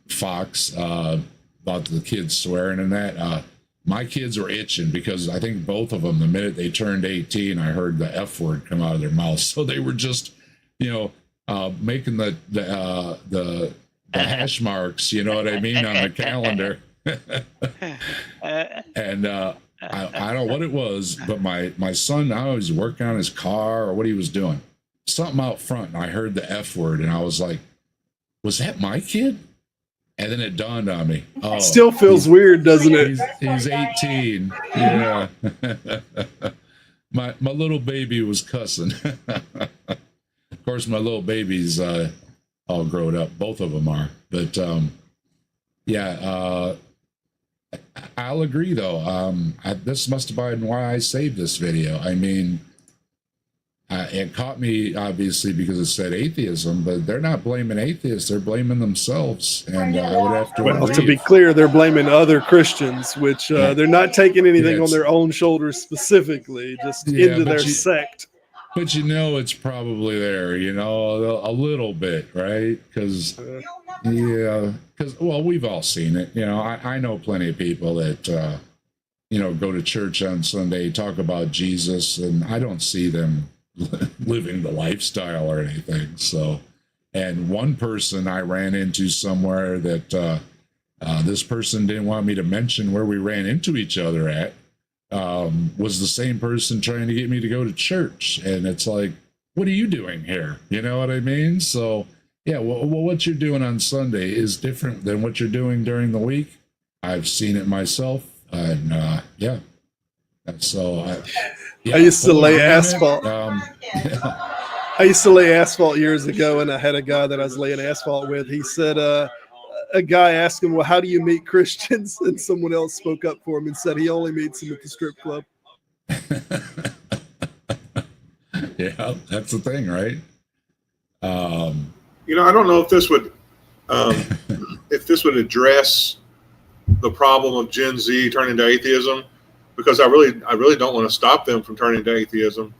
Fox, about the kids swearing and that. My kids were itching because I think both of them, the minute they turned 18, I heard the F word come out of their mouth. So they were just, you know, making the hash marks, you know what I mean, on the calendar. And I don't know what it was, but my son, I was working on his car or what he was doing, something out front, and I heard the F word, and I was like, was that my kid? And then it dawned on me. Oh, still feels weird, doesn't it? He's 18. Yeah. my little baby was cussing. Of course, my little baby's all grown up. Both of them are. But I'll agree though. This must have been why I saved this video. I mean, it caught me obviously because it said atheism, but they're not blaming atheists; they're blaming themselves. And I would have to. Well, to be clear, they're blaming other Christians, which they're not taking anything on their own shoulders specifically, just into their sect. But you know, it's probably there. You know, a little bit, right? Because well, we've all seen it. You know, I know plenty of people that you know, go to church on Sunday, talk about Jesus, and I don't see them living the lifestyle or anything. So, and one person I ran into somewhere that this person didn't want me to mention where we ran into each other at, was the same person trying to get me to go to church. And it's like, what are you doing here? You know what I mean? So yeah, well, what you're doing on Sunday is different than what you're doing during the week. I've seen it myself. And yeah. So I used to lay asphalt. I used to lay asphalt years ago, and I had a guy that I was laying asphalt with. He said, a guy asked him, well, how do you meet Christians? And someone else spoke up for him and said he only meets them at the strip club. Yeah, that's the thing, right? You know, I don't know if this would address the problem of Gen Z turning to atheism, because I really don't want to stop them from turning to atheism.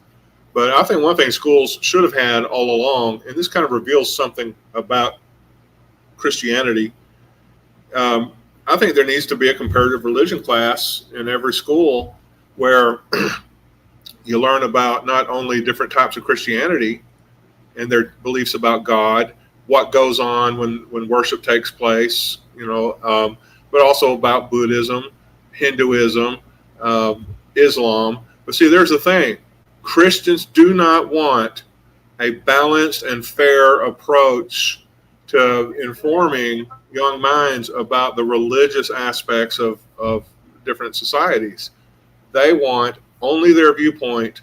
But I think one thing schools should have had all along, and this kind of reveals something about Christianity, I think there needs to be a comparative religion class in every school where you learn about not only different types of Christianity and their beliefs about God, what goes on when worship takes place, but also about Buddhism, Hinduism, Islam. But see, there's the thing. Christians do not want a balanced and fair approach to informing young minds about the religious aspects of different societies. They want only their viewpoint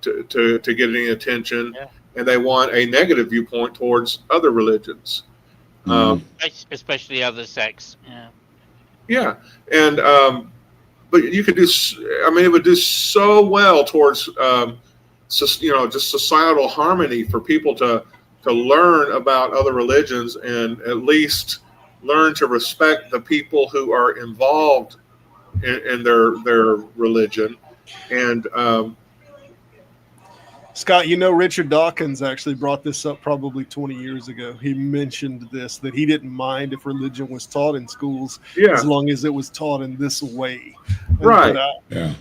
to get any attention, and they want a negative viewpoint towards other religions. Especially other sects. Yeah. And but you could do, it would do so well towards just societal harmony for people to learn about other religions and at least learn to respect the people who are involved in their religion. And Scott, Richard Dawkins actually brought this up probably 20 years ago. He mentioned this, that he didn't mind if religion was taught in schools as long as it was taught in this way. Right. Yeah.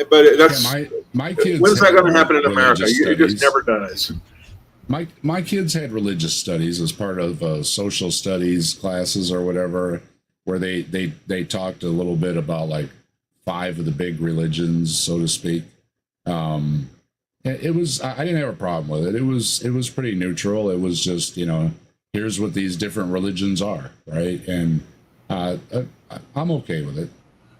But that's my kids. When's that going to happen in America? It just never does. My kids had religious studies as part of social studies classes or whatever, where they talked a little bit about like 5 of the big religions, so to speak. It was, I didn't have a problem with it. It was pretty neutral. It was just, here's what these different religions are, right? And I'm okay with it.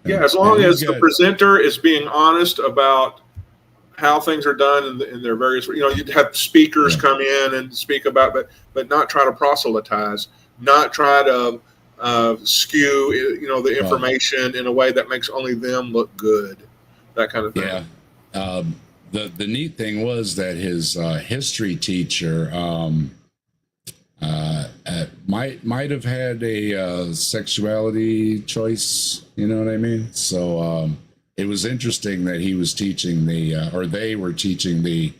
Yeah, as long as the presenter is being honest about how things are done in their various, you'd have speakers come in and speak about, but not try to proselytize, not try to skew, the information in a way that makes only them look good, that kind of thing. Yeah. The neat thing was that his history teacher might have had a sexuality choice, you know what I mean? So it was interesting that he was teaching they were teaching the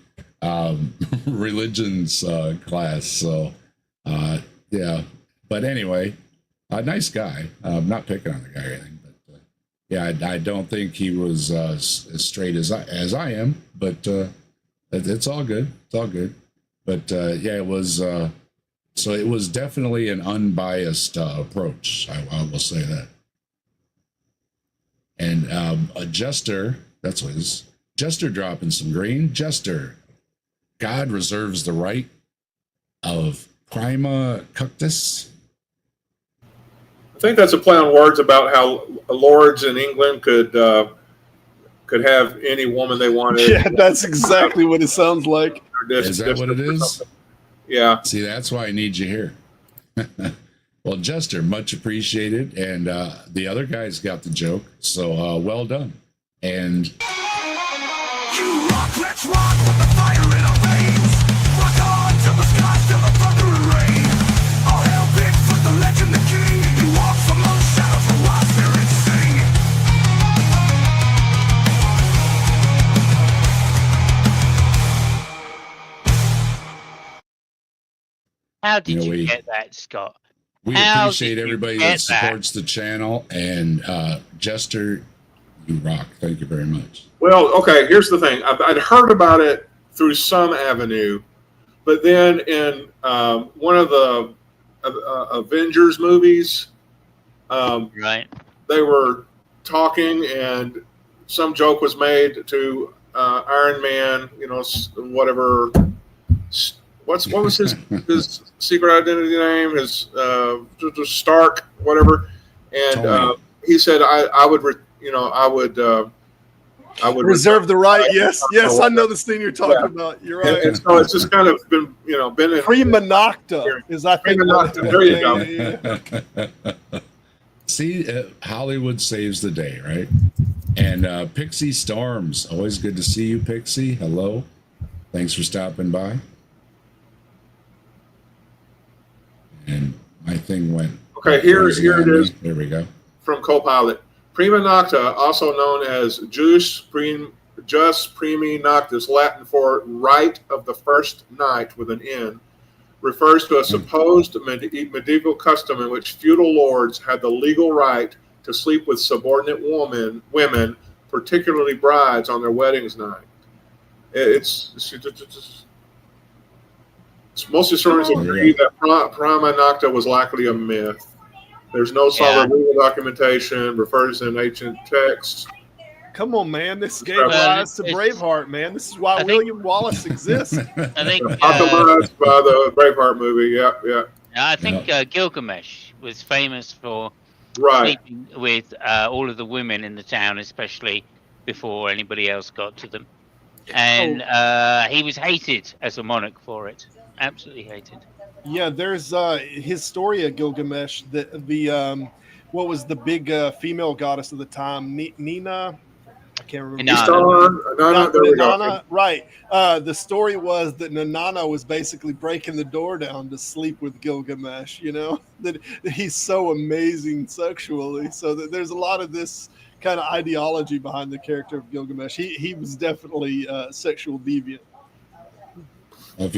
religions class. So yeah, but anyway, a nice guy. I'm not picking on the guy or anything, but yeah, I don't think he was as straight as I am, but it's all good. It's all good. But yeah, it was. So it was definitely an unbiased approach. I will say that. And a Jester, that's what it is. Jester dropping some green. Jester, God reserves the right of prima cuctus. I think that's a play on words about how lords in England could have any woman they wanted. Yeah, that's exactly what it sounds like. Is that what it is? Yeah. See, that's why I need you here. Well, Jester, much appreciated. And the other guys got the joke. So well done. And You rock, let's rock with the fire in our veins. Rock on to the sky, till the thunder and rain. All hail Bigfoot, the legend, the king. He walks among the shadows, the wild spirits sing. How did you get that, Scott? We appreciate everybody that supports the channel. And Jester, you rock. Thank you very much. Well, okay, here's the thing. I'd heard about it through some avenue, but then in one of the Avengers movies, right, they were talking and some joke was made to Iron Man, whatever. What was his secret identity name? His Stark, whatever. And he said, I would reserve the right. Yes, I know the scene you're talking about. You're right. And so it's just kind of been, been in prima nocta is I think. There you go. See, Hollywood saves the day, right? And Pixie Storms, always good to see you, Pixie. Hello, thanks for stopping by. And my thing went. Okay, here it is. There we go. From Copilot. Prima nocta, also known as jus primi noctis, Latin for right of the first night with an N, refers to a supposed medieval custom in which feudal lords had the legal right to sleep with subordinate women, particularly brides, on their weddings night. Most historians agree that Prima Nocta was likely a myth. There's no solid legal documentation, refers in ancient texts. Come on, man. This gave rise to Braveheart, man. This is why William Wallace exists. I think popularized by the Braveheart movie. Yeah. I think Gilgamesh was famous for sleeping with all of the women in the town, especially before anybody else got to them. And he was hated as a monarch for it. Absolutely hated. Yeah, there's his story of Gilgamesh. What was the big female goddess of the time? Nina. I can't remember. Nanana. Right. The story was that Nanana was basically breaking the door down to sleep with Gilgamesh. You know, that he's so amazing sexually. So that there's a lot of this kind of ideology behind the character of Gilgamesh. He was definitely sexual deviant. If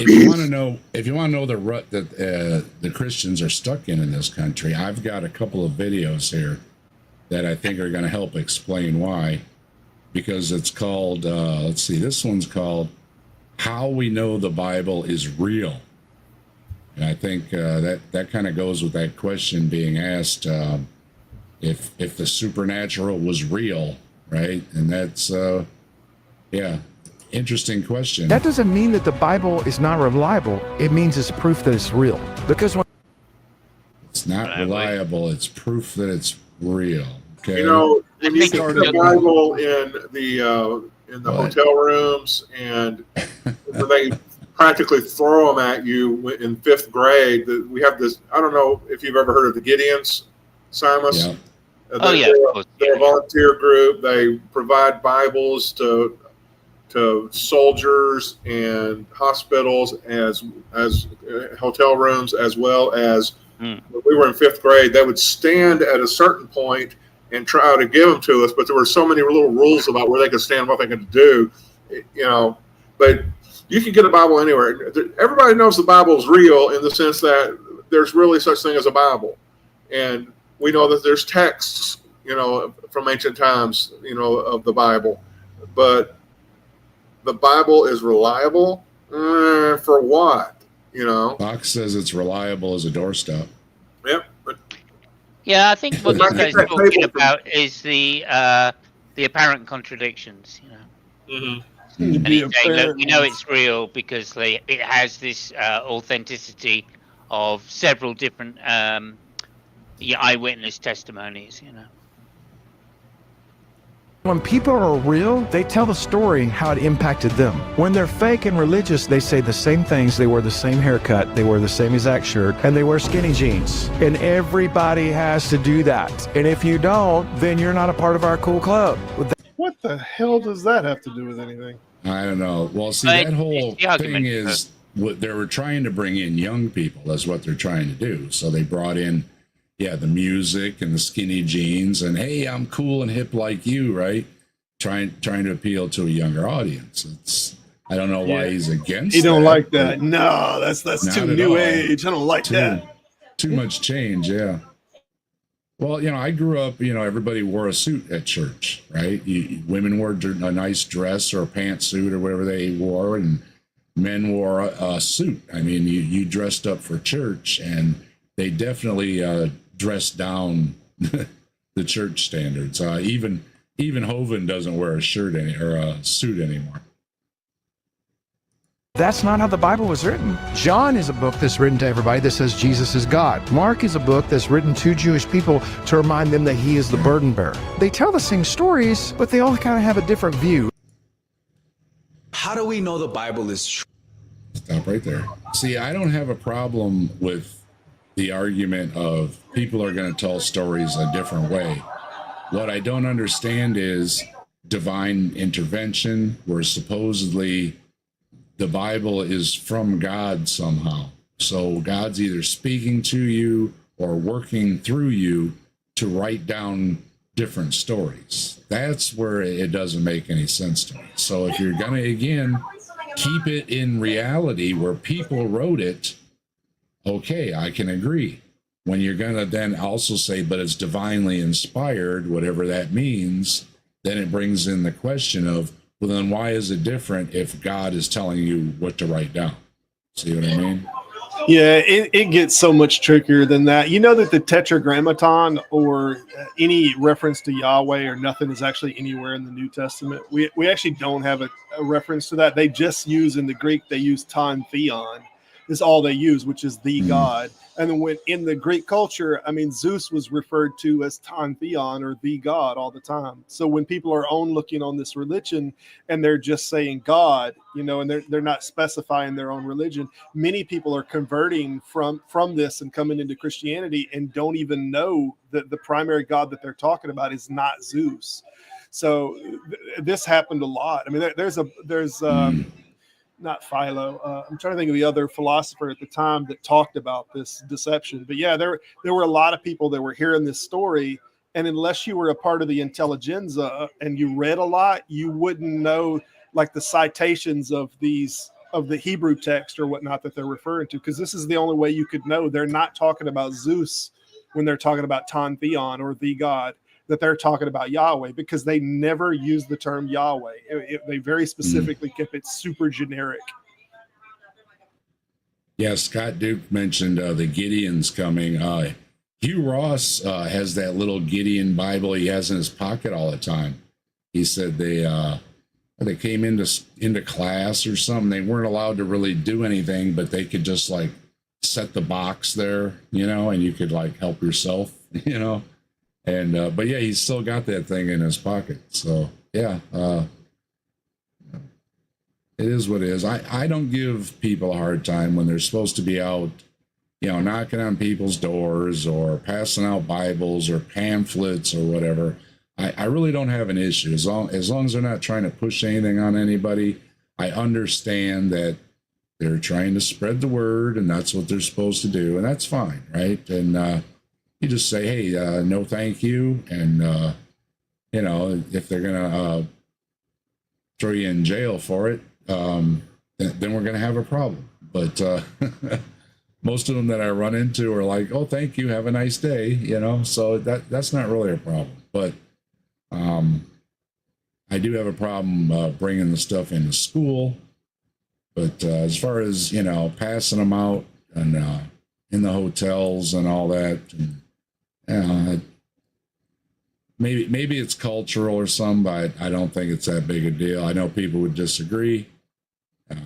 you want to know the rut that the Christians are stuck in this country, I've got a couple of videos here that I think are going to help explain why. Because it's called, let's see, this one's called "How We Know the Bible is Real," and I think that kind of goes with that question being asked, if the supernatural was real, right? And that's interesting question. That doesn't mean that the Bible is not reliable. It means it's proof that it's real. Because when it's not reliable, it's proof that it's real. Okay. You know, when you see the Bible in the hotel rooms, and when they practically throw them at you in 5th grade, we have this. I don't know if you've ever heard of the Gideons, Simus. Yeah. They're a volunteer group. They provide Bibles to soldiers and hospitals as hotel rooms, as well as when we were in 5th grade, they would stand at a certain point and try to give them to us, but there were so many little rules about where they could stand, what they could do, you know. But you can get a Bible anywhere. Everybody knows the Bible is real in the sense that there's really such thing as a Bible, and we know that there's texts, you know, from ancient times, you know, of the Bible, but the Bible is reliable for what? You know, Fox says it's reliable as a doorstop. Yep. Yeah, I think what this guy's talking about is the apparent contradictions. You know, and he's saying, look, we know it's real because it has this authenticity of several different eyewitness testimonies. You know. When people are real, they tell the story how it impacted them. When they're fake and religious, they say the same things. They wear the same haircut, they wear the same exact shirt, and they wear skinny jeans. And everybody has to do that. And if you don't, then you're not a part of our cool club. What the hell does that have to do with anything? I don't know. Well, see, that whole thing is what they were trying to bring in young people. That's what they're trying to do. So they brought in the music and the skinny jeans and, hey, I'm cool and hip like you, right? Trying to appeal to a younger audience. I don't know why he's against He don't like that. No, that's too new age. I don't like that. Too much change, yeah. Well, you know, I grew up, you know, everybody wore a suit at church, right? Women wore a nice dress or a pantsuit or whatever they wore, and men wore a suit. I mean, you dressed up for church, and they definitely dressed down the church standards. Even Hovind doesn't wear a shirt or a suit anymore. That's not how the Bible was written. John is a book that's written to everybody that says Jesus is God. Mark is a book that's written to Jewish people to remind them that he is the burden bearer. They tell the same stories, but they all kind of have a different view. How do we know the Bible is true? Stop right there. See, I don't have a problem with the argument of people are going to tell stories a different way. What I don't understand is divine intervention, where supposedly the Bible is from God somehow. So God's either speaking to you or working through you to write down different stories. That's where it doesn't make any sense to me. So if you're going to, again, keep it in reality where people wrote it, okay, I can agree. When you're going to then also say, but it's divinely inspired, whatever that means, then it brings in the question of, well, then why is it different if God is telling you what to write down? See what I mean? Yeah, it gets so much trickier than that. You know that the Tetragrammaton or any reference to Yahweh or nothing is actually anywhere in the New Testament. We actually don't have a reference to that. They just use in the Greek, they use ton theon is all they use, which is the God. And then when in the Greek culture, I mean, Zeus was referred to as ton theon or the God all the time. So when people are looking on this religion and they're just saying God, you know, and they're not specifying their own religion, many people are converting from this and coming into Christianity and don't even know that the primary God that they're talking about is not Zeus. So this happened a lot. I mean, there's not Philo. I'm trying to think of the other philosopher at the time that talked about this deception. But yeah, there were a lot of people that were hearing this story, and unless you were a part of the intelligentsia and you read a lot, you wouldn't know like the citations of the Hebrew text or whatnot that they're referring to, because this is the only way you could know they're not talking about Zeus when they're talking about ton theon or the God, that they're talking about Yahweh, because they never use the term Yahweh. They very specifically kept it super generic. Yeah, Scott Duke mentioned the Gideon's coming. Hugh Ross has that little Gideon Bible he has in his pocket all the time. He said they came into class or something. They weren't allowed to really do anything, but they could just like set the box there, you know, and you could like help yourself, you know. And but yeah, he's still got that thing in his pocket. So yeah, it is what it is. I don't give people a hard time when they're supposed to be out, you know, knocking on people's doors or passing out Bibles or pamphlets or whatever. I really don't have an issue as long as they're not trying to push anything on anybody. I understand that they're trying to spread the word, and that's what they're supposed to do, and that's fine, right? And you just say, hey, no thank you, and you know, if they're gonna throw you in jail for it, then we're gonna have a problem. But most of them that I run into are like, oh, thank you, have a nice day, you know. So that's not really a problem. But I do have a problem bringing the stuff into school. But as far as, you know, passing them out and in the hotels and all that, and, maybe it's cultural or something, but I don't think it's that big a deal. I know people would disagree, but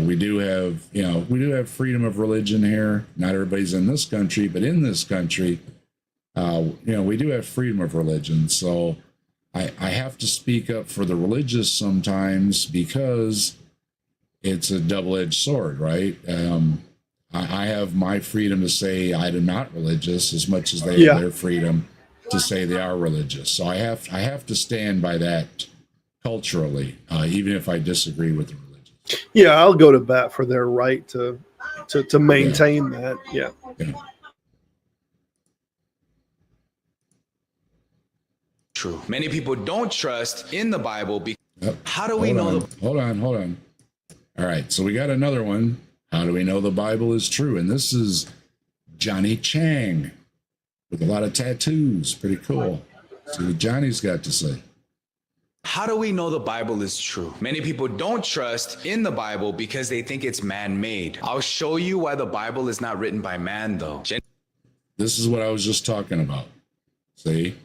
we do have freedom of religion here. Not everybody's in this country, but in this country, you know, we do have freedom of religion. So I have to speak up for the religious sometimes because it's a double-edged sword, right? I have my freedom to say I'm not religious as much as they have their freedom to say they are religious. So I have to stand by that culturally, even if I disagree with the religion. Yeah, I'll go to bat for their right to maintain that. Yeah. True. Many people don't trust in the Bible because how do we know? Hold on. All right, so we got another one. How do we know the Bible is true? And this is Johnny Chang with a lot of tattoos. Pretty cool. See what Johnny's got to say. How do we know the Bible is true? Many people don't trust in the Bible because they think it's man-made. I'll show you why the Bible is not written by man, though. This is what I was just talking about. See,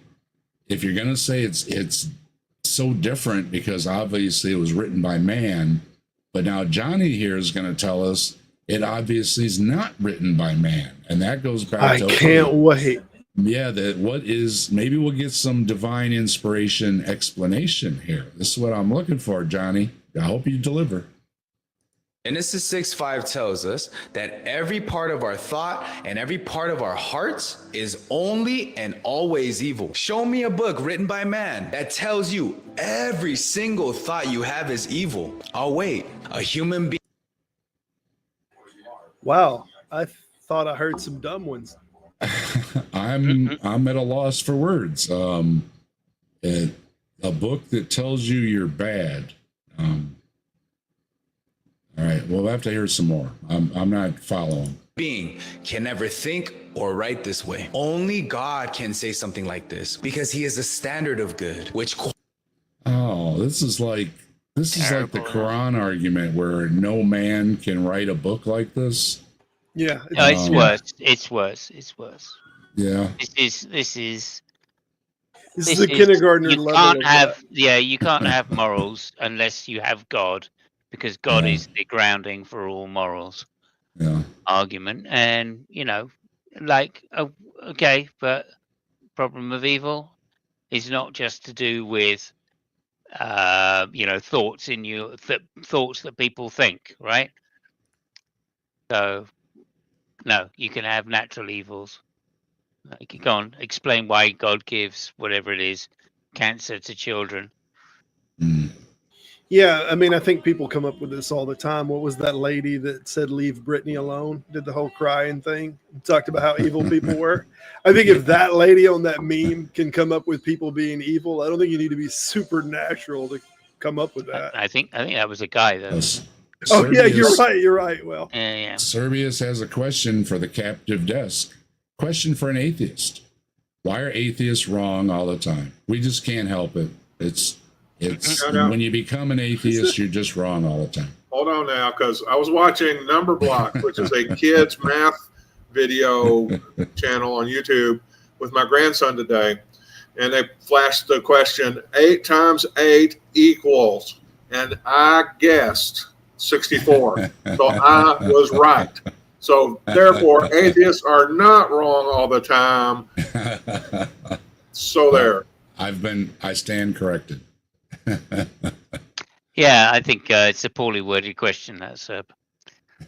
if you're going to say it's so different because obviously it was written by man, but now Johnny here is going to tell us it obviously is not written by man. And that goes back to... I can't wait. Yeah, maybe we'll get some divine inspiration explanation here. This is what I'm looking for, Johnny. I hope you deliver. Genesis 6:5 tells us that every part of our thought and every part of our hearts is only and always evil. Show me a book written by man that tells you every single thought you have is evil. I'll wait. A human being. Wow, I thought I heard some dumb ones. I'm at a loss for words. A book that tells you you're bad. All right, we'll have to hear some more. I'm not following. Being can never think or write this way. Only God can say something like this because he is the standard of good, which... Oh, this is like This is like the Quran argument where no man can write a book like this. Yeah, no, it's worse. It's worse. It's worse. Yeah. This is the kindergartner you level. Can't have you can't have morals unless you have God, because God is the grounding for all morals. Yeah. Argument, and like okay, but problem of evil is not just to do with thoughts in you, thoughts that people think, right? So no, you can have natural evils. Like, go on, explain why God gives whatever it is, cancer to children. Yeah, I mean, I think people come up with this all the time. What was that lady that said leave Britney alone? Did the whole crying thing, talked about how evil people were. I think if that lady on that meme can come up with people being evil, I don't think you need to be supernatural to come up with that. I think that was a guy though. Oh yeah, you're right. Well, yeah. Serbius has a question for the captive desk. Question for an atheist. Why are atheists wrong all the time? We just can't help it. It's when you become an atheist, you're just wrong all the time. Hold on now, because I was watching Number Block, which is a kids math video channel on YouTube with my grandson today, and they flashed the question, 8 times 8 equals, and I guessed 64. So I was right. So therefore, atheists are not wrong all the time. So there. I stand corrected. Yeah, I think it's a poorly worded question, that Seb.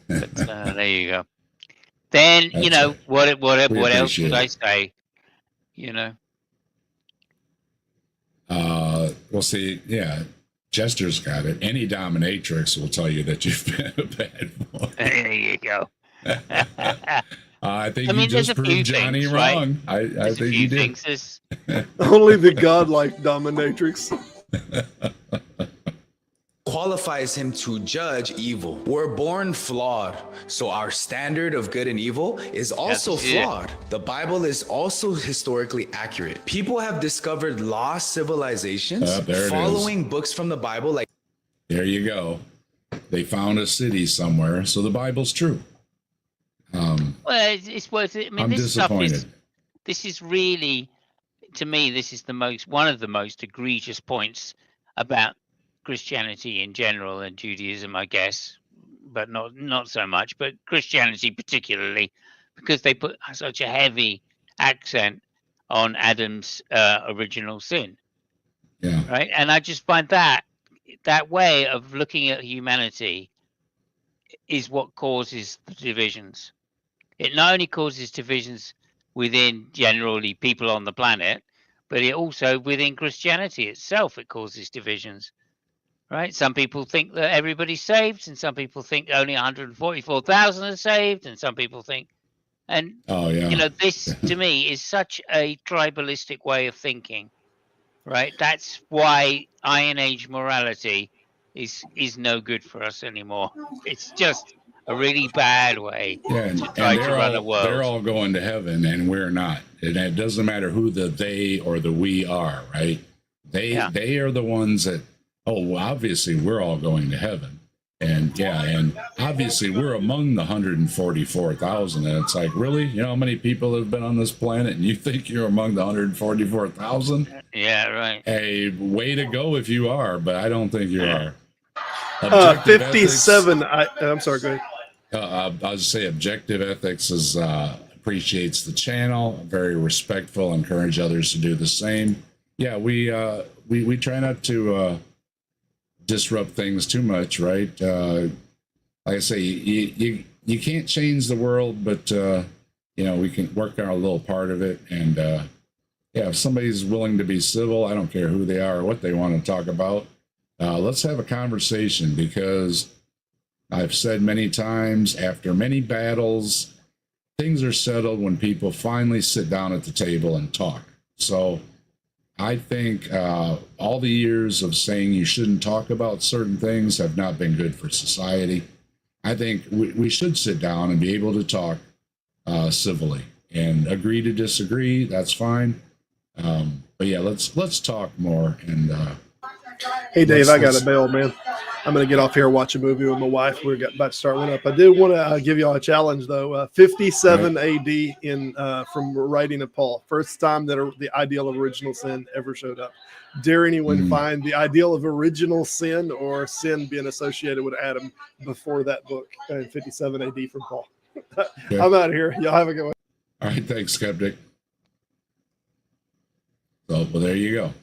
But there you go. Then what else would I say? We'll see. Yeah, Jester's got it. Any dominatrix will tell you that you've been a bad boy. There you go. I think you just proved Johnny wrong. Right? I think you did. Only the godlike dominatrix qualifies him to judge evil. We're born flawed, so our standard of good and evil is also flawed. The Bible is also historically accurate. People have discovered lost civilizations following books from the Bible. Like, there you go. They found a city somewhere, so the Bible's true. Well, it's worth it. I mean, I'm disappointed. This is really, to me, this is one of the most egregious points about Christianity in general and Judaism, I guess, but not so much, but Christianity particularly, because they put such a heavy accent on Adam's original sin. Yeah. Right. And I just find that way of looking at humanity is what causes the divisions. It not only causes divisions within generally people on the planet, but it also within Christianity itself, it causes divisions. Right? Some people think that everybody's saved, and some people think only 144,000 are saved, and some people think, and this to me is such a tribalistic way of thinking. Right? That's why Iron Age morality is no good for us anymore. It's just a really bad way to try to run a world. They're all going to heaven, and we're not. And it doesn't matter who the they or the we are, right? They are the ones that. Oh, well, obviously we're all going to heaven, and obviously we're among the 144,000. And it's like, really, how many people have been on this planet, and you think you're among the 144,000? Yeah, right. Hey, way to go if you are, but I don't think you are. 57. I'm sorry. Go ahead. I'll just say objective ethics appreciates the channel, very respectful, encourage others to do the same. Yeah, we try not to disrupt things too much, right? Like I say, you can't change the world, but we can work on a little part of it. And if somebody's willing to be civil, I don't care who they are or what they want to talk about. Let's have a conversation, because I've said many times, after many battles, things are settled when people finally sit down at the table and talk. So I think all the years of saying you shouldn't talk about certain things have not been good for society. I think we should sit down and be able to talk civilly and agree to disagree. That's fine. But yeah, let's talk more. And Hey, Dave, I got a bail, man. I'm going to get off here and watch a movie with my wife. We're about to start one up. I did want to give y'all a challenge, though. 57 AD in from writing of Paul. First time that the ideal of original sin ever showed up. Dare anyone find the ideal of original sin or sin being associated with Adam before that book in 57 AD from Paul? I'm out of here. Y'all have a good one. All right. Thanks, Skeptic. So, well, there you go.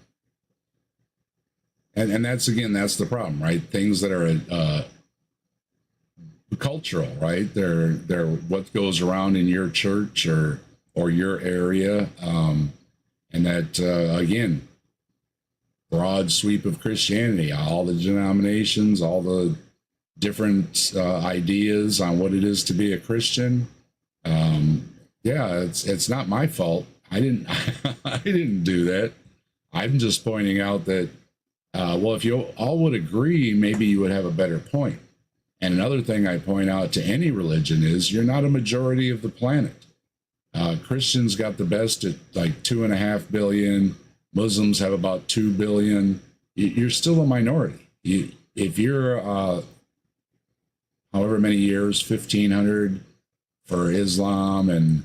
And that's the problem, right? Things that are cultural, right? They're what goes around in your church or your area, and that again, broad sweep of Christianity, all the denominations, all the different ideas on what it is to be a Christian. It's not my fault. I didn't do that. I'm just pointing out that. Well, if you all would agree, maybe you would have a better point. And another thing I point out to any religion is you're not a majority of the planet. Christians got the best at like 2.5 billion. Muslims have about 2 billion. You're still a minority. If you're however many years, 1,500 for Islam and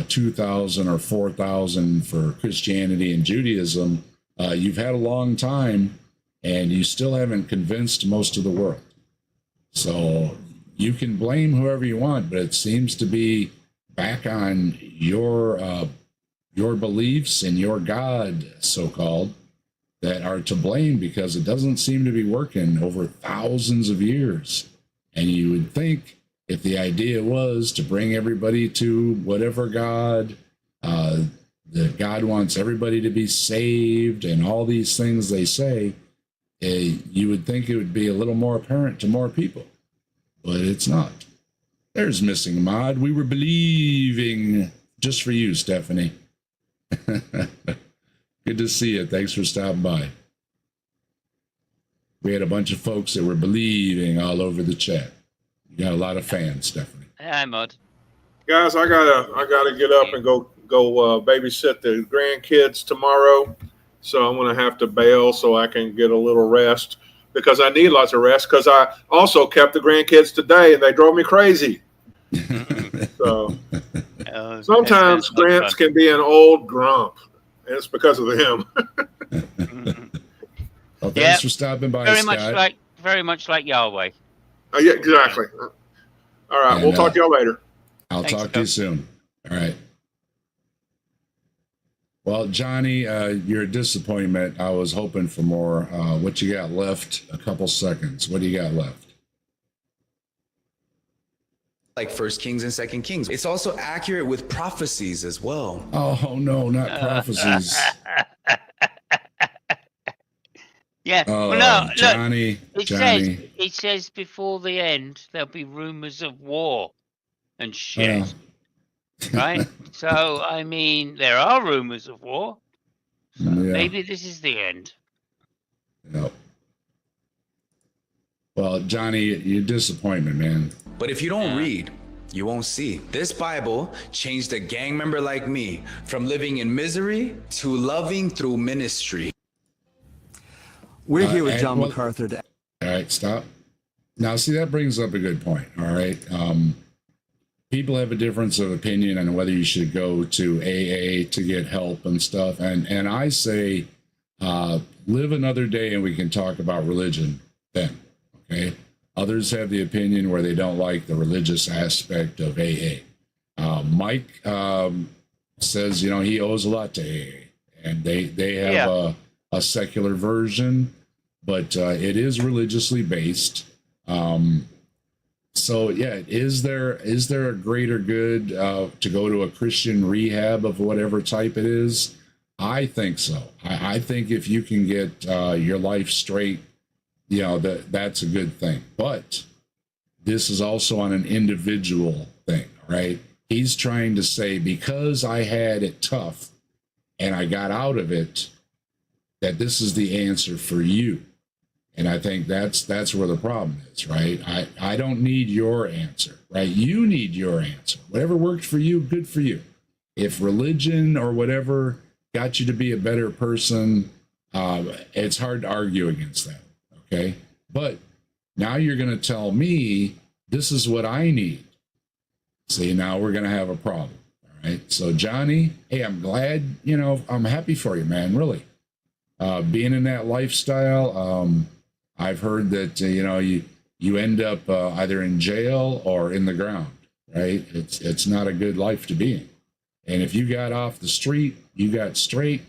2,000 or 4,000 for Christianity and Judaism, you've had a long time. And you still haven't convinced most of the world. So you can blame whoever you want, but it seems to be back on your beliefs and your God, so-called, that are to blame because it doesn't seem to be working over thousands of years. And you would think if the idea was to bring everybody to whatever God, that God wants everybody to be saved and all these things they say, you would think it would be a little more apparent to more people, but it's not. There's Missing Mod. We were believing just for you, Stephanie. Good to see you. Thanks for stopping by. We had a bunch of folks that were believing all over the chat. You got a lot of fans, Stephanie. Hi, Mod. Guys, I gotta get up and go babysit the grandkids tomorrow. So I'm going to have to bail so I can get a little rest because I need lots of rest because I also kept the grandkids today and they drove me crazy. So sometimes Grants can be an old grump and it's because of him. Well, thanks for stopping by, Scott. Very much like Yahweh. Yeah, exactly. All right. And we'll talk to y'all later. I'll talk to you soon. All right. Well, Johnny, you're a disappointment. I was hoping for more. What you got left? A couple seconds. What do you got left? Like 1 Kings and 2 Kings. It's also accurate with prophecies as well. Oh, no, not prophecies. Yeah. Oh, well, no, Johnny. Look, it says before the end, there'll be rumors of war and shit. Right? So, I mean, there are rumors of war. So maybe this is the end. Yep. Well, Johnny, you're a disappointment, man. But if you don't read, you won't see. This Bible changed a gang member like me from living in misery to loving through ministry. We're here with John MacArthur. All right, stop. Now, see, that brings up a good point. All right. People have a difference of opinion on whether you should go to AA to get help and stuff. And I say, live another day and we can talk about religion then. Okay. Others have the opinion where they don't like the religious aspect of AA. Mike says, he owes a lot to AA, and they have a secular version, but it is religiously based. So yeah, is there a greater good to go to a Christian rehab of whatever type it is? I think so. I think if you can get your life straight, that's a good thing. But this is also on an individual thing, right? He's trying to say, because I had it tough and I got out of it, that this is the answer for you. And I think that's where the problem is, right? I don't need your answer, right? You need your answer. Whatever worked for you, good for you. If religion or whatever got you to be a better person, It's hard to argue against that. Okay. But now you're going to tell me this is what I need. See, now we're going to have a problem. All right. So, Johnny, hey, I'm glad, I'm happy for you, man. Really. Being in that lifestyle, I've heard that, you end up either in jail or in the ground, right? It's not a good life to be in. And if you got off the street, you got straight,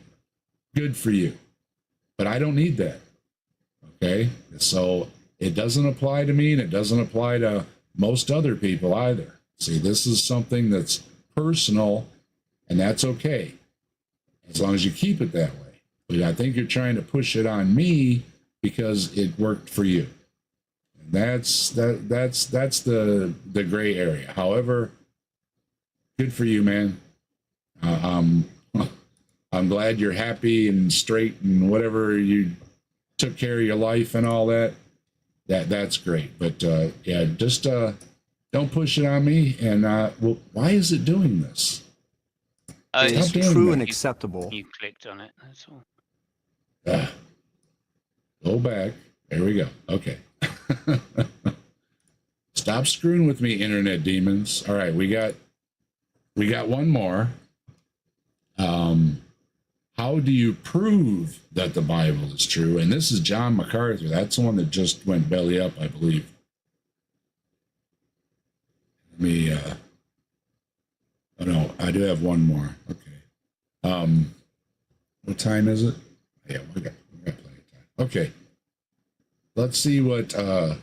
good for you. But I don't need that. Okay. So it doesn't apply to me, and it doesn't apply to most other people either. See, this is something that's personal, and that's okay, as long as you keep it that way. But I think you're trying to push it on me because it worked for you. And that's the gray area. However, good for you, man. I'm glad you're happy and straight and whatever, you took care of your life and all that. That's great. But yeah, just don't push it on me. And well, why is it doing this? It's true and acceptable. You clicked on it. That's all. Go back. There we go. Okay. Stop screwing with me, internet demons. All right, we got one more. How do you prove that the Bible is true? And this is John MacArthur. That's the one that just went belly up, I believe. Let me oh no, I do have one more. Okay. What time is it? Yeah, we got plenty of time. Okay. Let's see what and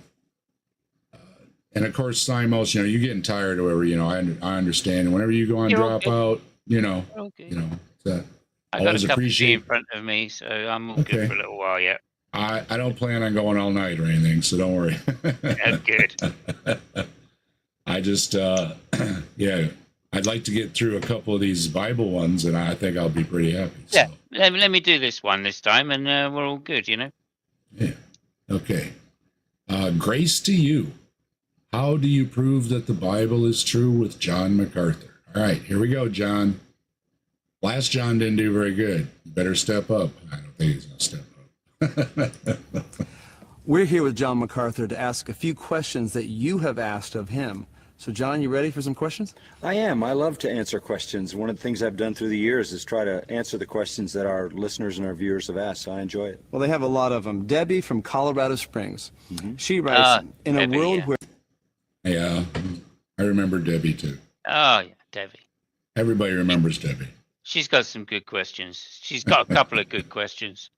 of course, Simos, you're getting tired or whatever, I understand. And whenever you go on drop out, that I got a cup of tea in front of me, so I'm all good for a little while yet. I don't plan on going all night or anything, so don't worry. That's good. I just yeah, I'd like to get through a couple of these Bible ones, and I think I'll be pretty happy. Yeah, so. Let me do this one this time, and we're all good, Yeah. Okay. Grace to you. How do you prove that the Bible is true with John MacArthur? All right, here we go, John. Last John didn't do very good. You better step up. I don't think he's going to step up. We're here with John MacArthur to ask a few questions that you have asked of him. So, John, you ready for some questions? I am. I love to answer questions. One of the things I've done through the years is try to answer the questions that our listeners and our viewers have asked, so I enjoy it. Well, they have a lot of them. Debbie from Colorado Springs. Mm-hmm. She writes, in Debbie, a world where... Yeah, I remember Debbie, too. Oh, yeah, Debbie. Everybody remembers Debbie. She's got some good questions. She's got a couple of good questions,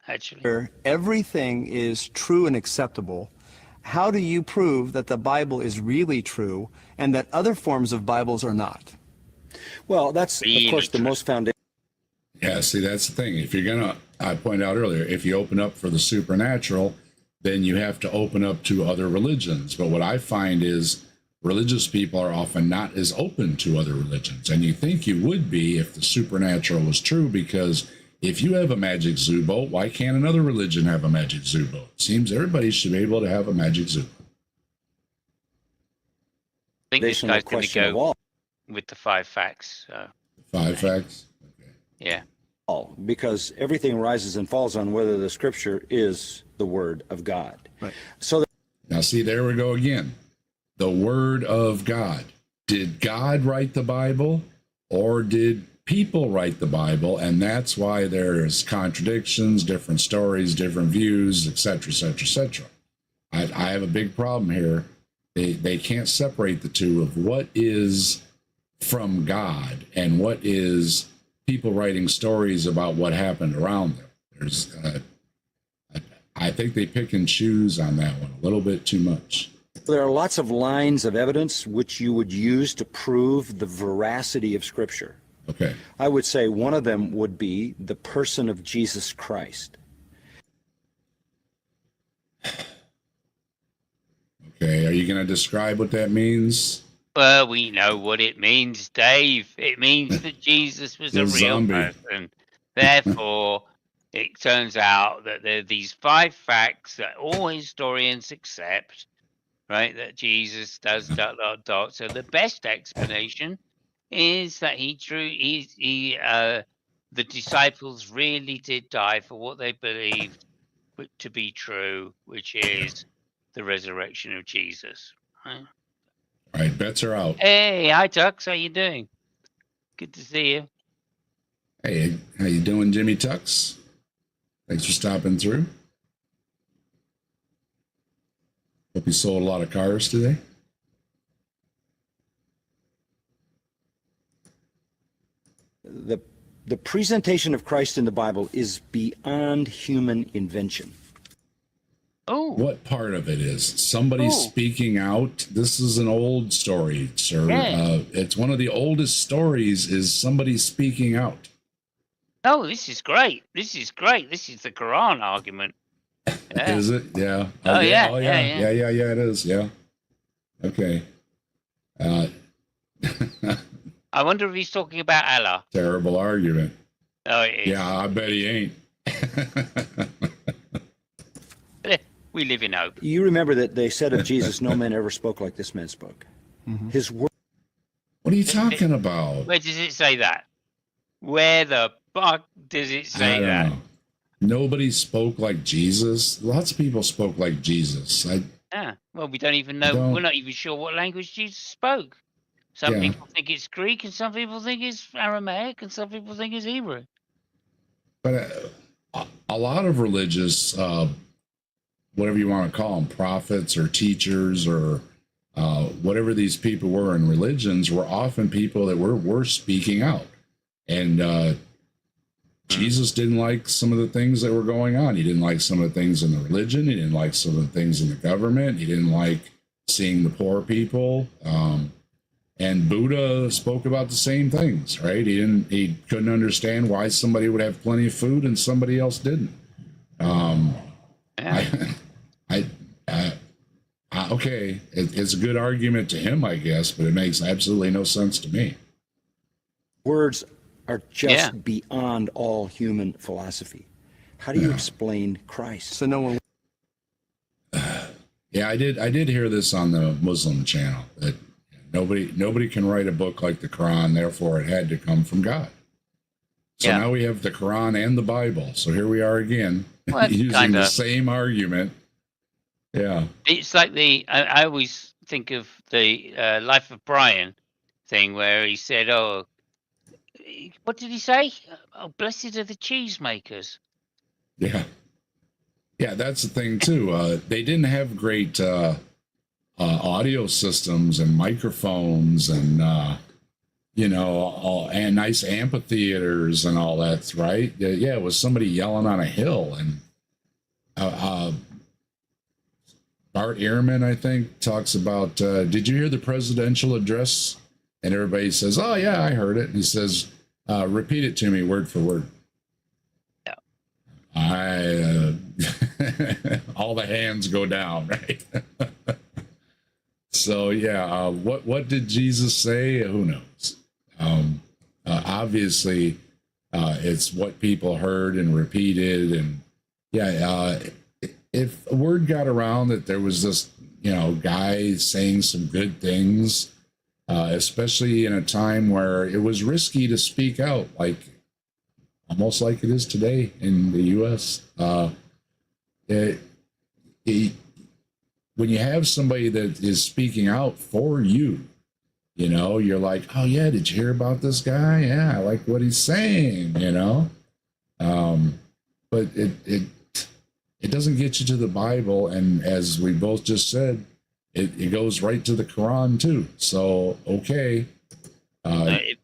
actually. Where everything is true and acceptable, how do you prove that the Bible is really true and that other forms of Bibles are not? Well, that's, of course, the most foundational. Yeah, see, that's the thing. If you're going to, I pointed out earlier, if you open up for the supernatural, then you have to open up to other religions. But what I find is religious people are often not as open to other religions. And you think you would be if the supernatural was true, because if you have a magic zoo boat, why can't another religion have a magic zoo boat? It seems everybody should be able to have a magic zoo boat. I think this guy's going to go with the 5 facts. So. 5 facts? Okay. Yeah. Because everything rises and falls on whether the scripture is the word of God. Right. So now, see, there we go again. The word of God. Did God write the Bible, or did people write the Bible? And that's why there's contradictions, different stories, different views, etc., etc., etc. I have a big problem here. They can't separate the two of what is from God and what is people writing stories about what happened around them. There's, I think they pick and choose on that one a little bit too much. There are lots of lines of evidence which you would use to prove the veracity of Scripture. Okay. I would say one of them would be the person of Jesus Christ. Okay, are you going to describe what that means? Well, we know what it means, Dave. It means that Jesus was a real person. Therefore, it turns out that there are these 5 facts that all historians accept, right? That Jesus does ... So the best explanation is that he the disciples really did die for what they believed to be true, which is the resurrection of Jesus. Right? All right, bets are out. Hey, hi Tux, how you doing? Good to see you. Hey, how you doing, Jimmy Tux? Thanks for stopping through. Hope you sold a lot of cars today. The presentation of Christ in the Bible is beyond human invention. Oh. What part of it is? Somebody speaking out? This is an old story, sir. Yeah. It's one of the oldest stories is somebody speaking out. Oh, this is great. This is great. This is the Quran argument. Yeah. Is it? Yeah. Oh, yeah. Oh, yeah. Yeah, it is. Yeah. Okay. I wonder if he's talking about Allah. Terrible argument. Oh, it is. Yeah, I bet he ain't. We live in hope. You remember that they said of Jesus, no man ever spoke like this man spoke. Mm-hmm. His word. What are you talking about? Where does it say that? Where the fuck does it say that? Know. Nobody spoke like Jesus. Lots of people spoke like Jesus. Well, we don't even know. We're not even sure what language Jesus spoke. Some people think it's Greek, and some people think it's Aramaic, and some people think it's Hebrew. But a lot of religious, whatever you want to call them, prophets or teachers or whatever these people were in religions, were often people that were speaking out. And Jesus didn't like some of the things that were going on. He didn't like some of the things in the religion. He didn't like some of the things in the government. He didn't like seeing the poor people. And Buddha spoke about the same things, right? He couldn't understand why somebody would have plenty of food and somebody else didn't. Okay, it's a good argument to him, I guess, but it makes absolutely no sense to me. Words are just beyond all human philosophy. How do you explain Christ? So no one. Yeah, I did hear this on the Muslim channel that nobody can write a book like the Quran, therefore it had to come from God. So now we have the Quran and the Bible. So here we are again, using the same argument. Yeah. It's like I always think of the Life of Brian thing where he said, oh, what did he say? Oh, blessed are the cheesemakers. Yeah. Yeah, that's the thing too. They didn't have great audio systems and microphones and and nice amphitheaters and all that, right? Yeah, it was somebody yelling on a hill. And Bart Ehrman, I think, talks about, did you hear the presidential address? And everybody says, oh, yeah, I heard it. And he says, repeat it to me word for word. Yeah. All the hands go down, right? So, yeah, what did Jesus say? Who knows? Obviously, it's what people heard and repeated. And, if a word got around that there was this, guy saying some good things, especially in a time where it was risky to speak out, almost like it is today in the U.S., when you have somebody that is speaking out for you, you're like, oh yeah, did you hear about this guy? Yeah, I like what he's saying, but it doesn't get you to the Bible. And as we both just said, it goes right to the Quran too. So, okay,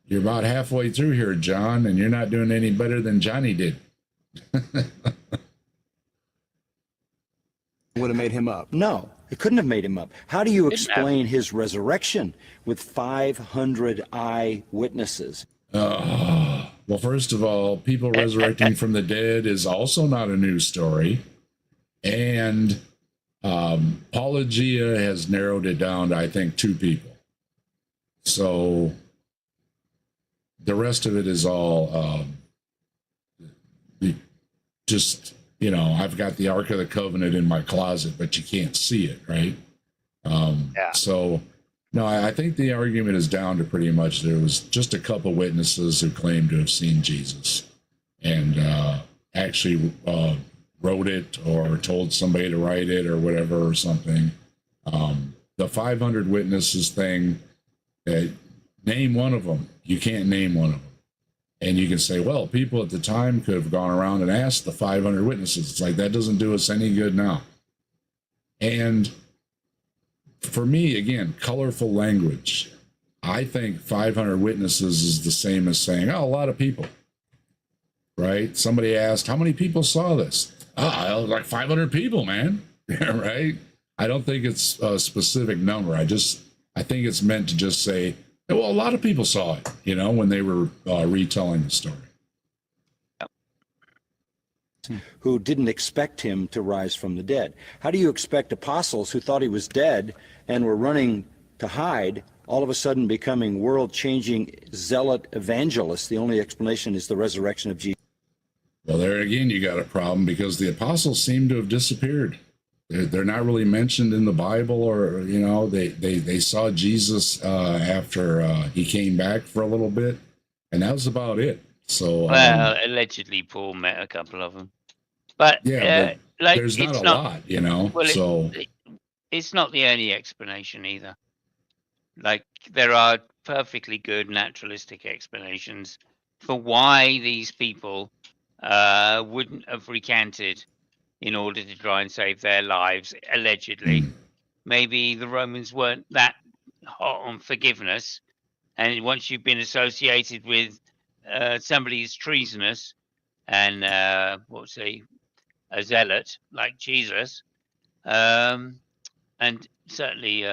you're about halfway through here, John, and you're not doing any better than Johnny did. Would have made him up. No, it couldn't have made him up. How do you explain his resurrection with 500 eyewitnesses? Well, first of all, people resurrecting from the dead is also not a news story. And Apologia has narrowed it down to, I think, 2 people. So the rest of it is all just, I've got the Ark of the Covenant in my closet, but you can't see it, right? So, no, I think the argument is down to pretty much there was just a couple witnesses who claimed to have seen Jesus. and actually wrote it or told somebody to write it or whatever or something. The 500 witnesses thing, name one of them. You can't name one of them. And you can say, well, people at the time could have gone around and asked the 500 witnesses. It's like, that doesn't do us any good now. And for me, again, colorful language. I think 500 witnesses is the same as saying, oh, a lot of people, right? Somebody asked, how many people saw this? Oh, like 500 people, man. Right? I don't think it's a specific number. I think it's meant to just say, well, a lot of people saw it, when they were retelling the story. Who didn't expect him to rise from the dead. How do you expect apostles who thought he was dead and were running to hide, all of a sudden becoming world-changing zealot evangelists? The only explanation is the resurrection of Jesus. Well, there again, you got a problem, because the apostles seem to have disappeared. They're not really mentioned in the Bible, or, they saw Jesus after he came back for a little bit, and that was about it. So, well, allegedly Paul met a couple of them, but but like there's not a lot, Well, so it's not the only explanation either. Like, there are perfectly good naturalistic explanations for why these people wouldn't have recanted in order to try and save their lives, allegedly. Maybe the Romans weren't that hot on forgiveness, and once you've been associated with somebody who's treasonous and a zealot like Jesus, and certainly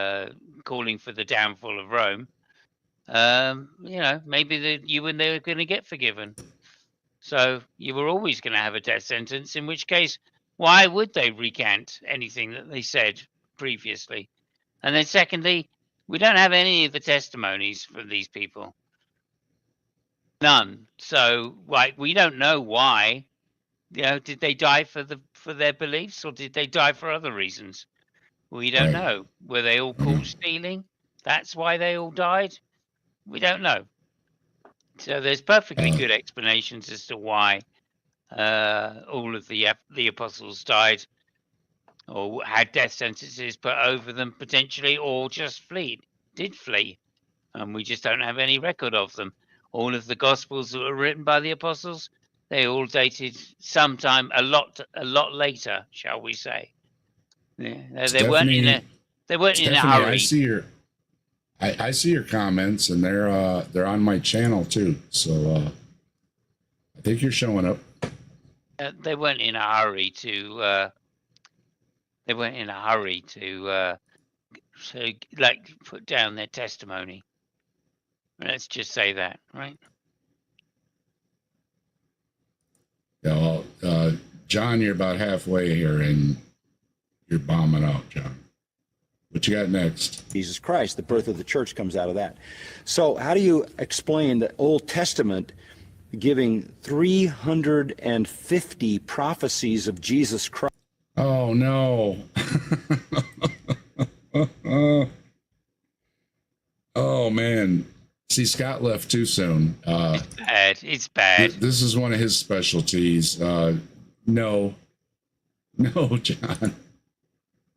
calling for the downfall of Rome, maybe you and they were going to get forgiven. So you were always going to have a death sentence, in which case, why would they recant anything that they said previously? And then secondly, we don't have any of the testimonies from these people. None. So, we don't know why. Did they die for their beliefs, or did they die for other reasons? We don't know. Were they all caught stealing? That's why they all died? We don't know. So there's perfectly good explanations as to why all of the apostles died, or had death sentences put over them potentially, or just did flee. And we just don't have any record of them. All of the Gospels that were written by the apostles, they all dated sometime a lot later, shall we say? Yeah, they weren't in a hurry. I see your comments, and they're on my channel too. So I think you're showing up. They weren't in a hurry to. They weren't in a hurry to put down their testimony. Let's just say that, right? Yeah, well, John, you're about halfway here, and you're bombing out, John. What you got next? Jesus Christ, the birth of the church comes out of that. So how do you explain the Old Testament giving 350 prophecies of Jesus Christ? Oh, no. Oh, man. See, Scott left too soon. It's bad. This is one of his specialties. No, John.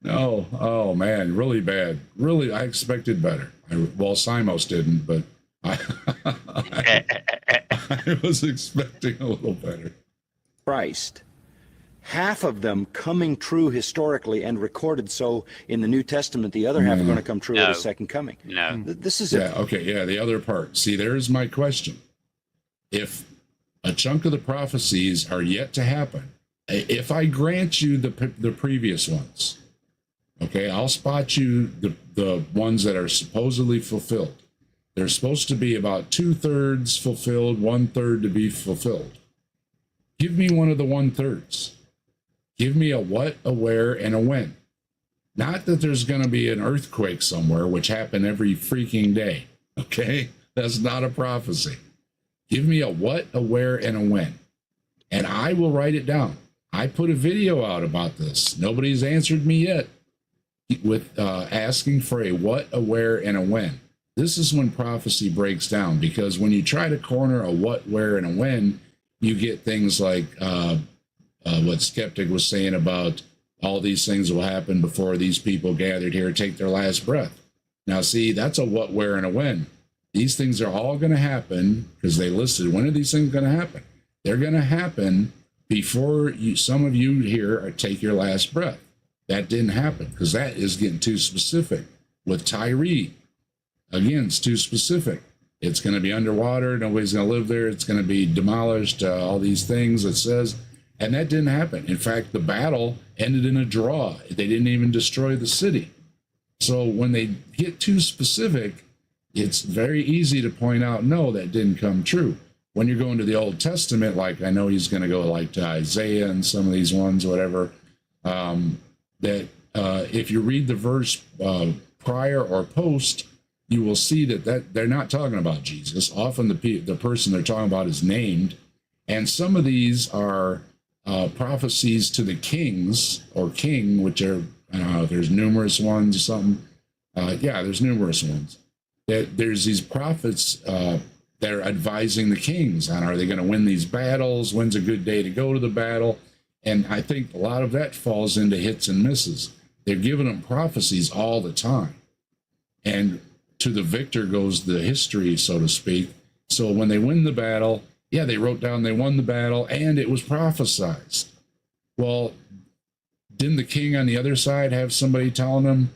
No. Oh, man. Really bad. Really, I expected better. Simos didn't, but I was expecting a little better. Christ. Half of them coming true historically and recorded so in the New Testament. The other half are going to come true at his second coming. No. This is the other part. See, there's my question. If a chunk of the prophecies are yet to happen, if I grant you the previous ones, okay, I'll spot you the ones that are supposedly fulfilled. They're supposed to be about 2/3 fulfilled, 1/3 to be fulfilled. Give me one of the 1/3. Give me a what, a where, and a when. Not that there's going to be an earthquake somewhere, which happen every freaking day. Okay? That's not a prophecy. Give me a what, a where, and a when. And I will write it down. I put a video out about this. Nobody's answered me yet with asking for a what, a where, and a when. This is when prophecy breaks down, because when you try to corner a what, where, and a when, you get things like what Skeptic was saying about all these things will happen before these people gathered here take their last breath. Now, see, that's a what, where, and a when. These things are all going to happen because they listed, when are these things going to happen? They're going to happen before some of you here take your last breath. That didn't happen because that is getting too specific. With Tyree, again, it's too specific. It's going to be underwater. Nobody's going to live there. It's going to be demolished. All these things it says. And that didn't happen. In fact, the battle ended in a draw. They didn't even destroy the city. So when they get too specific, it's very easy to point out, no, that didn't come true. When you're going to the Old Testament, like I know he's going to go like to Isaiah and some of these ones, whatever, that if you read the verse prior or post, you will see that they're not talking about Jesus. Often the person they're talking about is named. And some of these are prophecies to the kings or king, which are, I don't know if there's numerous ones or something. Yeah, there's numerous ones. There's these prophets that are advising the kings on, are they going to win these battles? When's a good day to go to the battle? And I think a lot of that falls into hits and misses. They're giving them prophecies all the time. And to the victor goes the history, so to speak. So when they win the battle, yeah, they wrote down they won the battle and it was prophesied. Well, didn't the king on the other side have somebody telling them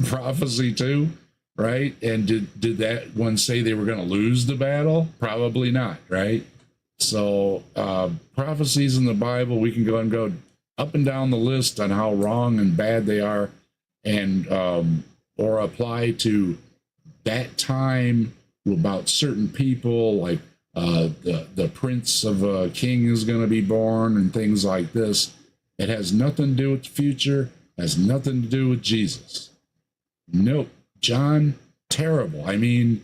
prophecy too? Right? And did that one say they were going to lose the battle? Probably not, right? So prophecies in the Bible, we can go up and down the list on how wrong and bad they are, and or apply to that time about certain people, like the prince of a king is going to be born and things like this. It has nothing to do with the future, has nothing to do with Jesus. Nope. John, terrible. I mean,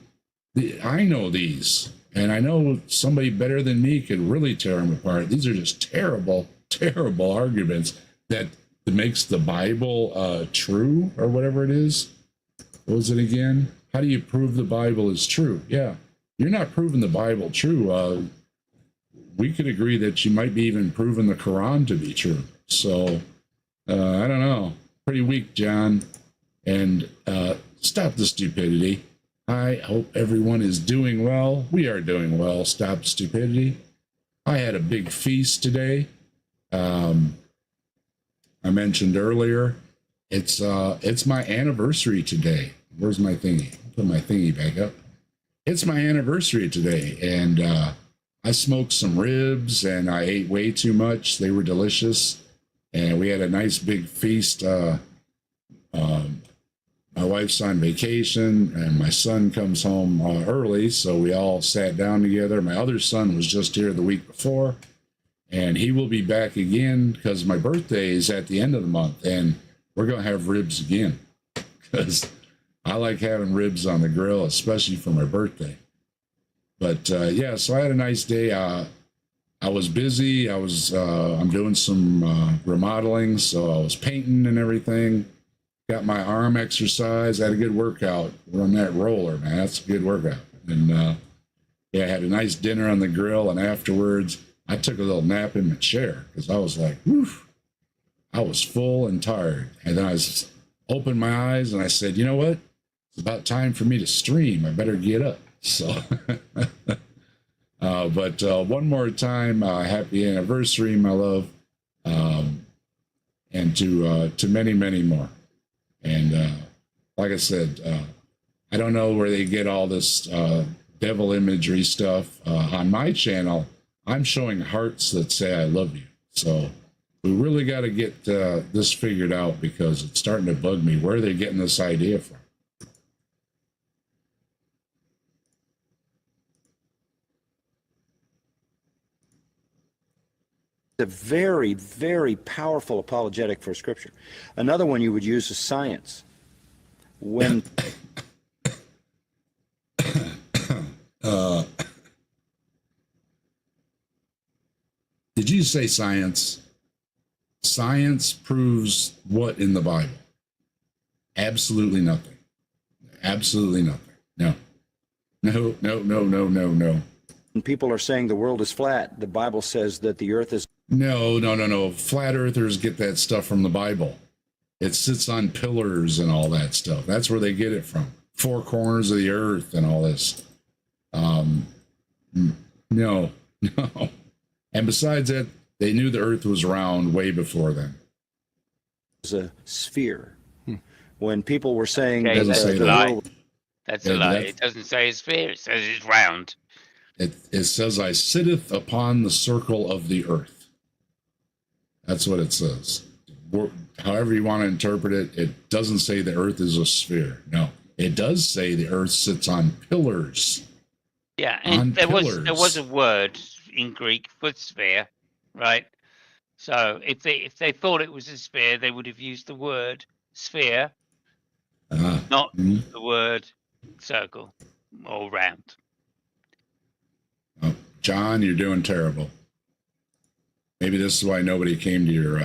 I know these, and I know somebody better than me could really tear them apart. These are just terrible, terrible arguments that makes the Bible true, or whatever it is. What was it again? How do you prove the Bible is true? Yeah, you're not proving the Bible true. We could agree that you might be even proving the Quran to be true. So, I don't know. Pretty weak, John. And stop the stupidity. I hope everyone is doing well. We are doing well. Stop stupidity. I had a big feast today. I mentioned earlier, it's my anniversary today. Where's my thingy? Put my thingy back up. It's my anniversary today, and I smoked some ribs, and I ate way too much. They were delicious, and we had a nice big feast. My wife's on vacation, and my son comes home early, so we all sat down together. My other son was just here the week before, and he will be back again because my birthday is at the end of the month, and we're going to have ribs again because I like having ribs on the grill, especially for my birthday. But yeah, so I had a nice day. I was busy. I'm doing some remodeling, so I was painting and everything. Got my arm exercise. Had a good workout on that roller, man. That's a good workout. And yeah, I had a nice dinner on the grill, and afterwards I took a little nap in my chair because I was like, woof. I was full and tired. And then I opened my eyes and I said, you know what? It's about time for me to stream. I better get up. So, but one more time, happy anniversary, my love, and to many, many more. And like I said, I don't know where they get all this devil imagery stuff. On my channel, I'm showing hearts that say I love you. So we really got to get this figured out because it's starting to bug me. Where are they getting this idea from? A very, very powerful apologetic for Scripture. Another one you would use is science. When did you say science? Science proves what in the Bible? Absolutely nothing. Absolutely nothing. No. No, no, no, no, no, no. When people are saying the world is flat, the Bible says that the earth is. No. Flat earthers get that stuff from the Bible. It sits on pillars and all that stuff. That's where they get it from. Four corners of the earth and all this. No. And besides that, they knew the earth was round way before then. It's a sphere. When people were saying Okay, that that's the a lie. world. That's a lie. It doesn't say a sphere. It says it's round. It says, I sitteth upon the circle of the earth. That's what it says. However you want to interpret it, it doesn't say the earth is a sphere. No, it does say the earth sits on pillars. Yeah, and there was a word in Greek for sphere, right? So if they thought it was a sphere, they would have used the word sphere, not the word circle or round. Oh, John, you're doing terrible. Maybe this is why nobody came to your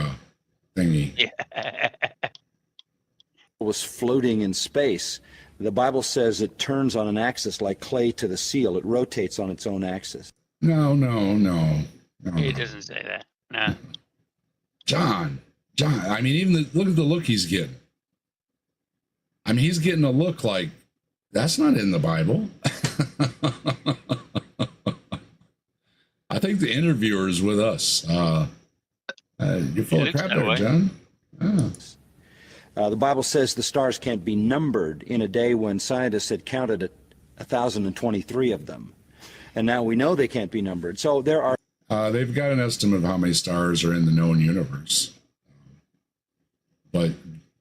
thingy. Yeah. Was floating in space. The Bible says it turns on an axis like clay to the seal. It rotates on its own axis. No. It doesn't say that. No. John. I mean, even look at the look he's getting. I mean, he's getting a look like that's not in the Bible. I think the interviewer is with us. You're full of crap there, John. The Bible says the stars can't be numbered in a day when scientists had counted 1,023 of them. And now we know they can't be numbered. So there are. They've got an estimate of how many stars are in the known universe. But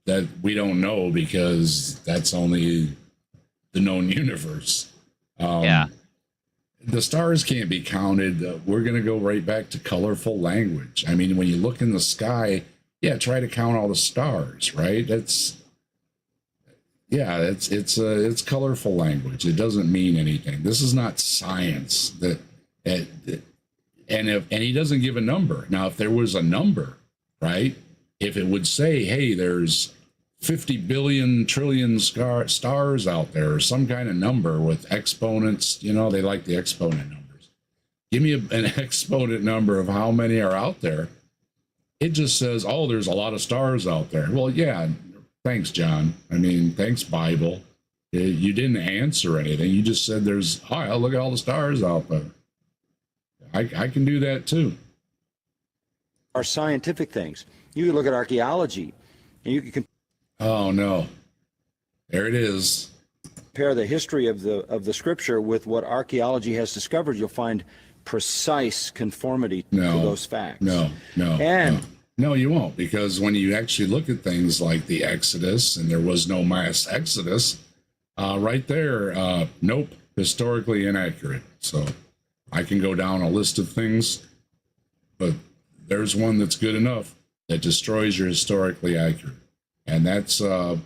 that we don't know because that's only the known universe. Yeah. The stars can't be counted. We're going to go right back to colorful language. I mean, when you look in the sky, yeah, try to count all the stars, right? It's colorful language. It doesn't mean anything. This is not science. And he doesn't give a number. Now, if there was a number, right? If it would say, hey, there's 50 billion trillion stars out there, or some kind of number with exponents, they like the exponent numbers. Give me an exponent number of how many are out there. It just says, oh, there's a lot of stars out there. Well, yeah, thanks, John. I mean, thanks, Bible. You didn't answer anything. You just said look at all the stars out there. I can do that too. Are scientific things. You can look at archaeology, and you can. Oh no, there it is. Compare the history of the scripture with what archaeology has discovered. You'll find precise conformity to those facts. No, you won't, because when you actually look at things like the Exodus, and there was no mass Exodus, right there, nope, historically inaccurate. So I can go down a list of things, but there's one that's good enough that destroys your historically accurate. And that's one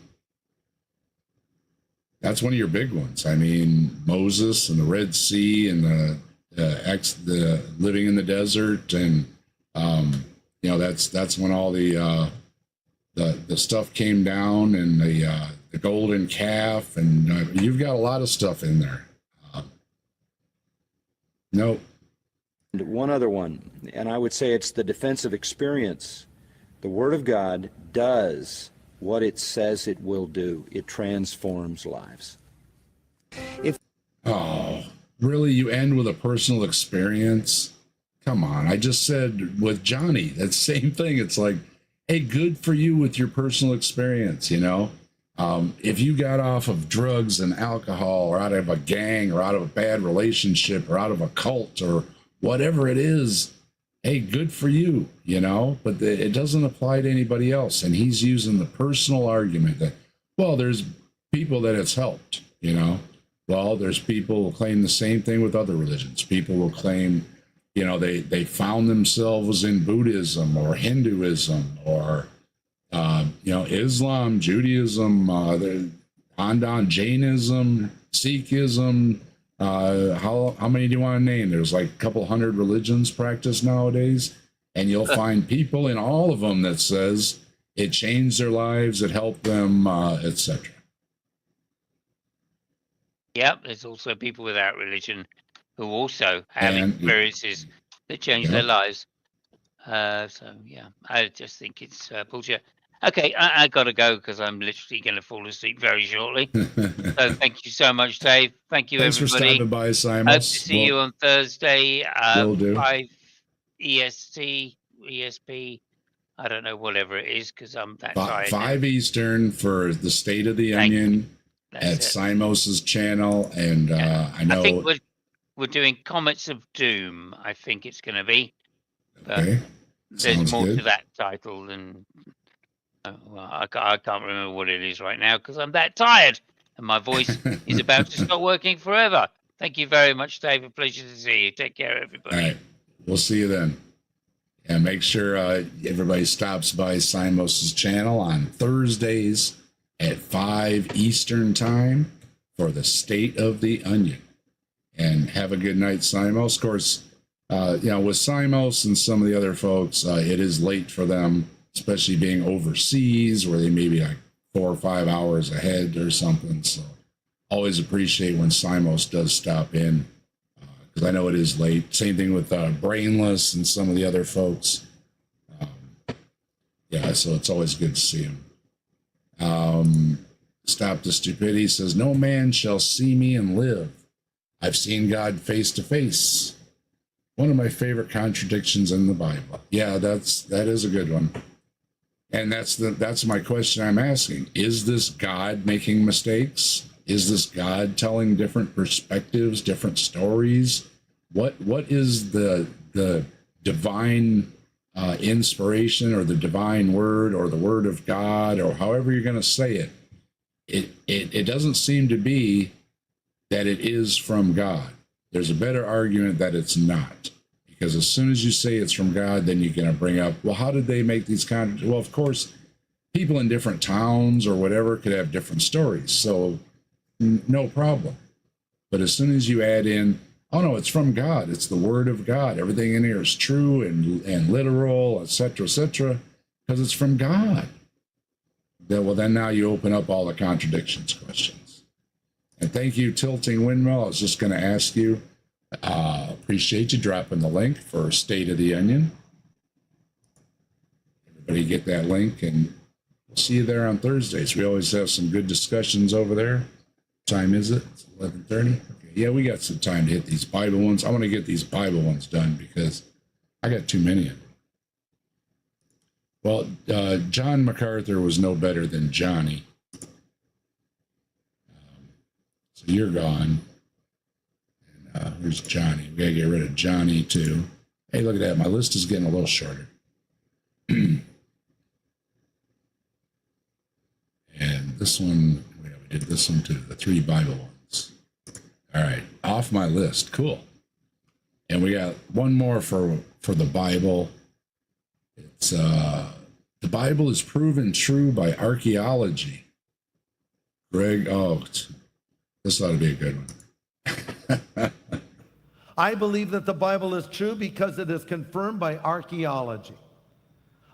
of your big ones. I mean, Moses and the Red Sea and the living in the desert, and that's when all the stuff came down, and the golden calf, and you've got a lot of stuff in there. Nope. And one other one, and I would say it's the defensive experience. The Word of God does what it says it will do. It transforms lives. Oh, really? You end with a personal experience? Come on. I just said with Johnny, that same thing. It's like, hey, good for you with your personal experience, If you got off of drugs and alcohol, or out of a gang, or out of a bad relationship, or out of a cult, or whatever it is, hey, good for you, but it doesn't apply to anybody else. And he's using the personal argument that, well, there's people that it's helped, Well, there's people who claim the same thing with other religions. People will claim, they found themselves in Buddhism or Hinduism or, Islam, Judaism, Andan Jainism, Sikhism. How many do you want to name? There's like a couple hundred religions practiced nowadays, and you'll find people in all of them that says it changed their lives, it helped them, etc. Yep, there's also people without religion who also have experiences that change their lives. So yeah, I just think it's bullshit. Okay, I gotta go because I'm literally going to fall asleep very shortly. So thank you so much, Dave. Thank you, Thanks everybody. for stopping by, Simos. Hope to see you on Thursday. Will do. 5 EST, ESP. I don't know, whatever it is, because I'm that tired. 5 Eastern for the State of the Onion at Simos's channel, and I know. I think we're doing Comets of Doom. I think it's going to be. But okay. There's Sounds more good. to that title than. Well, I can't remember what it is right now because I'm that tired and my voice is about to stop working forever. Thank you very much, Dave. A pleasure to see you. Take care, everybody. All right. We'll see you then. And make sure everybody stops by Simos's channel on Thursdays at 5 Eastern time for the State of the Onion. And have a good night, Simos. Of course, with Simos and some of the other folks, it is late for them, especially being overseas where they may be like 4 or 5 hours ahead or something. So always appreciate when Simos does stop in because I know it is late. Same thing with Brainless and some of the other folks. So it's always good to see them. Stop the Stupidity says, no man shall see me and live. I've seen God face to face. One of my favorite contradictions in the Bible. Yeah, that is a good one. And that's my question I'm asking. Is this God making mistakes? Is this God telling different perspectives, different stories? What is the divine inspiration or the divine word or the word of God or however you're going to say it? It doesn't seem to be that it is from God. There's a better argument that it's not. Because as soon as you say it's from God, then you're going to bring up, well, how did they make these kind of, well, of course, people in different towns or whatever could have different stories. So no problem. But as soon as you add in, oh no, it's from God. It's the word of God. Everything in here is true and literal, etc., because it's from God. Then now you open up all the contradictions questions. And thank you, Tilting Windmill. I was just going to ask you, appreciate you dropping the link for State of the Onion. Everybody get that link, and we'll see you there on Thursdays. We always have some good discussions over there. What time is it? It's 11:30. Okay. Yeah, we got some time to hit these Bible ones. I want to get these Bible ones done because I got too many of them. Well, John MacArthur was no better than Johnny. So you're gone. Here's Johnny. We gotta get rid of Johnny too. Hey, look at that. My list is getting a little shorter. And this one, we did this one too, the 3 Bible ones. All right, off my list. Cool. And we got one more for the Bible. It's the Bible is proven true by archaeology. Greg, this ought to be a good one. I believe that the Bible is true because it is confirmed by archaeology.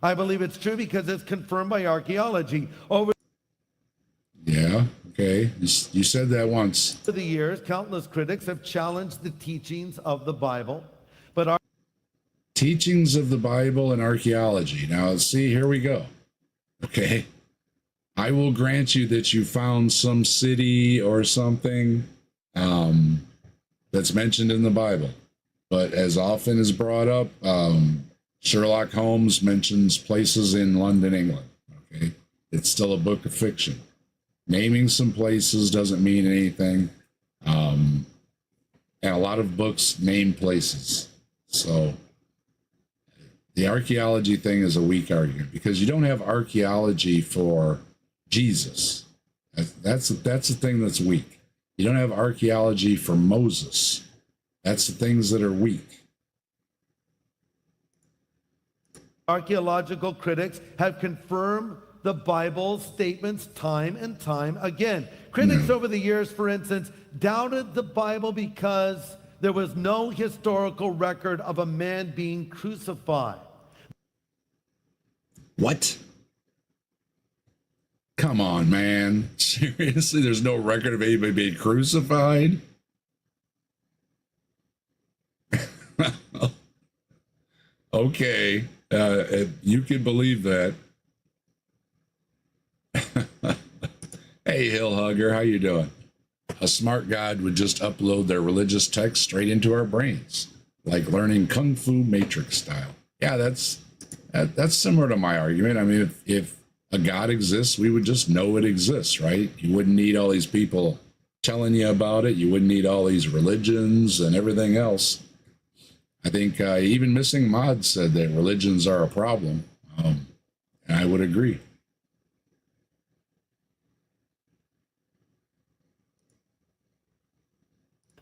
I believe it's true because it's confirmed by archaeology. Yeah, okay. You said that once. Over the years, countless critics have challenged the teachings of the Bible, but teachings of the Bible and archaeology. Now, see, here we go. Okay. I will grant you that you found some city or something that's mentioned in the Bible. But as often is brought up, Sherlock Holmes mentions places in London, England. Okay. It's still a book of fiction. Naming some places doesn't mean anything. And a lot of books name places. So the archaeology thing is a weak argument because you don't have archaeology for Jesus. That's the thing that's weak. You don't have archaeology for Moses. That's the things that are weak. Archaeological critics have confirmed the Bible's statements time and time again. Critics over the years, for instance, doubted the Bible because there was no historical record of a man being crucified. What? Come on, man. Seriously, there's no record of anybody being crucified? Okay. You can believe that. Hey, Hill Hugger, how you doing? A smart God would just upload their religious text straight into our brains, like learning Kung Fu Matrix style. Yeah, that's similar to my argument. I mean, if a God exists, we would just know it exists, right? You wouldn't need all these people telling you about it. You wouldn't need all these religions and everything else. I think even Missing Mod said that religions are a problem, and I would agree.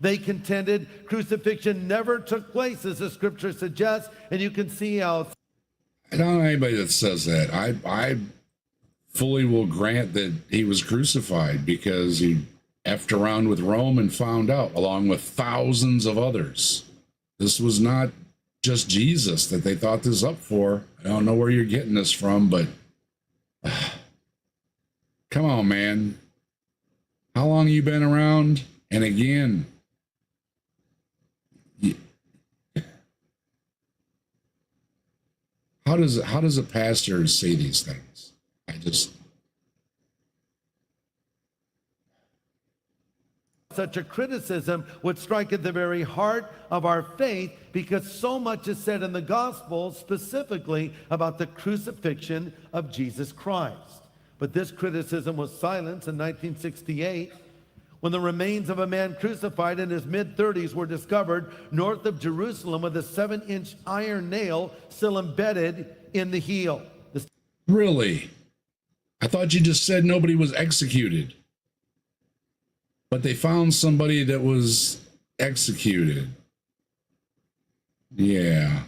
They contended crucifixion never took place, as the scripture suggests, and you can see how. I don't know anybody that says that. I fully will grant that he was crucified because he effed around with Rome and found out, along with thousands of others. This was not just Jesus that they thought this up for. I don't know where you're getting this from, but come on, man. How long you been around? And again, how does a pastor say these things? Such a criticism would strike at the very heart of our faith, because so much is said in the gospel specifically about the crucifixion of Jesus Christ. But this criticism was silenced in 1968 when the remains of a man crucified in his mid-30s were discovered north of Jerusalem with a 7-inch iron nail still embedded in the heel. Really? I thought you just said nobody was executed. But they found somebody that was executed. Yeah.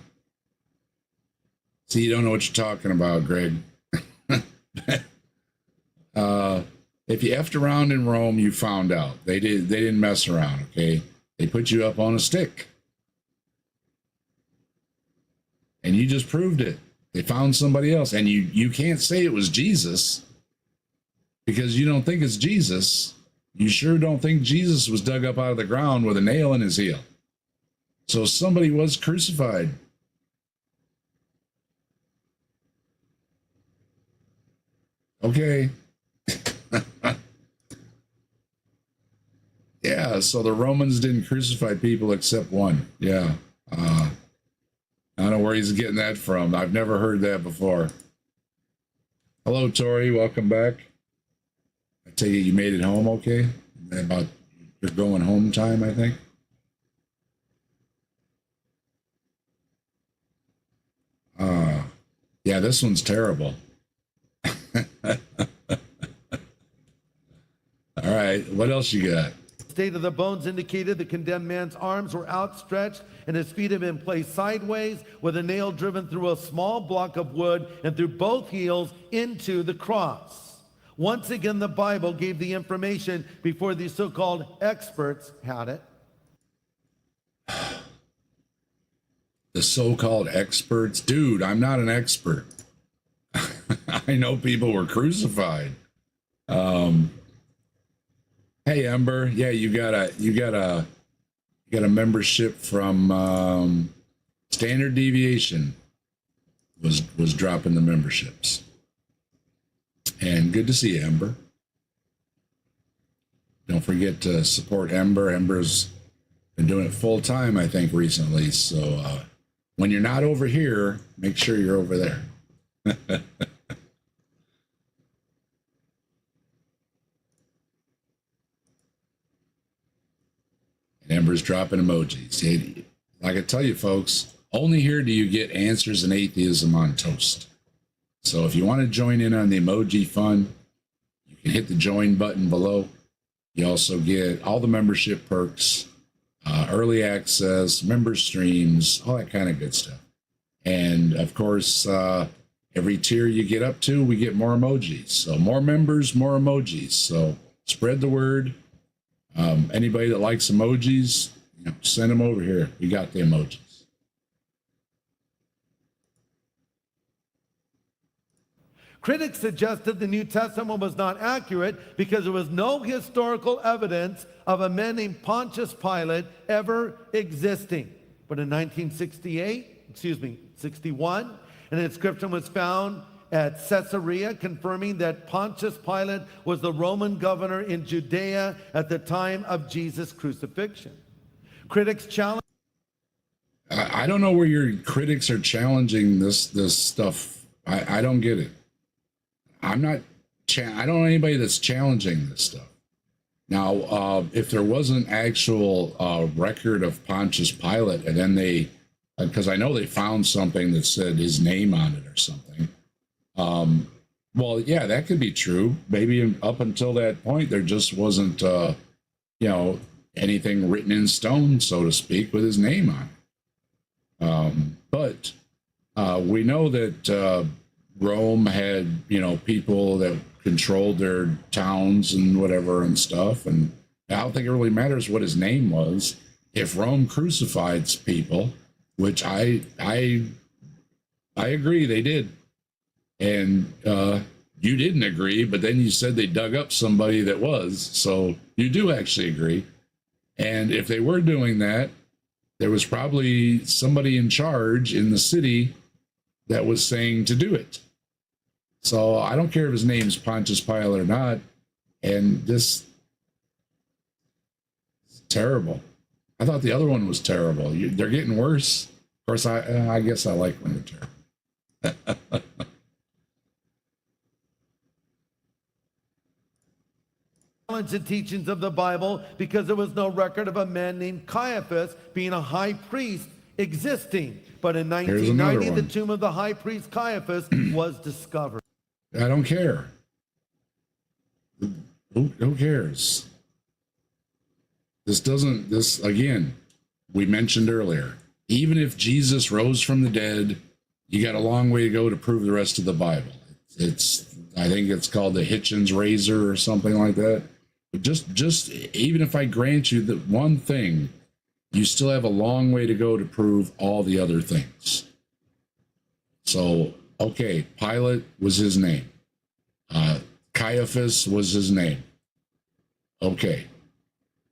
See, you don't know what you're talking about, Greg. If you effed around in Rome, you found out. They didn't mess around, okay? They put you up on a stick. And you just proved it. They found somebody else. And you can't say it was Jesus because you don't think it's Jesus. You sure don't think Jesus was dug up out of the ground with a nail in his heel. So somebody was crucified. Okay. Yeah, so the Romans didn't crucify people except one. Yeah. I don't know where he's getting that from. I've never heard that before. Hello, Tori. Welcome back. I tell you, you made it home okay? About your going home time, I think. Yeah, this one's terrible. All right, what else you got? State of the bones indicated the condemned man's arms were outstretched and his feet had been placed sideways with a nail driven through a small block of wood and through both heels into the cross. Once again, the Bible gave the information before these so-called experts had it. The so-called experts? Dude, I'm not an expert. I know people were crucified. Hey, Ember. Yeah, you got a membership from Standard Deviation was dropping the memberships. And good to see you, Ember. Don't forget to support Ember. Ember's been doing it full time, I think, recently. So when you're not over here, make sure you're over there. And Ember's dropping emojis. Like I tell you, folks, only here do you get answers and atheism on toast. So if you want to join in on the emoji fun, you can hit the join button below. You also get all the membership perks, early access, member streams, all that kind of good stuff. And of course, every tier you get up to, we get more emojis. So more members, more emojis. So spread the word. Anybody that likes emojis, send them over here. We got the emojis. Critics suggested the New Testament was not accurate because there was no historical evidence of a man named Pontius Pilate ever existing. But in 1968, 61. An inscription was found at Caesarea confirming that Pontius Pilate was the Roman governor in Judea at the time of Jesus' crucifixion. Critics challenge. I don't know where your critics are challenging this stuff. I don't get it. I don't know anybody that's challenging this stuff. Now, if there was an actual record of Pontius Pilate, and then because I know they found something that said his name on it or something. Well, yeah, that could be true. Maybe up until that point, there just wasn't, anything written in stone, so to speak, with his name on it. But we know that Rome had, people that controlled their towns and whatever and stuff. And I don't think it really matters what his name was. If Rome crucified people, which I agree they did. And you didn't agree, but then you said they dug up somebody that was. So you do actually agree. And if they were doing that, there was probably somebody in charge in the city that was saying to do it. So I don't care if his name's Pontius Pilate or not. And this is terrible. I thought the other one was terrible. They're getting worse. Of course, I guess I like when they're terrible. Challenge the teachings of the Bible because there was no record of a man named Caiaphas being a high priest existing. But in 1990, the tomb of the high priest Caiaphas was discovered. I don't care. Who cares? This again, we mentioned earlier, even if Jesus rose from the dead, you got a long way to go to prove the rest of the Bible. I think it's called the Hitchens razor or something like that. But just even if I grant you that one thing, you still have a long way to go to prove all the other things. So, okay, Pilate was his name. Caiaphas was his name. Okay.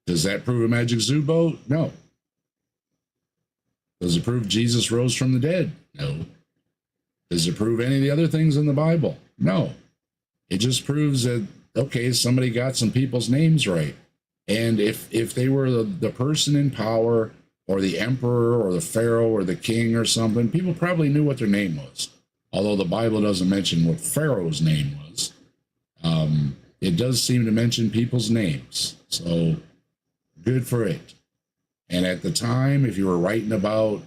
Does that prove a magic Zubo? No. Does it prove Jesus rose from the dead? No. Does it prove any of the other things in the Bible? No. It just proves that, okay, somebody got some people's names right. And if they were the person in power or the emperor or the pharaoh or the king or something, people probably knew what their name was. Although the Bible doesn't mention what Pharaoh's name was. It does seem to mention people's names. So good for it. And at the time, if you were writing about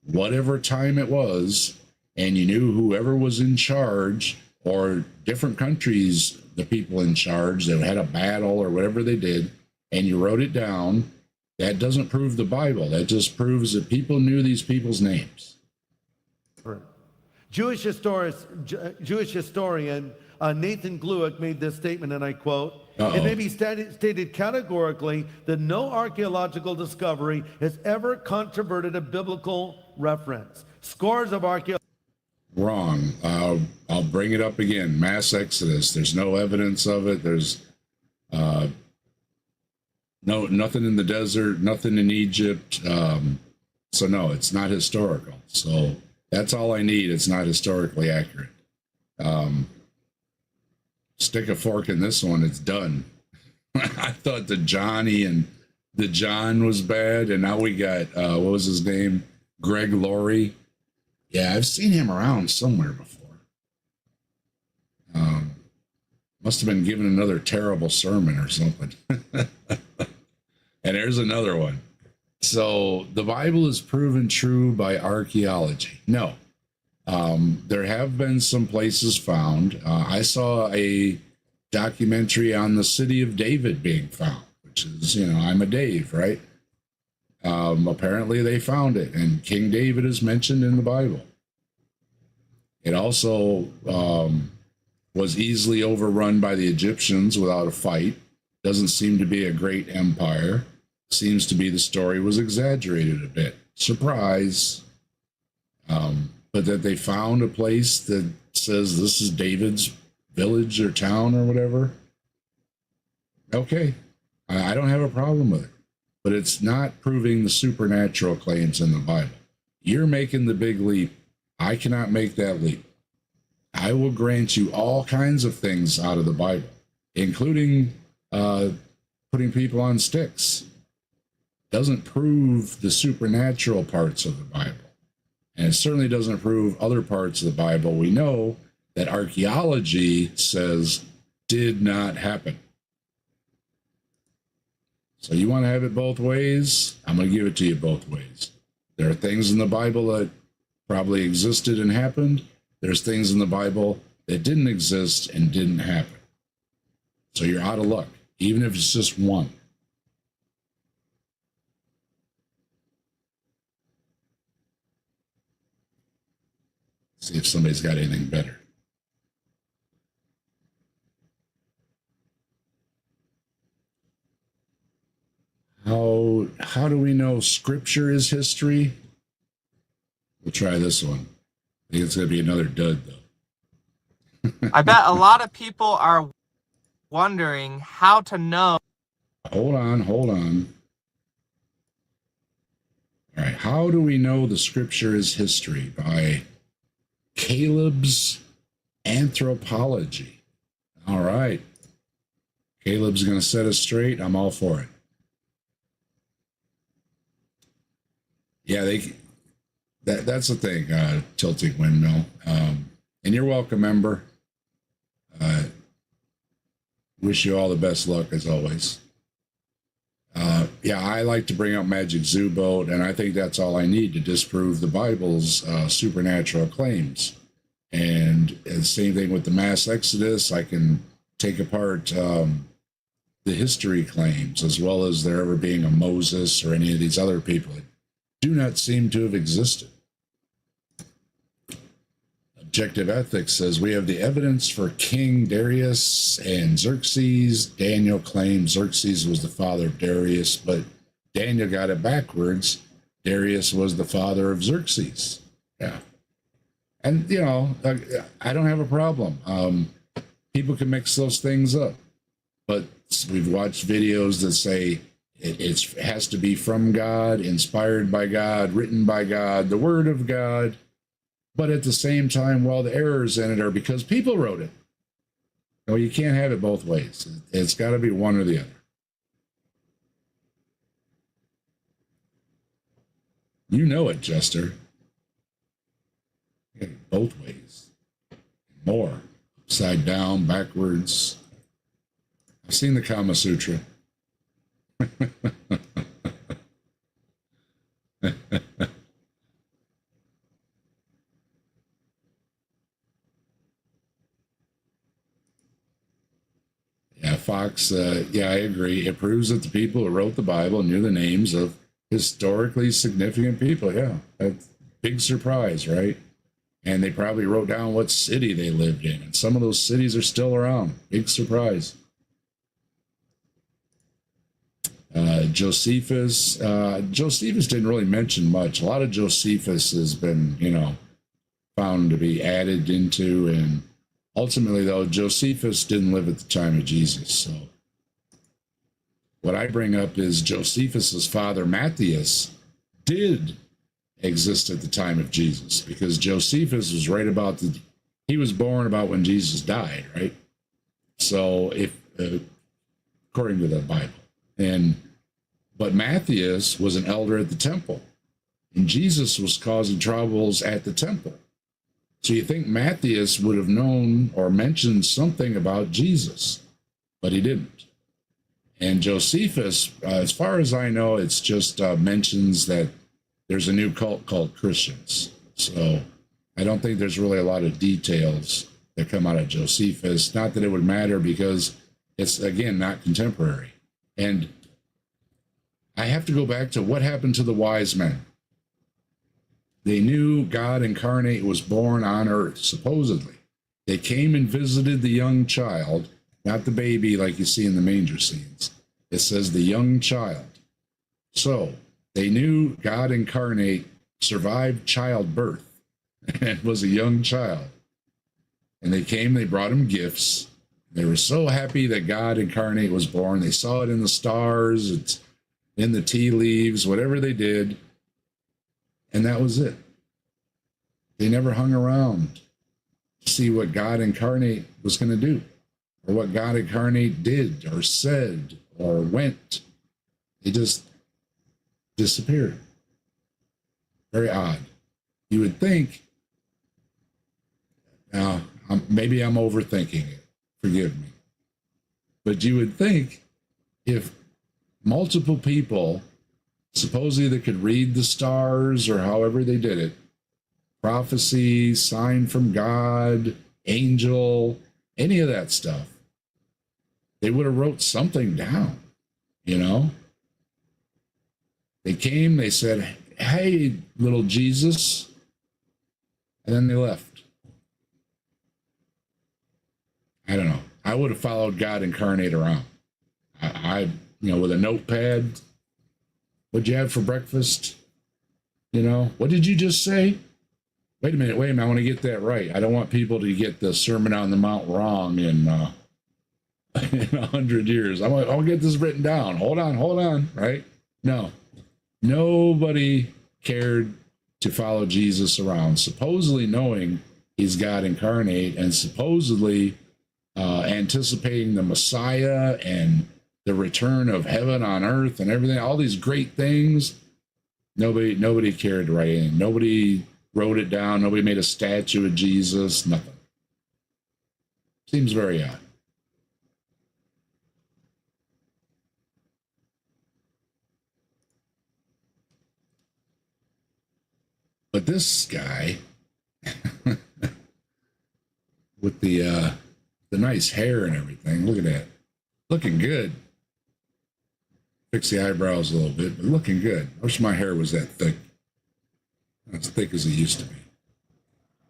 whatever time it was, and you knew whoever was in charge or different countries, the people in charge that had a battle or whatever they did, and you wrote it down, that doesn't prove the Bible. That just proves that people knew these people's names. Jewish historian Nathan Glueck made this statement, and I quote, "It may be stated categorically that no archaeological discovery has ever controverted a biblical reference. Scores of archaeological..." Wrong. I'll bring it up again. Mass Exodus. There's no evidence of it. There's nothing in the desert, nothing in Egypt. So no, it's not historical. So that's all I need. It's not historically accurate. Stick a fork in this one. It's done. I thought the Johnny and the John was bad, and now we got what was his name? Greg Laurie. Yeah, I've seen him around somewhere before. Must have been giving another terrible sermon or something. And there's another one. So the Bible is proven true by archaeology. No. There have been some places found. I saw a documentary on the city of David being found, which is, I'm a Dave, right? Apparently they found it, and King David is mentioned in the Bible. It also was easily overrun by the Egyptians without a fight. Doesn't seem to be a great empire. Seems to be the story was exaggerated a bit. Surprise. But that they found a place that says this is David's village or town or whatever. Okay. I don't have a problem with it. But it's not proving the supernatural claims in the Bible. You're making the big leap. I cannot make that leap. I will grant you all kinds of things out of the Bible, including putting people on sticks. Doesn't prove the supernatural parts of the Bible. And it certainly doesn't prove other parts of the Bible we know that archaeology says did not happen. So you want to have it both ways? I'm going to give it to you both ways. There are things in the Bible that probably existed and happened. There's things in the Bible that didn't exist and didn't happen. So you're out of luck, even if it's just one. See if somebody's got anything better. How do we know Scripture is history? We'll try this one. I think it's going to be another dud, though. I bet a lot of people are wondering how to know. Hold on. All right, how do we know the Scripture is history? By Caleb's anthropology. All right. Caleb's going to set us straight. I'm all for it. Yeah, that's the thing, Tilting Windmill. And you're welcome, Ember. Wish you all the best luck, as always. Yeah, I like to bring up Magic Zoo Boat, and I think that's all I need to disprove the Bible's supernatural claims. And the same thing with the mass exodus. I can take apart the history claims, as well as there ever being a Moses or any of these other people that do not seem to have existed. Objective Ethics says we have the evidence for King Darius and Xerxes. Daniel claimed Xerxes was the father of Darius, but Daniel got it backwards. Darius was the father of Xerxes. Yeah. And, you know, I don't have a problem. People can mix those things up. But we've watched videos that say it has to be from God, inspired by God, written by God, the word of God. But at the same time, well, the errors in it are because people wrote it. No, you can't have it both ways. It's got to be one or the other. You know it, Jester. Yeah, both ways. More. Upside down, backwards. I've seen the Kama Sutra. Yeah, Fox, yeah, I agree. It proves that the people who wrote the Bible knew the names of historically significant people. Yeah, that's a big surprise, right? And they probably wrote down what city they lived in. And some of those cities are still around. Big surprise. Josephus. Josephus didn't really mention much. A lot of Josephus has been, you know, found to be added into. And ultimately, though, Josephus didn't live at the time of Jesus. So what I bring up is Josephus's father, Matthias, did exist at the time of Jesus, because Josephus was right about he was born about when Jesus died, right? So if according to the Bible, but Matthias was an elder at the temple, and Jesus was causing troubles at the temple. So you think Matthias would have known or mentioned something about Jesus, but he didn't. And Josephus, as far as I know, it's just mentions that there's a new cult called Christians. So I don't think there's really a lot of details that come out of Josephus. Not that it would matter, because it's, again, not contemporary. And I have to go back to what happened to the wise men. They knew God incarnate was born on earth, supposedly. They came and visited the young child, not the baby like you see in the manger scenes. It says the young child. So they knew God incarnate survived childbirth and was a young child. And they came, they brought him gifts. They were so happy that God incarnate was born. They saw it in the stars, it's in the tea leaves, whatever they did. And that was it. They never hung around to see what God incarnate was going to do, or what God incarnate did or said or went. They just disappeared. Very odd. You would think, now maybe I'm overthinking it, forgive me, but you would think if multiple people supposedly that could read the stars or however they did it, prophecy, sign from God, angel, any of that stuff, they would have wrote something down, you know? They came, they said, hey, little Jesus, and then they left. I don't know. I would have followed God incarnate around. I with a notepad. What'd you have for breakfast? What did you just say? Wait a minute. I want to get that right. I don't want people to get the Sermon on the Mount wrong in 100 years. I'll get this written down. Hold on, right? No. Nobody cared to follow Jesus around, supposedly knowing he's God incarnate and supposedly anticipating the Messiah and the return of heaven on earth and everything, all these great things. Nobody cared to write in. Nobody wrote it down. Nobody made a statue of Jesus, nothing. Seems very odd. But this guy with the nice hair and everything, look at that. Looking good. Fix the eyebrows a little bit, but looking good. I wish my hair was that thick. Not as thick as it used to be.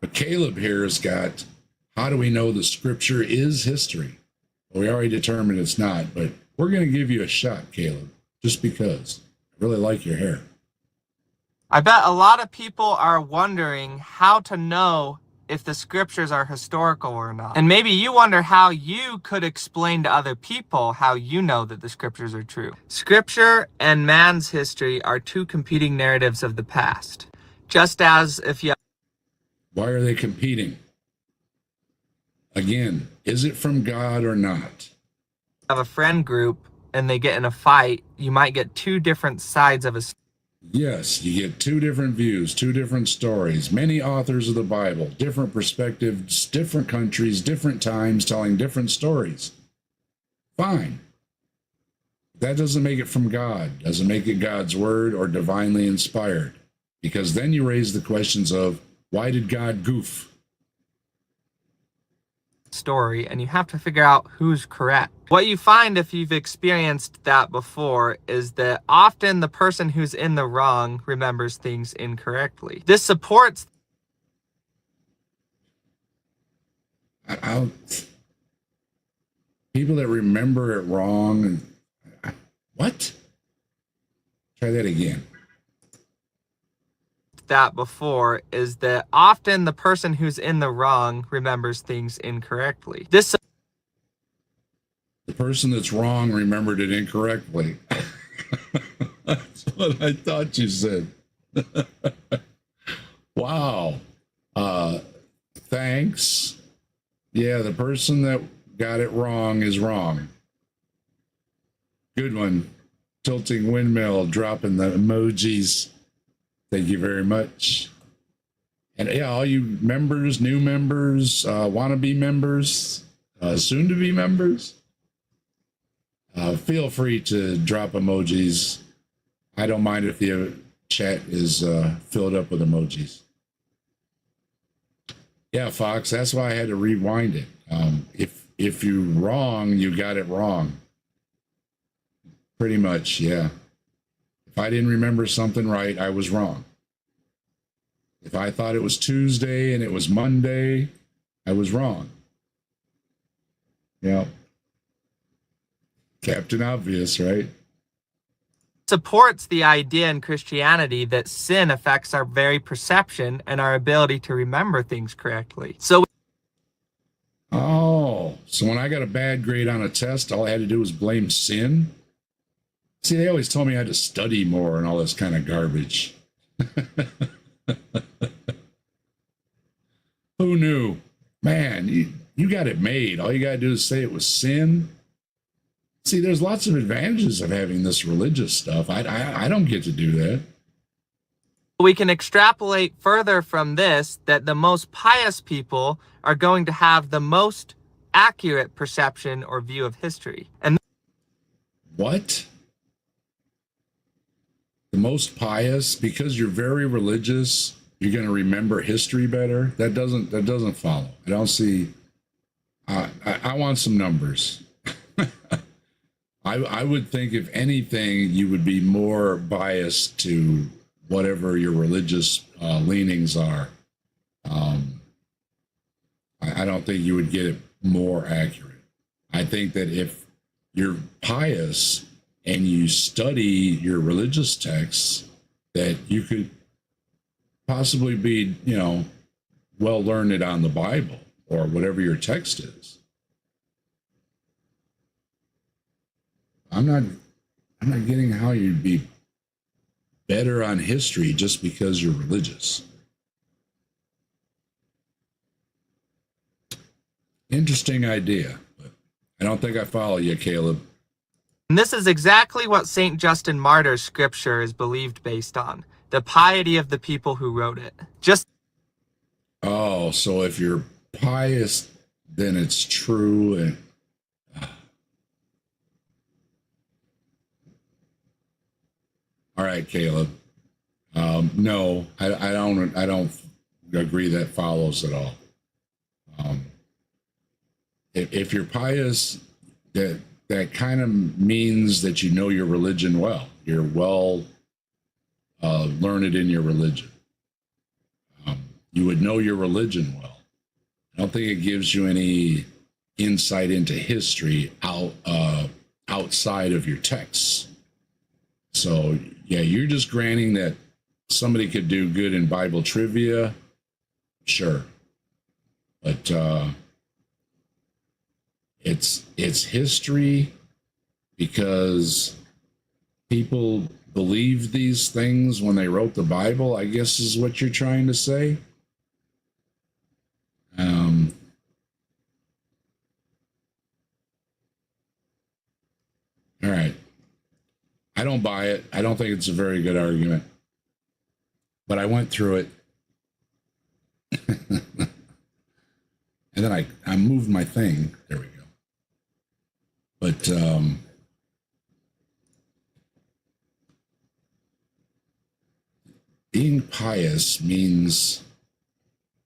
But Caleb here has got, how do we know the scripture is history? Well, we already determined it's not, but we're going to give you a shot, Caleb, just because. I really like your hair. I bet a lot of people are wondering how to know if the scriptures are historical or not. And maybe you wonder how you could explain to other people how you know that the scriptures are true. Scripture and man's history are two competing narratives of the past. Just as if you... Why are they competing? Again, is it from God or not? Have a friend group and they get in a fight, you might get two different sides of a story. Yes, you get two different views, two different stories, many authors of the Bible, different perspectives, different countries, different times, telling different stories. Fine. That doesn't make it from God, doesn't make it God's word or divinely inspired. Because then you raise the questions of, why did God goof? Story, and you have to figure out who's correct. What you find if you've experienced that before is that often the person who's in the wrong remembers things incorrectly. This supports people that remember it wrong. What? Try that again. That before is that often the person who's in the wrong remembers things incorrectly. The person that's wrong remembered it incorrectly. That's what I thought you said. Wow. Thanks. Yeah, the person that got it wrong is wrong. Good one. Tilting windmill, dropping the emojis. Thank you very much. And yeah, all you members, new members, wannabe members, soon-to-be members, feel free to drop emojis. I don't mind if the chat is filled up with emojis. Yeah, Fox, that's why I had to rewind it. If you're wrong, you got it wrong. Pretty much, yeah. If I didn't remember something right, I was wrong. If I thought it was Tuesday and it was Monday, I was wrong. Yeah. Captain Obvious, right? supports the idea in Christianity that sin affects our very perception and our ability to remember things correctly. So when I got a bad grade on a test, all I had to do was blame sin? See, they always told me I had to study more and all this kind of garbage. Who knew? Man, you got it made. All you got to do is say it was sin. See, there's lots of advantages of having this religious stuff. I don't get to do that. We can extrapolate further from this that the most pious people are going to have the most accurate perception or view of history. And what? The most pious, because you're very religious, you're going to remember history better? That doesn't follow. I don't see. I want some numbers. I would think, if anything, you would be more biased to whatever your religious leanings are. I don't think you would get it more accurate. I think that if you're pious and you study your religious texts, that you could possibly be, well learned on the Bible or whatever your text is. I'm not getting how you'd be better on history just because you're religious. Interesting idea, but I don't think I follow you, Caleb. And this is exactly what St. Justin Martyr's scripture is believed based on. The piety of the people who wrote it. Oh, so if you're pious, then it's true. And all right, Caleb. No, I don't agree that follows at all. If you're pious, that kind of means that you know your religion well. You're well learned in your religion. You would know your religion well. I don't think it gives you any insight into history outside of your texts. So, yeah, you're just granting that somebody could do good in Bible trivia, sure. But it's history because people believed these things when they wrote the Bible, I guess is what you're trying to say. All right. I don't buy it. I don't think it's a very good argument. But I went through it. And then I moved my thing. There we go. But being pious means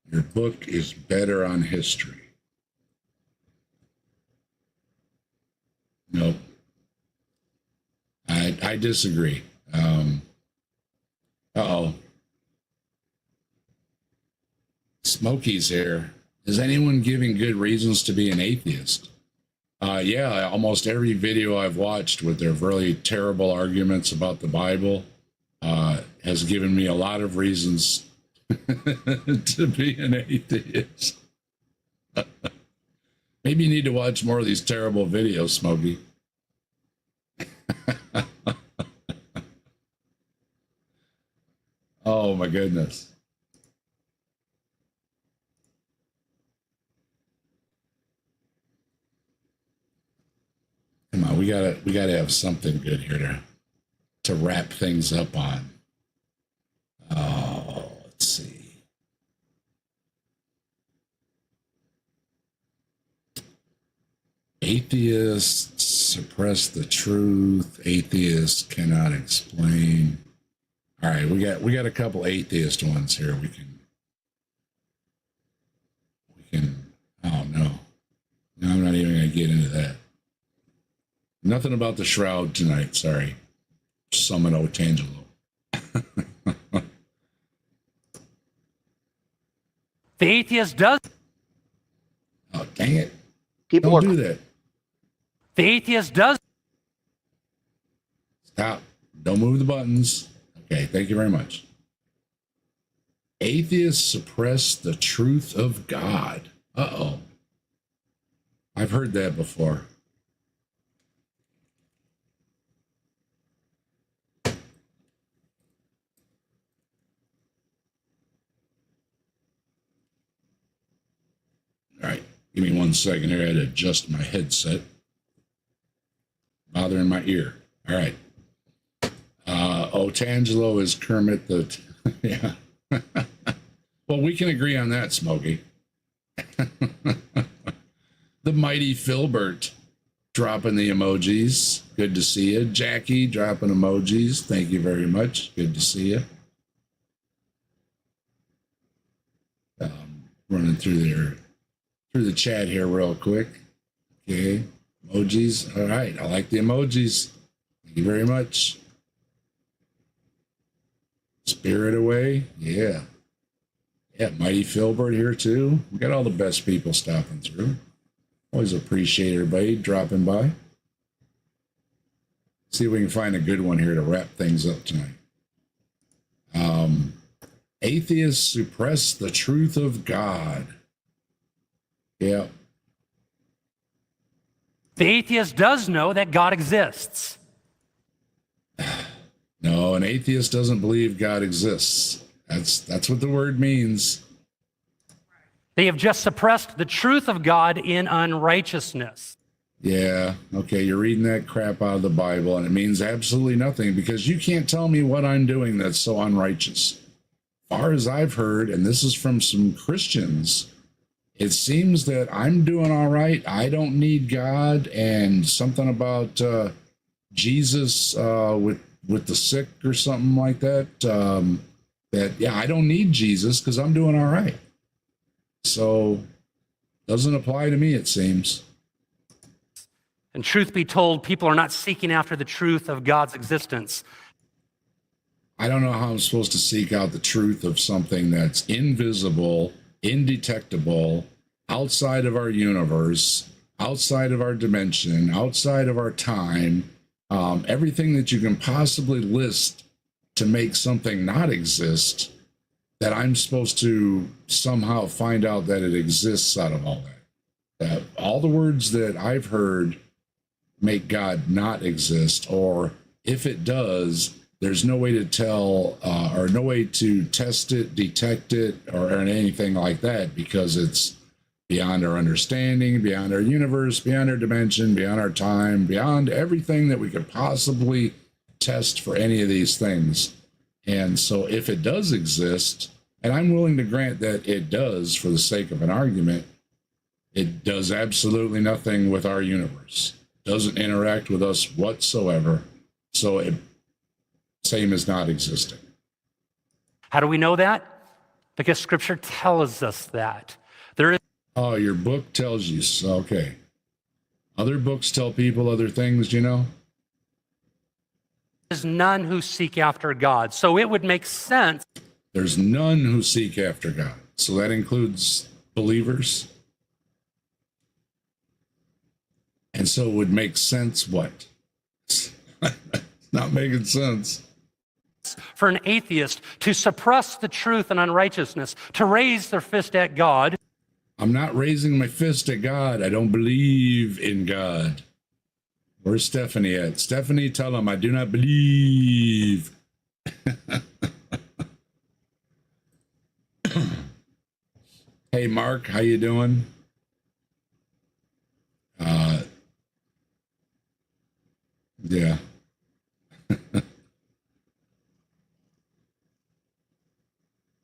your book is better on history. Nope. I disagree. Uh-oh. Smokey's here. Is anyone giving good reasons to be an atheist? Yeah, almost every video I've watched with their really terrible arguments about the Bible has given me a lot of reasons to be an atheist. Maybe you need to watch more of these terrible videos, Smokey. Oh my goodness. Come on, we gotta have something good here to wrap things up on. Oh, let's see. Atheists suppress the truth. Atheists cannot explain. All right, we got a couple atheist ones here. We can. Oh no, I'm not even gonna get into that. Nothing about the shroud tonight. Sorry, Summon Otangelo. The atheist does. Oh dang it! Don't do that. The atheist does. Stop! Don't move the buttons. Okay, thank you very much. Atheists suppress the truth of God. Uh-oh. I've heard that before. 1 second here. I had to adjust my headset. Bothering my ear. All right. Tangelo is Kermit the... yeah. Well, we can agree on that, Smokey. The mighty Filbert dropping the emojis. Good to see you. Jackie dropping emojis. Thank you very much. Good to see you. Running through the chat here real quick. Okay. Emojis. All right. I like the emojis. Thank you very much. Spirit away. Yeah. Yeah. Mighty Filbert here too. We got all the best people stopping through. Always appreciate everybody dropping by. See if we can find a good one here to wrap things up tonight. Atheists suppress the truth of God. Yeah. The atheist does know that God exists. No, an atheist doesn't believe God exists. That's what the word means. They have just suppressed the truth of God in unrighteousness. Yeah, okay, you're reading that crap out of the Bible, and it means absolutely nothing because you can't tell me what I'm doing that's so unrighteous. Far as I've heard, and this is from some Christians, it seems that I'm doing all right. I don't need God, and something about Jesus with the sick or something like that. I don't need Jesus because I'm doing all right. So, doesn't apply to me, it seems. And truth be told, people are not seeking after the truth of God's existence. I don't know how I'm supposed to seek out the truth of something that's invisible, indetectable, outside of our universe, outside of our dimension, outside of our time, everything that you can possibly list to make something not exist, that I'm supposed to somehow find out that it exists out of all that. All the words that I've heard make God not exist, or if it does, there's no way to tell or no way to test it, detect it, or anything like that because it's beyond our understanding, beyond our universe, beyond our dimension, beyond our time, beyond everything that we could possibly test for any of these things. And so if it does exist, and I'm willing to grant that it does for the sake of an argument, it does absolutely nothing with our universe. Doesn't interact with us whatsoever. So it same as not existing. How do we know that? Because Scripture tells us that. There is. Oh, your book tells you so. Okay. Other books tell people other things, you know? There's none who seek after God. So it would make sense. There's none who seek after God. So that includes believers. And so it would make sense what? It's not making sense. For an atheist to suppress the truth and unrighteousness, to raise their fist at God. I'm not raising my fist at God. I don't believe in God. Where's Stephanie at? Stephanie, tell him I do not believe. Hey, Mark, how you doing? Yeah.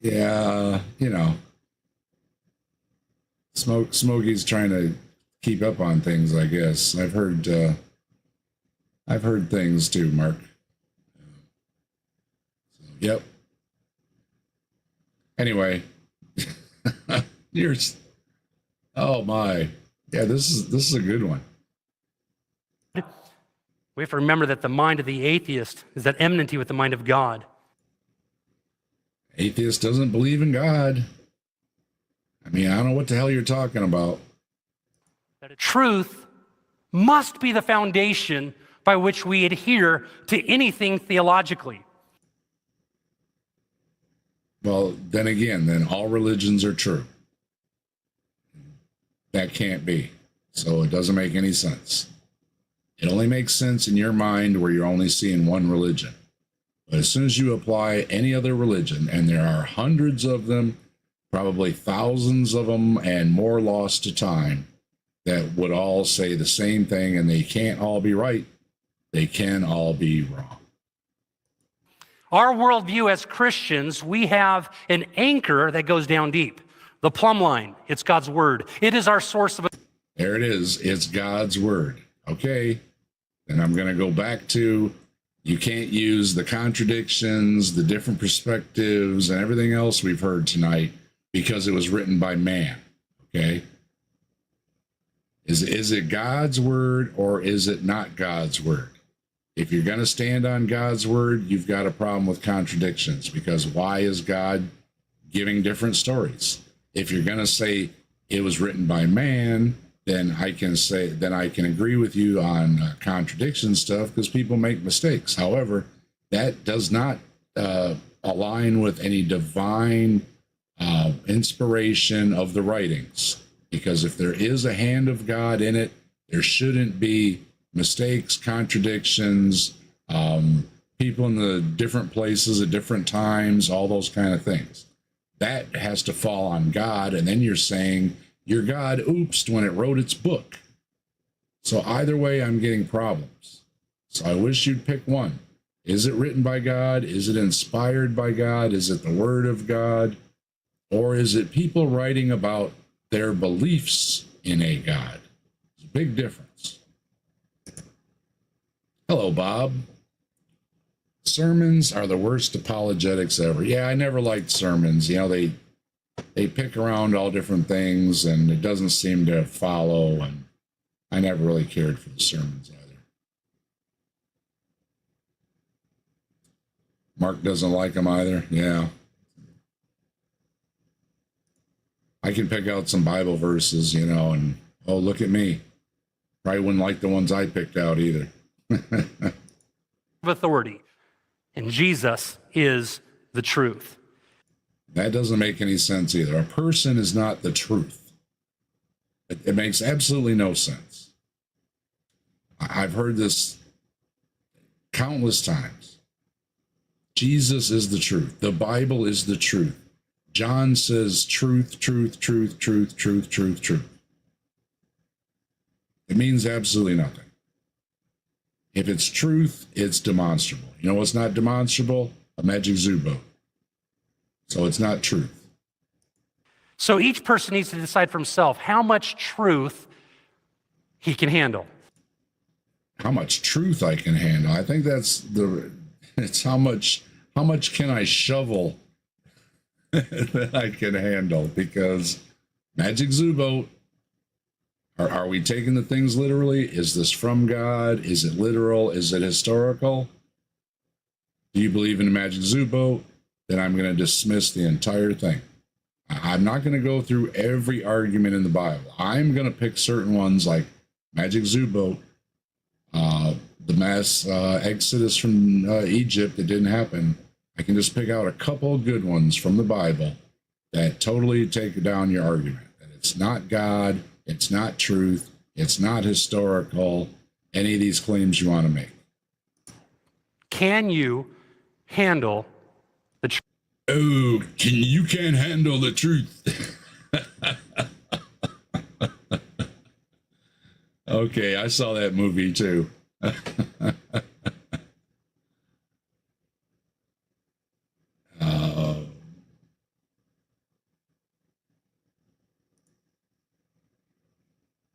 Yeah, you know, Smokey's trying to keep up on things, I guess. I've heard things too, Mark. So, yep. Anyway, oh my, yeah, this is a good one. We have to remember that the mind of the atheist is at enmity with the mind of God. Atheist doesn't believe in God. I mean, I don't know what the hell you're talking about. That truth must be the foundation by which we adhere to anything theologically. Well, then again, then all religions are true. That can't be. So it doesn't make any sense. It only makes sense in your mind where you're only seeing one religion. But as soon as you apply any other religion, and there are hundreds of them, probably thousands of them, and more lost to time, that would all say the same thing, and they can't all be right. They can all be wrong. Our worldview as Christians, we have an anchor that goes down deep. The plumb line, it's God's word. It is our source of. There it is. It's God's word. Okay. And I'm going to go back to, you can't use the contradictions, the different perspectives, and everything else we've heard tonight because it was written by man. Okay. Is it God's word or is it not God's word? If you're going to stand on God's word, you've got a problem with contradictions, because why is God giving different stories? If you're going to say it was written by man, then I can agree with you on contradiction stuff, because people make mistakes. However, that does not align with any divine inspiration of the writings, because if there is a hand of God in it, there shouldn't be mistakes, contradictions, people in the different places at different times, all those kind of things. That has to fall on God, and then you're saying your God oopsed when it wrote its book. So either way, I'm getting problems. So I wish you'd pick one. Is it written by God? Is it inspired by God? Is it the word of God? Or is it people writing about their beliefs in a God? There's a big difference. Hello, Bob. Sermons are the worst apologetics ever. Yeah, I never liked sermons. You know, they pick around all different things, and it doesn't seem to follow, and I never really cared for the sermons either. Mark doesn't like them either. Yeah. I can pick out some Bible verses, you know, and, oh, look at me. Probably wouldn't like the ones I picked out either. Authority. And Jesus is the truth. That doesn't make any sense either. A person is not the truth. It makes absolutely no sense. I've heard this countless times. Jesus is the truth. The Bible is the truth. John says truth, truth, truth, truth, truth, truth, truth. It means absolutely nothing. If it's truth, it's demonstrable. You know what's not demonstrable? A magic zoo boat. So it's not truth. So each person needs to decide for himself how much truth he can handle. How much truth I can handle. I think it's how much can I shovel that I can handle, because magic zoo boat, are we taking the things literally? Is this from God? Is it literal? Is it historical? Do you believe in a magic zoo boat? Then I'm going to dismiss the entire thing. I'm not going to go through every argument in the Bible. I'm going to pick certain ones like magic zoo boat, the mass exodus from Egypt that didn't happen. I can just pick out a couple of good ones from the Bible that totally take down your argument. That it's not God, it's not truth, it's not historical, any of these claims you want to make. Can you handle the truth? Oh, you can't handle the truth. Okay, I saw that movie too.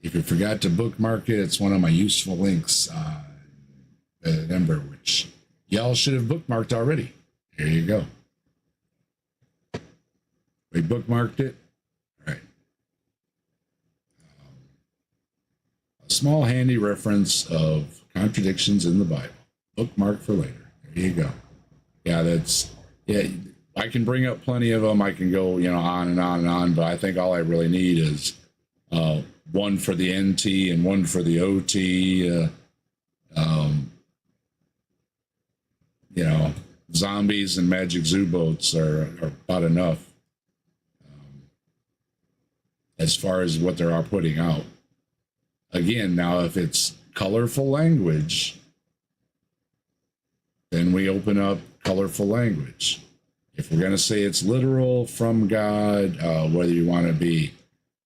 If you forgot to bookmark it, it's one of my useful links Ember, which y'all should have bookmarked already. Here you go. We bookmarked it. All right. A small handy reference of contradictions in the Bible. Bookmark for later. There you go. Yeah, I can bring up plenty of them. I can go, on and on and on, but I think all I really need is one for the NT and one for the OT. Zombies and magic zoo boats are about enough as far as what they're all putting out. Again, now if it's colorful language, then we open up colorful language. If we're going to say it's literal from God, whether you want to be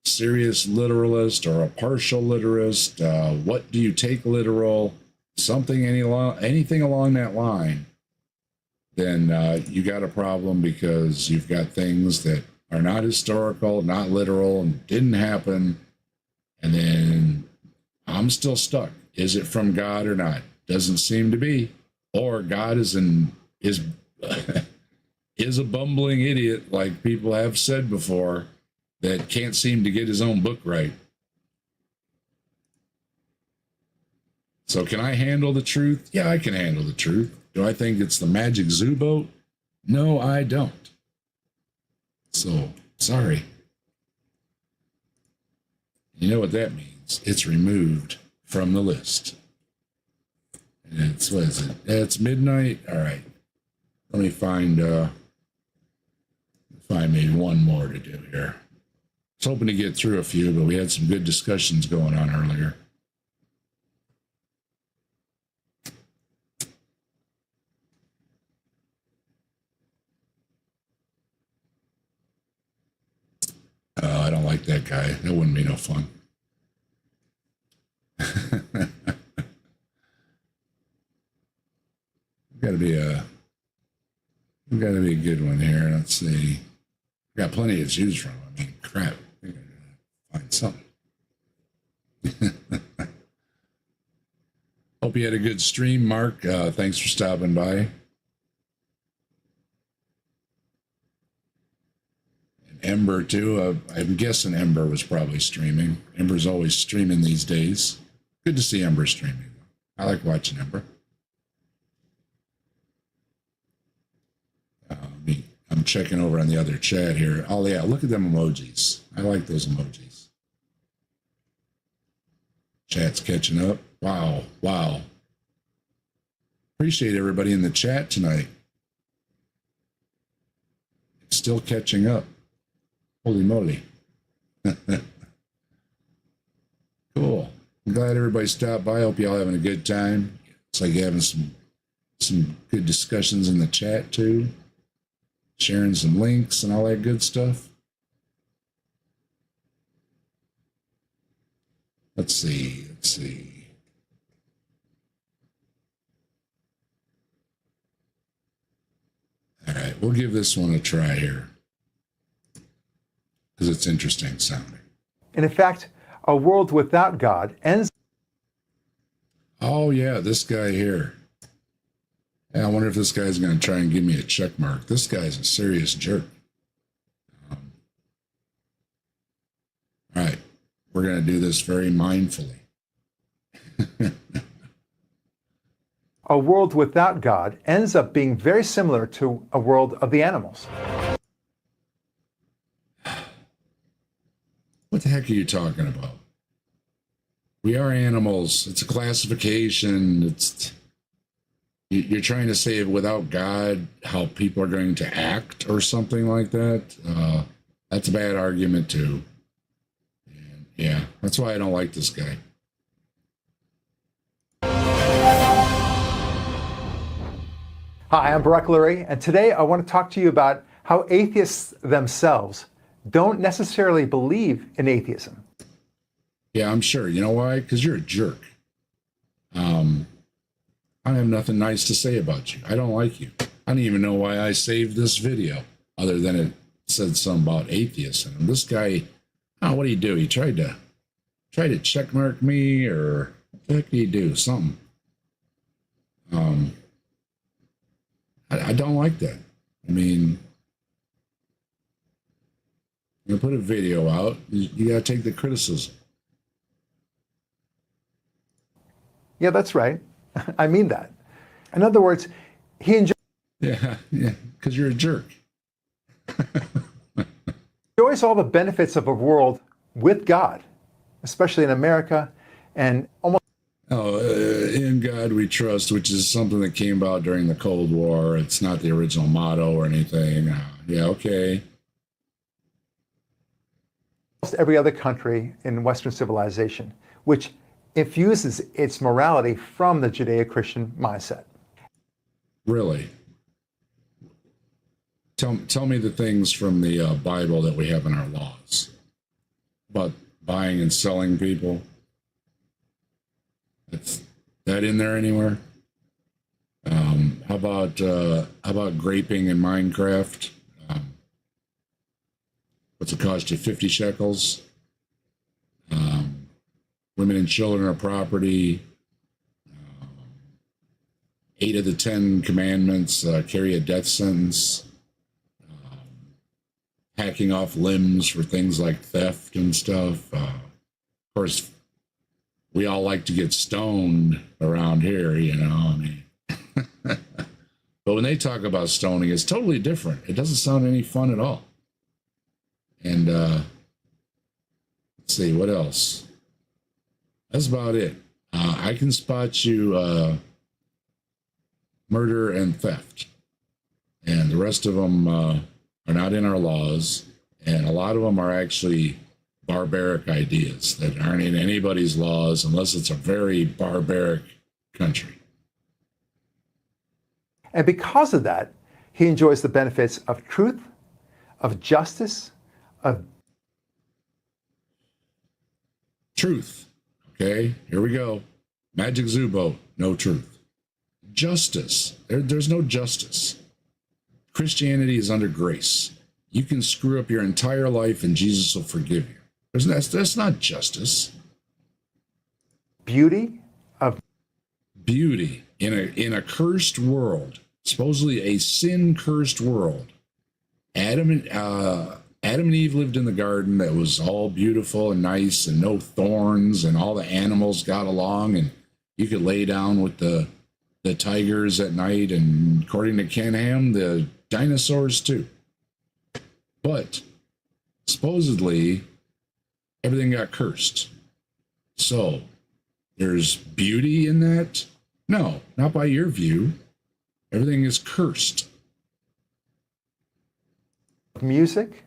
serious literalist or a partial literalist, what do you take literal, anything along that line, then you got a problem, because you've got things that are not historical, not literal, and didn't happen. And then I'm still stuck. Is it from God or not? Doesn't seem to be. Or God is is a bumbling idiot, like people have said before, that can't seem to get his own book right. So can I handle the truth? Yeah, I can handle the truth. Do I think it's the magic zoo boat? No, I don't. So, sorry. You know what that means? It's removed from the list. And it's, what is it? It's midnight? All right. Let me find maybe one more to do here. I was hoping to get through a few, but we had some good discussions going on earlier. I don't like that guy. That wouldn't be no fun. Gotta be a good one here. Let's see. Got plenty to choose from. I mean, crap. I gotta find something. Hope you had a good stream, Mark. Thanks for stopping by. Ember too. I'm guessing Ember was probably streaming. Ember's always streaming these days. Good to see Ember streaming. I like watching Ember. I'm checking over on the other chat here. Oh yeah, look at them emojis. I like those emojis. Chat's catching up. Wow, wow. Appreciate everybody in the chat tonight. It's still catching up. Holy moly. Cool. I'm glad everybody stopped by. I hope y'all having a good time. It's like you're having some good discussions in the chat too. Sharing some links and all that good stuff. Let's see. All right, we'll give this one a try here, because it's interesting sounding. And in fact, a world without God ends. Oh, yeah, this guy here. Yeah, I wonder if this guy's going to try and give me a check mark. This guy's a serious jerk. All right, we're going to do this very mindfully. A world without God ends up being very similar to a world of the animals. What the heck are you talking about? We are animals. It's a classification. You're trying to say without God, how people are going to act or something like that. That's a bad argument too. And yeah, that's why I don't like this guy. Hi, I'm Barack Lurie, and today I want to talk to you about how atheists themselves don't necessarily believe in atheism. Yeah, I'm sure. You know why? Because you're a jerk. I have nothing nice to say about you. I don't like you. I don't even know why I saved this video, other than it said something about atheists. And this guy, what did he do? He tried to checkmark me, or what the heck did he do? Something. I don't like that. I mean, you put a video out, you got to take the criticism. Yeah, that's right. I mean that. In other words, he enjoys. Yeah, because you're a jerk. Enjoys all the benefits of a world with God, especially in America, and almost. In God we trust, which is something that came about during the Cold War. It's not the original motto or anything. Yeah, okay. Almost every other country in Western civilization, which infuses its morality from the Judeo-Christian mindset. Really? Tell me the things from the Bible that we have in our laws. about buying and selling people. That's that in there anywhere? How about graping in Minecraft? What's it cost you? 50 shekels. Women and children are property. 8 of the 10 commandments carry a death sentence. Hacking off limbs for things like theft and stuff. Of course, we all like to get stoned around here, you know. I mean, but when they talk about stoning, it's totally different. It doesn't sound any fun at all. And let's see, what else? That's about it. I can spot you murder and theft. And the rest of them are not in our laws. And a lot of them are actually barbaric ideas that aren't in anybody's laws unless it's a very barbaric country. And because of that, he enjoys the benefits of truth, of justice, of truth. Okay, here we go. Magic Zubo, no truth. Justice. There's no justice. Christianity is under grace. You can screw up your entire life and Jesus will forgive you. That's not justice. Beauty of beauty in a cursed world, supposedly a sin-cursed world. Adam and Eve lived in the garden that was all beautiful and nice and no thorns, and all the animals got along, and you could lay down with the tigers at night, and according to Ken Ham, the dinosaurs too. But supposedly everything got cursed. So there's beauty in that? No, not by your view. Everything is cursed. music,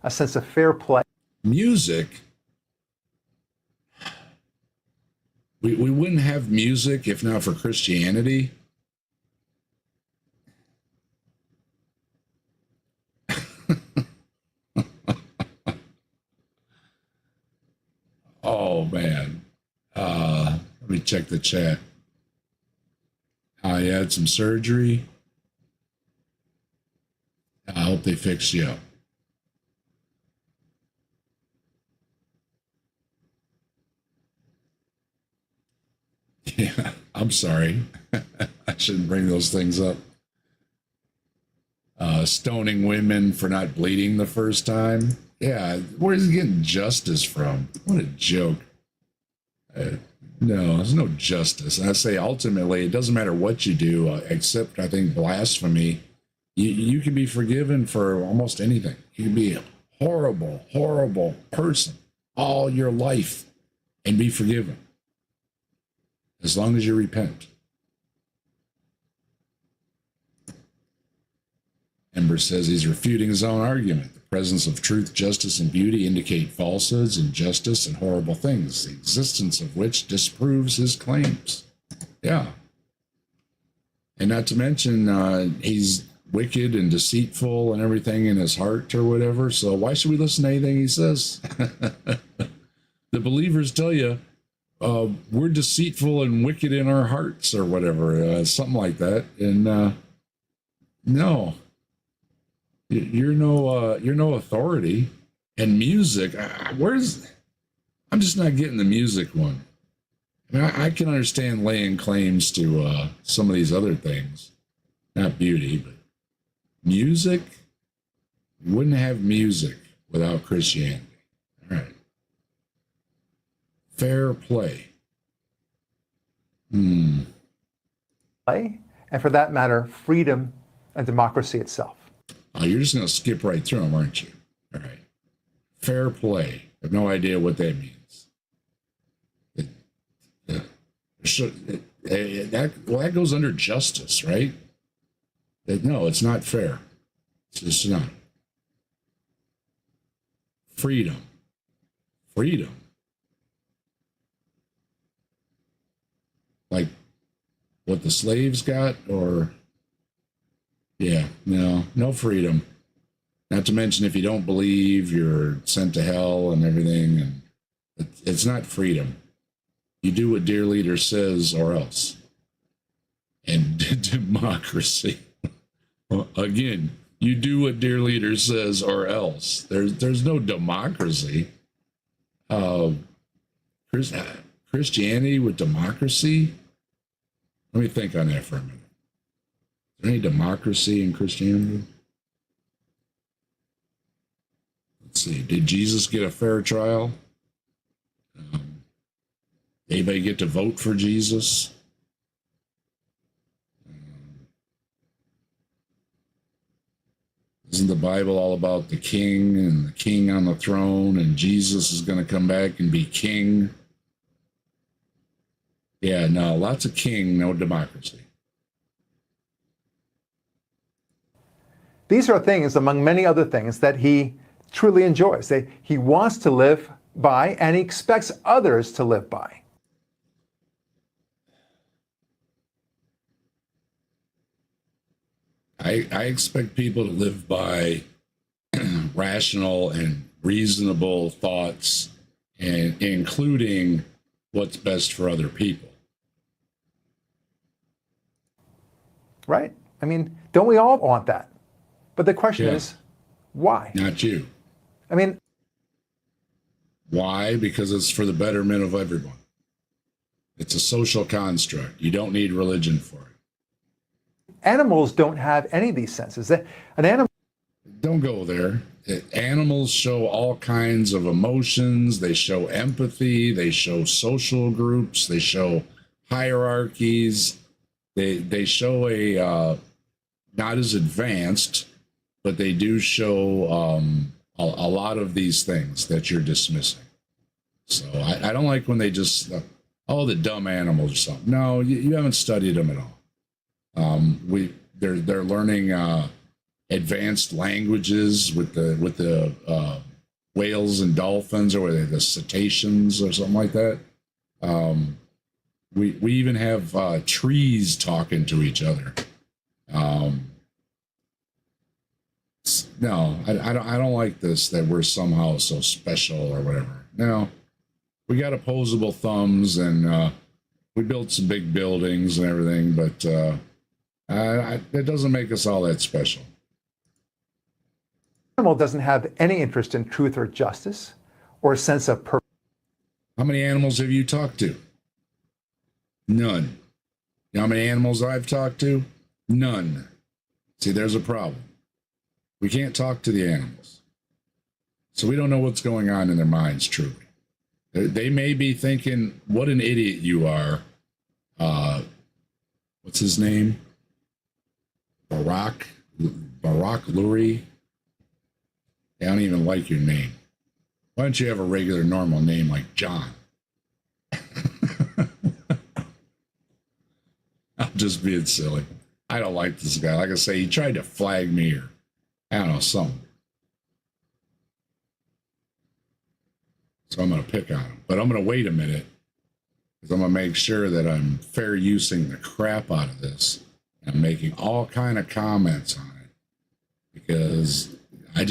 a sense of fair play. Music? We wouldn't have music if not for Christianity. Oh, man. Let me check the chat. You had some surgery. I hope they fix you up. Yeah, I'm sorry. I shouldn't bring those things up. Stoning women for not bleeding the first time. Yeah, where's he getting justice from? What a joke. No, there's no justice. And I say ultimately, it doesn't matter what you do, except I think blasphemy. You can be forgiven for almost anything. You can be a horrible, horrible person all your life and be forgiven. As long as you repent. Ember says he's refuting his own argument. The presence of truth, justice, and beauty indicate falsehoods, injustice, and horrible things, the existence of which disproves his claims. Yeah. And not to mention, he's wicked and deceitful and everything in his heart or whatever. So why should we listen to anything he says? The believers tell you, we're deceitful and wicked in our hearts or whatever, something like that. And no, you're no authority. And music, I'm just not getting the music one. I mean, I can understand laying claims to some of these other things, not beauty, but music. You wouldn't have music without Christianity. All right. Fair play. Play, and for that matter, freedom and democracy itself. Oh, you're just going to skip right through them, aren't you? All right. Fair play. I have no idea what that means. That goes under justice, right? No, it's not fair. It's just not. Freedom. Freedom. Like what the slaves got, or yeah, no freedom. Not to mention, if you don't believe, you're sent to hell and everything. And it's not freedom. You do what dear leader says or else. And democracy. Well, again, you do what dear leader says or else. There's no democracy. Christianity with democracy? Let me think on that for a minute. Is there any democracy in Christianity? Let's see. Did Jesus get a fair trial? Anybody get to vote for Jesus? Isn't the Bible all about the king and the king on the throne, and Jesus is going to come back and be king? Yeah, no, lots of king, no democracy. These are things, among many other things, that he truly enjoys. He wants to live by, and he expects others to live by. I expect people to live by rational and reasonable thoughts, and including what's best for other people. Right? I mean, don't we all want that? But the question is, why? Not you. I mean, why? Because it's for the betterment of everyone. It's a social construct. You don't need religion for it. Animals don't have any of these senses. An animal. Don't go there. Animals show all kinds of emotions. They show empathy. They show social groups. They show hierarchies. They show a not as advanced, but they do show a lot of these things that you're dismissing. So I don't like when they just the dumb animals or something. No, you haven't studied them at all. They're learning advanced languages with the whales and dolphins, or the cetaceans or something like that. We even have trees talking to each other. No, I don't like this, that we're somehow so special or whatever. No, we got opposable thumbs, and we built some big buildings and everything, but it doesn't make us all that special. An animal doesn't have any interest in truth or justice or a sense of purpose. How many animals have you talked to? None. You know how many animals I've talked to? None. See, there's a problem. We can't talk to the animals. So we don't know what's going on in their minds, truly. They may be thinking, what an idiot you are. What's his name? Barack Lurie. I don't even like your name. Why don't you have a regular, normal name like John? I'm just being silly. I don't like this guy. Like I say, he tried to flag me, or I don't know, something. So I'm going to pick on him. But I'm going to wait a minute, because I'm going to make sure that I'm fair using the crap out of this. I'm making all kind of comments on it, because I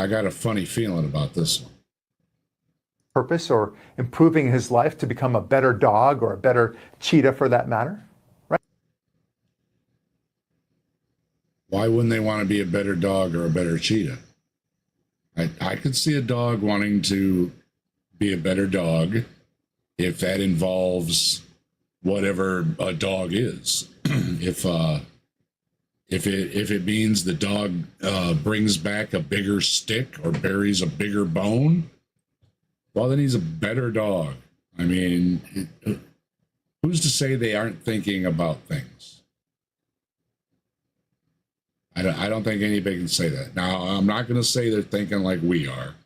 got a funny feeling about this one. Purpose, or improving his life to become a better dog or a better cheetah for that matter, right? Why wouldn't they want to be a better dog or a better cheetah? I could see a dog wanting to be a better dog if that involves whatever a dog is. If it means the dog brings back a bigger stick or buries a bigger bone, well, then he's a better dog. I mean, who's to say they aren't thinking about things? I don't think anybody can say that. Now, I'm not going to say they're thinking like we are.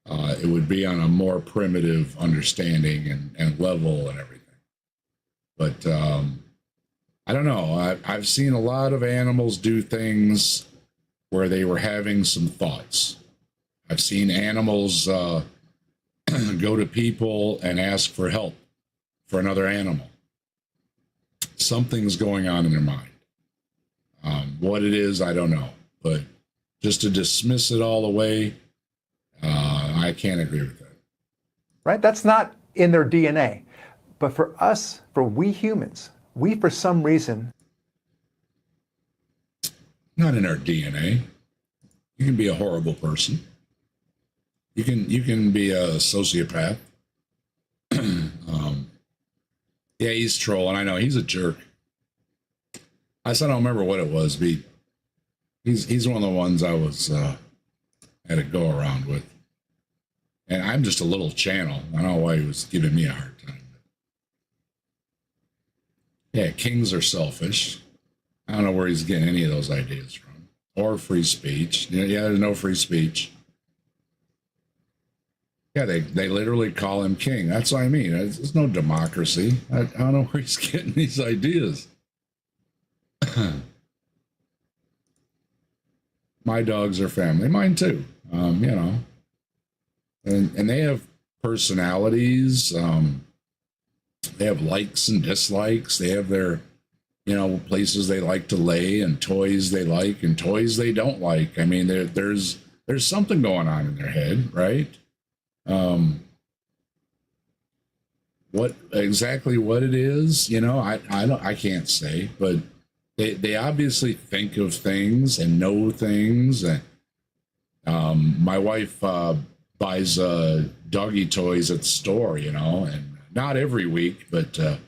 It would be on a more primitive understanding and level and everything. But I don't know. I've seen a lot of animals do things where they were having some thoughts. I've seen animals go to people and ask for help for another animal. Something's going on in their mind. What it is, I don't know. But just to dismiss it all away, I can't agree with that. Right? That's not in their DNA. But for us, for we humans, we for some reason. Not in our DNA. You can be a horrible person. You can be a sociopath. Yeah, he's trolling. I know he's a jerk. I don't remember what it was, but he's one of the ones I was had a go around with. And I'm just a little channel. I don't know why he was giving me a hard time. Yeah, kings are selfish. I don't know where he's getting any of those ideas from. Or free speech. Yeah, there's no free speech. Yeah, they literally call him king. That's what I mean. There's no democracy. I don't know where he's getting these ideas. My dogs are family. Mine too. You know. And they have personalities. They have likes and dislikes. They have their, you know, places they like to lay and toys they like and toys they don't like. I mean, there's something going on in their head, right? What exactly what it is, you know, I can't say, but they obviously think of things and know things. And my wife buys doggy toys at the store, you know, and not every week, but the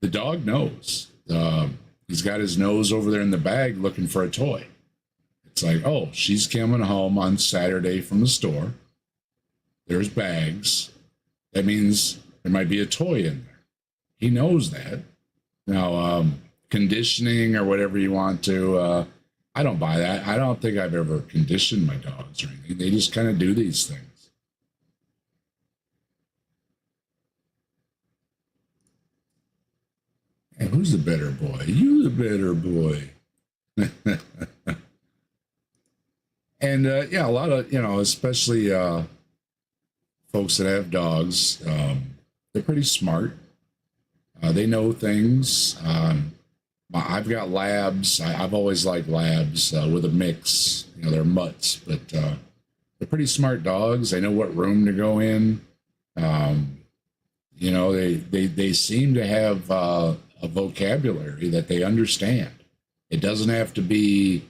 dog knows. He's got his nose over there in the bag looking for a toy. It's like, oh, she's coming home on Saturday from the store. There's bags. That means there might be a toy in there. He knows that. Now, conditioning or whatever you want to, I don't buy that. I don't think I've ever conditioned my dogs or anything. They just kind of do these things. And who's the better boy? You the better boy. And yeah, a lot of, you know, especially folks that have dogs, they're pretty smart. They know things. I've got labs. I've always liked labs with a mix. You know, they're mutts, but they're pretty smart dogs. They know what room to go in. You know, they seem to have a vocabulary that they understand. It doesn't have to be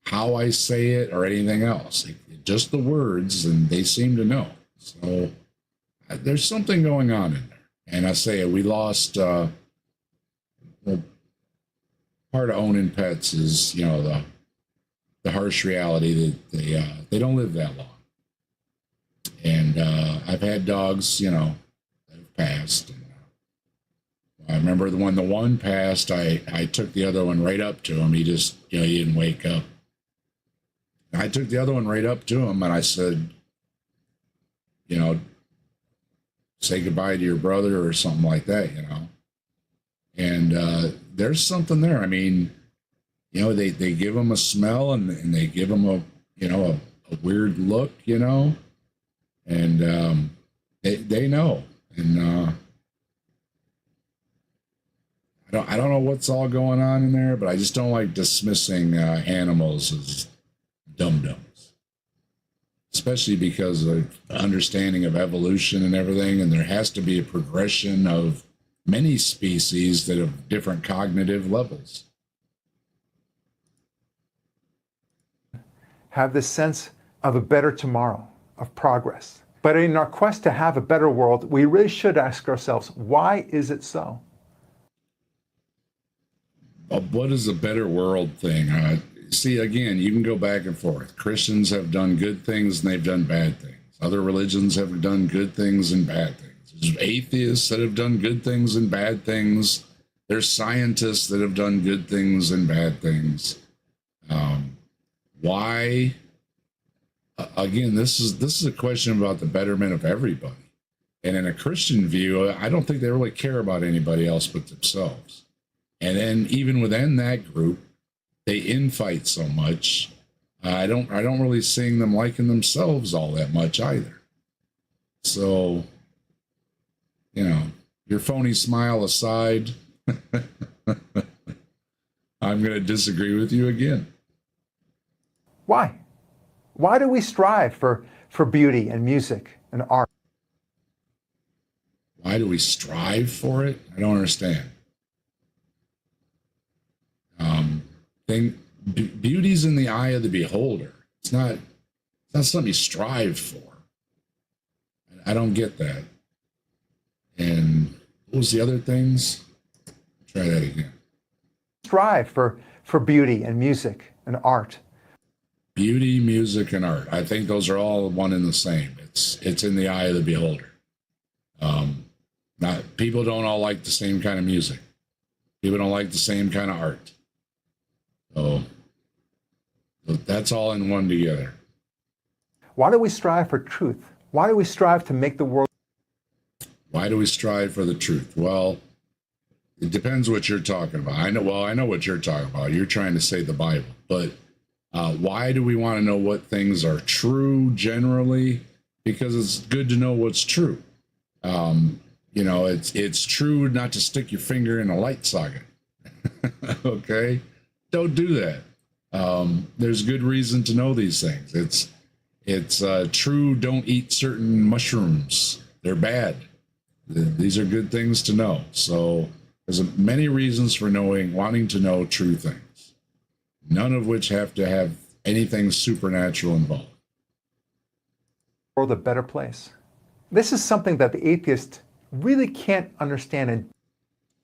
how I say it or anything else. Just the words, and they seem to know. So there's something going on in there. And I say we lost. Well, part of owning pets is, you know, the harsh reality that they don't live that long. And I've had dogs, you know, that have passed. And, I remember when the one passed, I took the other one right up to him. He just, you know, he didn't wake up. I took the other one right up to him and I said, you know, say goodbye to your brother or something like that, you know. And there's something there. I mean, you know, they give him a smell and they give him a, you know, a weird look, you know, and they know. And I don't know what's all going on in there, but I just don't like dismissing animals as dum-dums, especially because of understanding of evolution and everything. And there has to be a progression of many species that have different cognitive levels. Have this sense of a better tomorrow, of progress. But in our quest to have a better world, we really should ask ourselves, why is it so? What is a better world thing? See, again, you can go back and forth. Christians have done good things and they've done bad things. Other religions have done good things and bad things. There's atheists that have done good things and bad things. There's scientists that have done good things and bad things. Why? Again, this is a question about the betterment of everybody. And in a Christian view, I don't think they really care about anybody else but themselves. And then even within that group, they infight so much. I don't really see them liking themselves all that much either. So, you know, your phony smile aside, I'm going to disagree with you again. Why? Why do we strive for beauty and music and art? Why do we strive for it? I don't understand. Beauty's in the eye of the beholder. It's not something you strive for. I don't get that. And what was the other things? Try that again. Strive for beauty and music and art. Beauty, music, and art. I think those are all one and the same. It's in the eye of the beholder. People don't all like the same kind of music. People don't like the same kind of art. So that's all in one together. Why do we strive for truth? Why do we strive to make the world? Why do we strive for the truth? Well, it depends what you're talking about. I know what you're talking about. You're trying to say the Bible, but why do we want to know what things are true generally? Because it's good to know what's true. It's true not to stick your finger in a light socket. Okay? Don't do that. There's good reason to know these things. It's true, don't eat certain mushrooms. They're bad. These are good things to know. So there's many reasons for wanting to know true things, none of which have to have anything supernatural involved. World a better place. This is something that the atheist really can't understand. And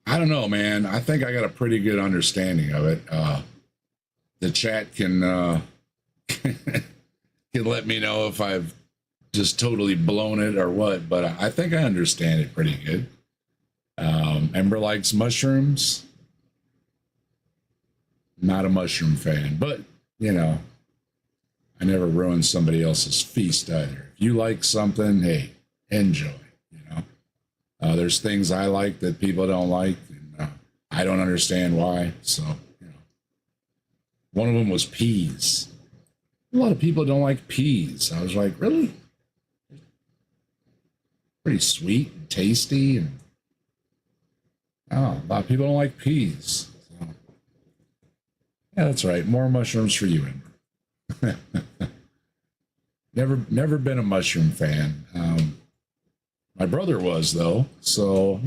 I don't know, man. I think I got a pretty good understanding of it. The chat can can let me know if I've just totally blown it or what, but I think I understand it pretty good. Ember likes mushrooms. Not a mushroom fan, but I never ruin somebody else's feast either. If you like something, hey, enjoy. There's things I like that people don't like, and I don't understand why. So, one of them was peas. A lot of people don't like peas. I was like, really? Pretty sweet and tasty, and a lot of people don't like peas. So, yeah, that's right. More mushrooms for you, Ember. Never been a mushroom fan. My brother was, though, so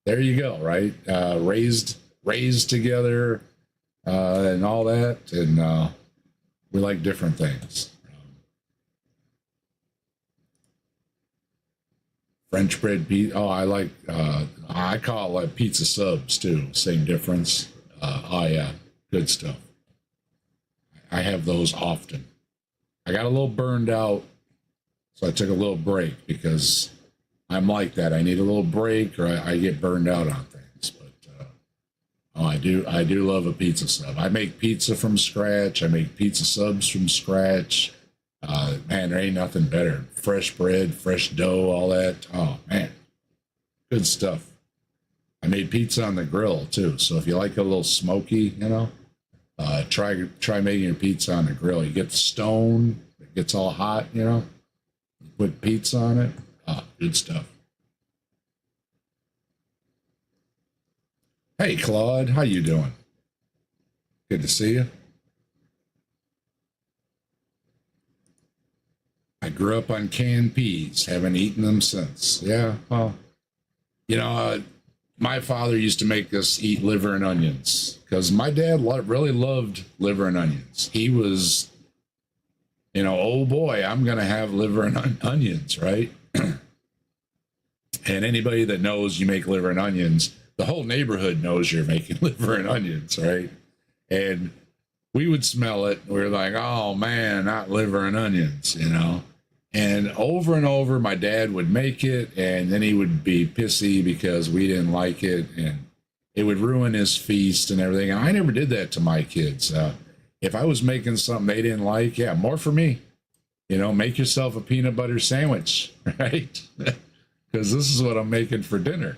there you go, right? Raised together and all that, and we like different things. French bread pizza. Oh, I like. I call it like pizza subs too. Same difference. Oh yeah, good stuff. I have those often. I got a little burned out, so I took a little break because I'm like that. I need a little break, or I get burned out on things. But I do love a pizza sub. I make pizza from scratch. I make pizza subs from scratch. Man, there ain't nothing better. Fresh bread, fresh dough, all that. Oh man, good stuff. I made pizza on the grill too. So if you like a little smoky, try making your pizza on the grill. You get the stone, it gets all hot, you put pizza on it. Good stuff. Hey, Claude, how you doing? Good to see you. I grew up on canned peas, haven't eaten them since. Yeah, well, my father used to make us eat liver and onions because my dad really loved liver and onions. He was, oh boy, I'm going to have liver and onions, right? And anybody that knows you make liver and onions, the whole neighborhood knows you're making liver and onions, right? And we would smell it. We were like, oh man, not liver and onions, And over, my dad would make it, and then he would be pissy because we didn't like it, and it would ruin his feast and everything. And I never did that to my kids. If I was making something they didn't like, yeah, more for me. Make yourself a peanut butter sandwich, right? Because this is what I'm making for dinner,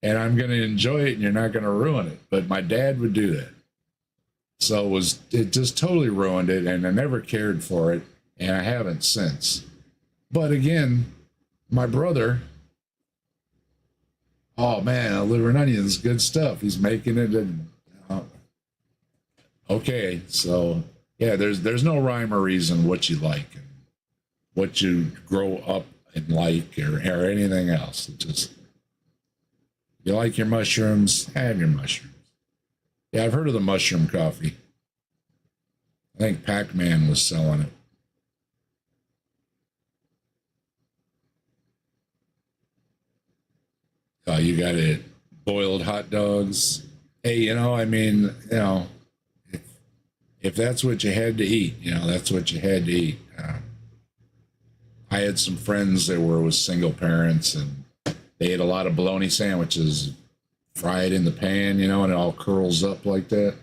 and I'm going to enjoy it, and you're not going to ruin it. But my dad would do that. So it just totally ruined it, and I never cared for it, and I haven't since. But again, my brother, oh man, liver and onions, good stuff. He's making it. Okay, so Yeah, there's no rhyme or reason what you like and what you grow up and like or anything else. It just, you like your mushrooms, have your mushrooms. Yeah, I've heard of the mushroom coffee. I think Pac-Man was selling it. You got it, boiled hot dogs. Hey, I mean, if that's what you had to eat, that's what you had to eat. I had some friends that were with single parents, and they ate a lot of bologna sandwiches, fried in the pan, and it all curls up like that.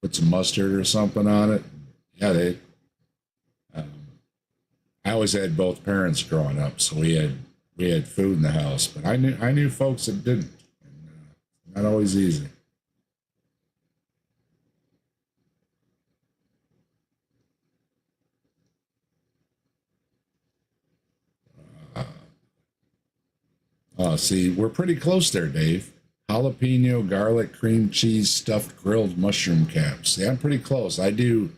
Put some mustard or something on it. Yeah, I always had both parents growing up, so we had food in the house. But I knew folks that didn't. And, not always easy. See, we're pretty close there, Dave. Jalapeno, garlic, cream cheese, stuffed grilled mushroom caps. Yeah, I'm pretty close. I do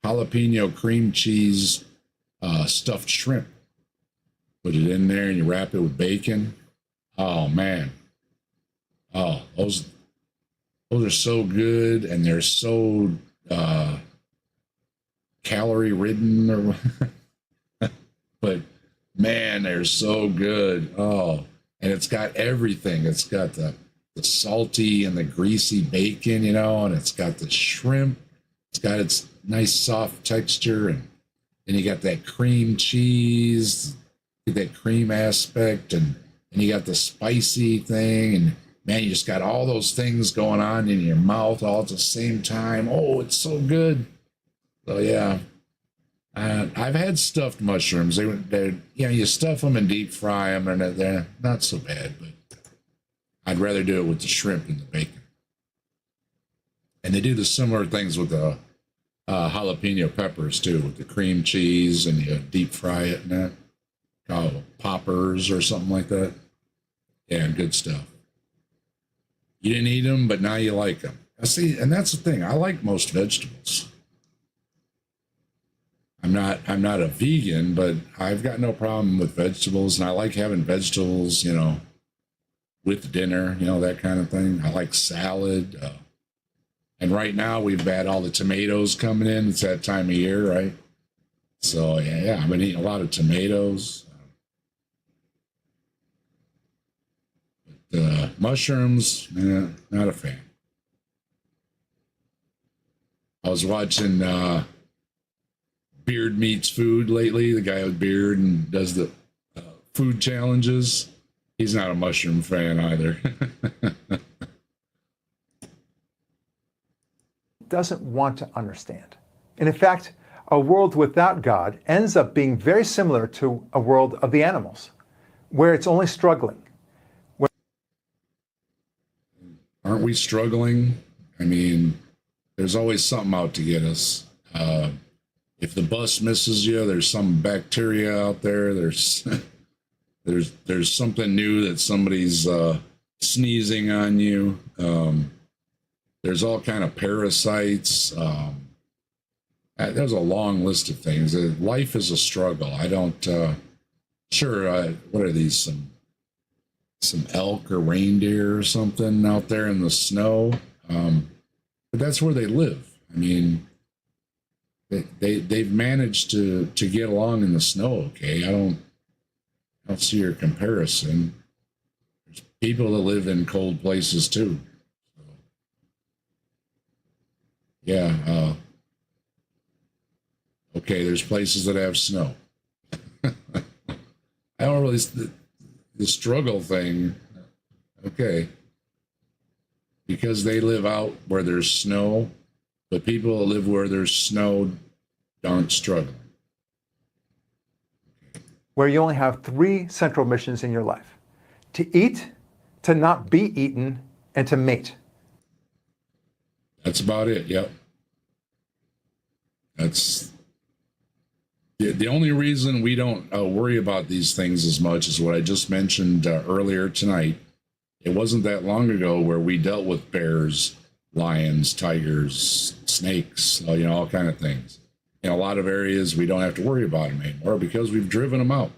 jalapeno, cream cheese, stuffed shrimp. Put it in there and you wrap it with bacon. Oh, man. Oh, those are so good, and they're so calorie ridden, or but man, they're so good. Oh, and it's got everything. It's got the salty and the greasy bacon, and it's got the shrimp. It's got its nice soft texture, and then you got that cream cheese, that cream aspect, and you got the spicy thing, and man, you just got all those things going on in your mouth all at the same time. Oh, it's so good. So yeah, I've had stuffed mushrooms. They're you stuff them and deep fry them, and they're not so bad. But I'd rather do it with the shrimp and the bacon. And they do the similar things with the jalapeno peppers too, with the cream cheese, and you deep fry it and that. Poppers or something like that. Yeah, good stuff. You didn't eat them, but now you like them. See, and that's the thing. I like most vegetables. I'm not a vegan, but I've got no problem with vegetables, and I like having vegetables, with dinner, that kind of thing. I like salad. And right now we've had all the tomatoes coming in. It's that time of year, right? So yeah, I've been eating a lot of tomatoes. Mushrooms, not a fan. I was watching Beard Meets Food lately, the guy with beard and does the food challenges. He's not a mushroom fan either. Doesn't want to understand. And in fact, a world without God ends up being very similar to a world of the animals, where it's only struggling. Aren't we struggling? I mean, there's always something out to get us. If the bus misses you, there's some bacteria out there. There's something new that somebody's sneezing on you. There's all kind of parasites. There's a long list of things. Life is a struggle. I don't. What are these? Some elk or reindeer or something out there in the snow. But that's where they live. I mean, they've managed to get along in the snow. Okay, I don't see your comparison. There's people that live in cold places too. So, yeah. Okay, there's places that have snow. I don't really the struggle thing. Okay, because they live out where there's snow, but people that live where there's snow aren't struggling. Where you only have 3 central missions in your life: to eat, to not be eaten, and to mate. That's about it. Yep. That's the only reason we don't worry about these things as much is what I just mentioned earlier tonight. It wasn't that long ago where we dealt with bears lions, tigers, snakes, all kind of things. In a lot of areas, we don't have to worry about them anymore because we've driven them out.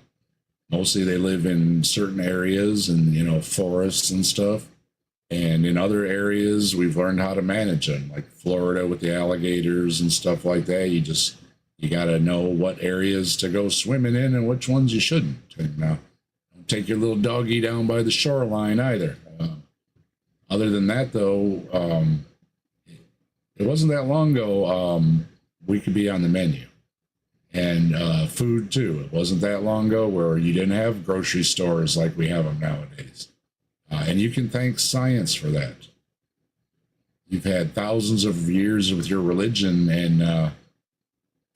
Mostly they live in certain areas and, forests and stuff. And in other areas, we've learned how to manage them, like Florida with the alligators and stuff like that. You got to know what areas to go swimming in and which ones you shouldn't. And don't take your little doggy down by the shoreline either. Other than that, though, it wasn't that long ago we could be on the menu. And food, too. It wasn't that long ago where you didn't have grocery stores like we have them nowadays. And you can thank science for that. You've had thousands of years with your religion, and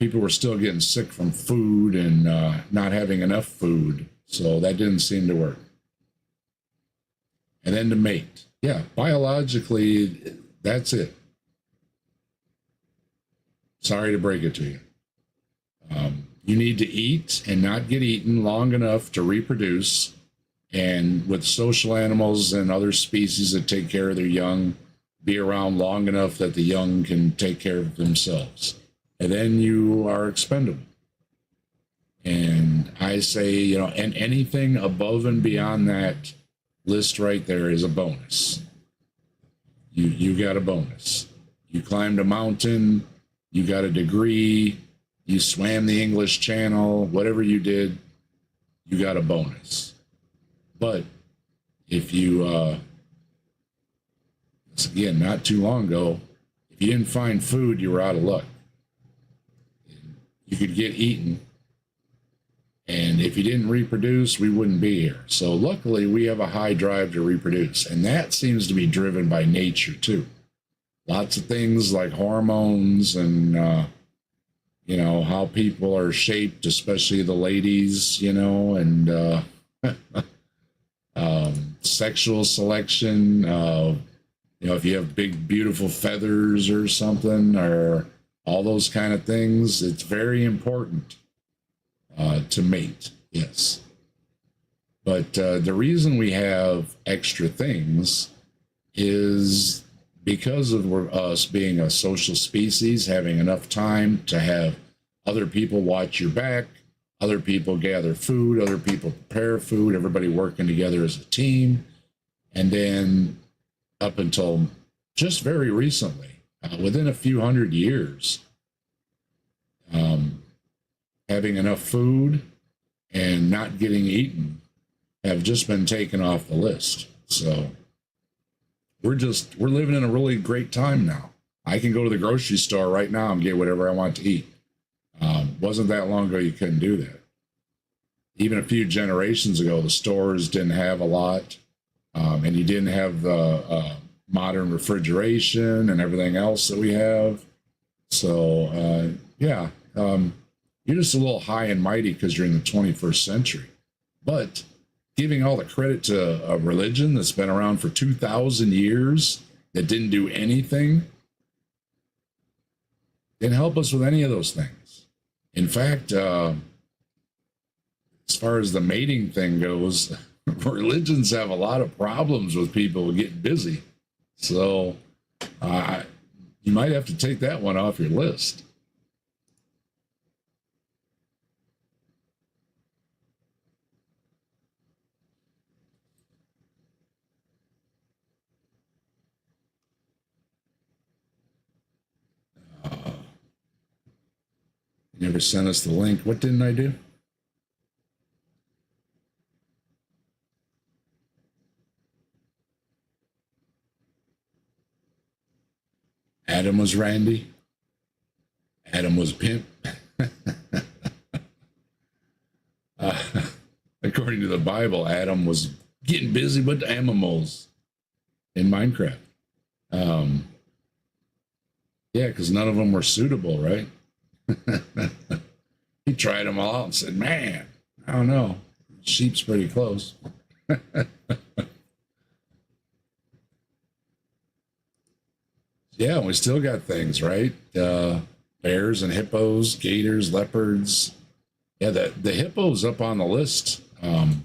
people were still getting sick from food and not having enough food. So that didn't seem to work. And then to mate. Yeah, biologically, that's it. Sorry to break it to you. You need to eat and not get eaten long enough to reproduce. And with social animals and other species that take care of their young, be around long enough that the young can take care of themselves. And then you are expendable. And I say, and anything above and beyond that list right there is a bonus. You got a bonus. You climbed a mountain, you got a degree, you swam the English Channel, whatever you did, you got a bonus. But if you, again, not too long ago, if you didn't find food, you were out of luck. You could get eaten. And if you didn't reproduce, we wouldn't be here. So luckily, we have a high drive to reproduce. And that seems to be driven by nature, too. Lots of things like hormones and, how people are shaped, especially the ladies, and sexual selection. If you have big, beautiful feathers or something, or all those kind of things, it's very important to mate, yes. But the reason we have extra things is because of us being a social species, having enough time to have other people watch your back, other people gather food, other people prepare food, everybody working together as a team. And then up until just very recently, within a few hundred years, having enough food and not getting eaten have just been taken off the list. So we're living in a really great time now. I can go to the grocery store right now and get whatever I want to eat. Wasn't that long ago you couldn't do that. Even a few generations ago, the stores didn't have a lot, and you didn't have the modern refrigeration and everything else that we have. So, you're just a little high and mighty because you're in the 21st century. But giving all the credit to a religion that's been around for 2,000 years that didn't do anything, didn't help us with any of those things. In fact, as far as the mating thing goes, religions have a lot of problems with people getting busy. So you might have to take that one off your list. Never sent us the link. What didn't I do? Adam was Randy. Adam was Pimp. According to the Bible, Adam was getting busy with the animals in Minecraft. Because none of them were suitable, right? He tried them all out and said, man, I don't know. Sheep's pretty close. Yeah, we still got things, right? Bears and hippos, gators, leopards. Yeah, the hippo's up on the list. And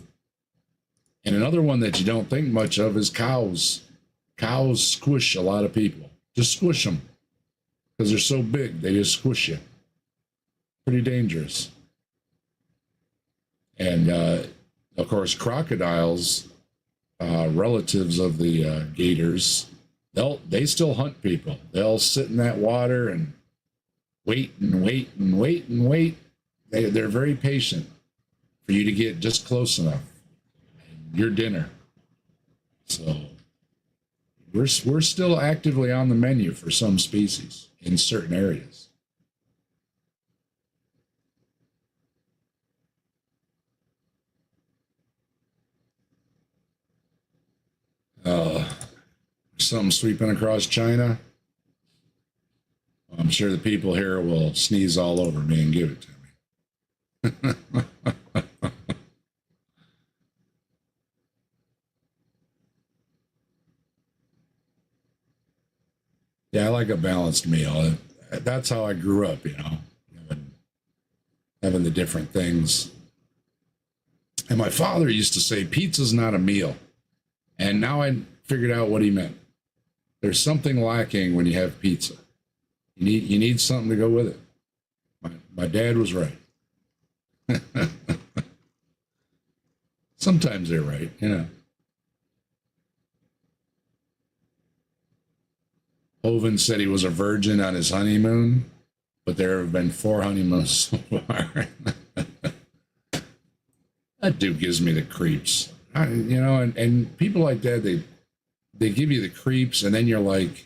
another one that you don't think much of is cows. Cows squish a lot of people. Just squish them. Because they're so big, they just squish you. Pretty dangerous. And, of course, crocodiles, relatives of the gators, they still hunt people. They'll sit in that water and wait and wait and wait and wait. They're very patient for you to get just close enough. Your dinner. So we're still actively on the menu for some species in certain areas. Something sweeping across China. I'm sure the people here will sneeze all over me and give it to me. Yeah, I like a balanced meal. That's how I grew up, having the different things. And my father used to say, pizza's not a meal. And now I figured out what he meant. There's something lacking when you have pizza. You need something to go with it. My dad was right. Sometimes they're right, Hovind said he was a virgin on his honeymoon, but there have been 4 honeymoons so far. That dude gives me the creeps. And people like that, they give you the creeps, and then you're like,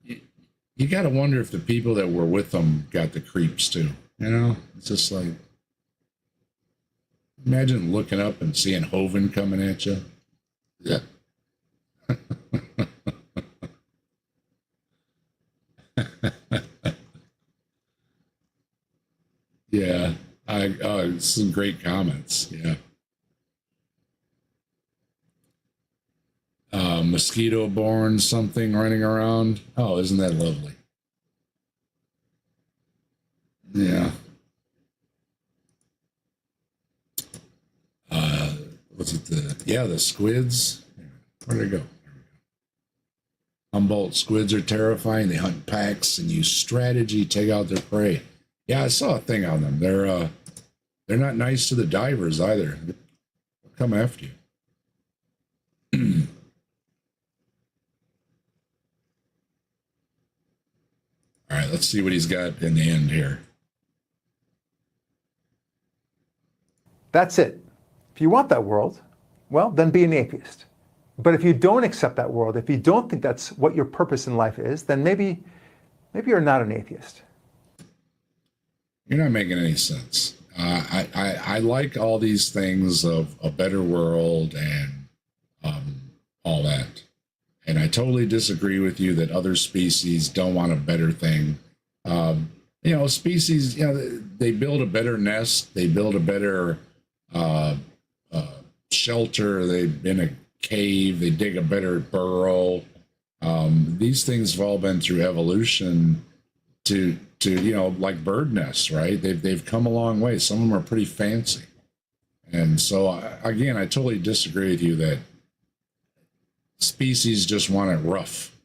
you got to wonder if the people that were with them got the creeps too. It's just like, imagine looking up and seeing Hovind coming at you. Yeah. Yeah. Some great comments. Yeah. Mosquito born something running around. Oh, isn't that lovely? Yeah. What's it? The squids. Where'd they go? Humboldt squids are terrifying. They hunt packs and use strategy, take out their prey. Yeah, I saw a thing on them. They're not nice to the divers either. They'll come after you. All right, let's see what he's got in the end here. That's it. If you want that world, well, then be an atheist. But if you don't accept that world, if you don't think that's what your purpose in life is, then maybe you're not an atheist. You're not making any sense. I like all these things of a better world and all that. And I totally disagree with you that other species don't want a better thing. Species, they build a better nest. They build a better shelter. They've been a cave. They dig a better burrow. These things have all been through evolution to like bird nests, right? They've come a long way. Some of them are pretty fancy. And so, again, I totally disagree with you that species just want it rough.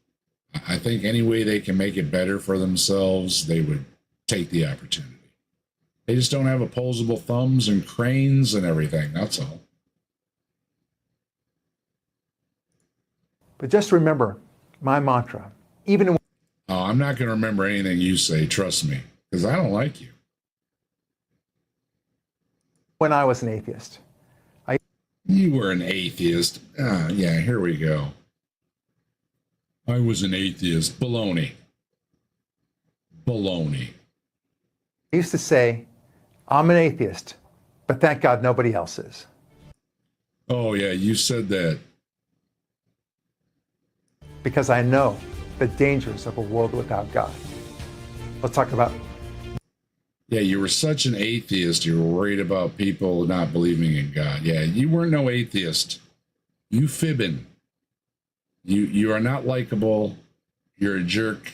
I think any way they can make it better for themselves, they would take the opportunity. They just don't have opposable thumbs and cranes and everything. That's all. But just remember my mantra. Even I'm not going to remember anything you say, trust me, because I don't like you. When I was an atheist. You were an atheist. Yeah, here we go. I was an atheist. Baloney. Baloney. I used to say, I'm an atheist, but thank God nobody else is. Oh, yeah, you said that. Because I know the dangers of a world without God. Let's talk about. Yeah, you were such an atheist. You were worried about people not believing in God. Yeah, you weren't no atheist. You fibbing. You are not likable. You're a jerk.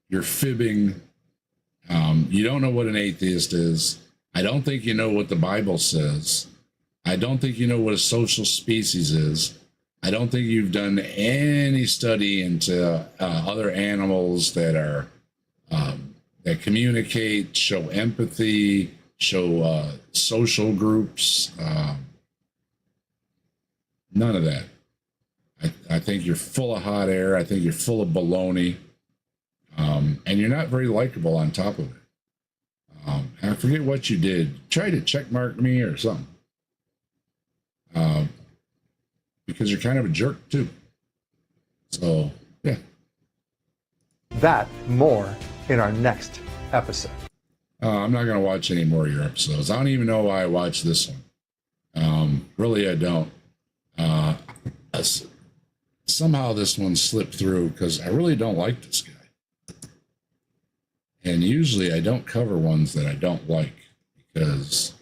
You're fibbing. You don't know what an atheist is. I don't think you know what the Bible says. I don't think you know what a social species is. I don't think you've done any study into other animals that are that communicate, show empathy, show social groups. None of that. I think you're full of hot air. I think you're full of baloney. And you're not very likable on top of it. I forget what you did. Try to checkmark me or something. Because you're kind of a jerk too. So, yeah. That more in our next episode. I'm not going to watch any more of your episodes. I don't even know why I watched this one. Really, I don't. Somehow this one slipped through because I really don't like this guy. And usually I don't cover ones that I don't like because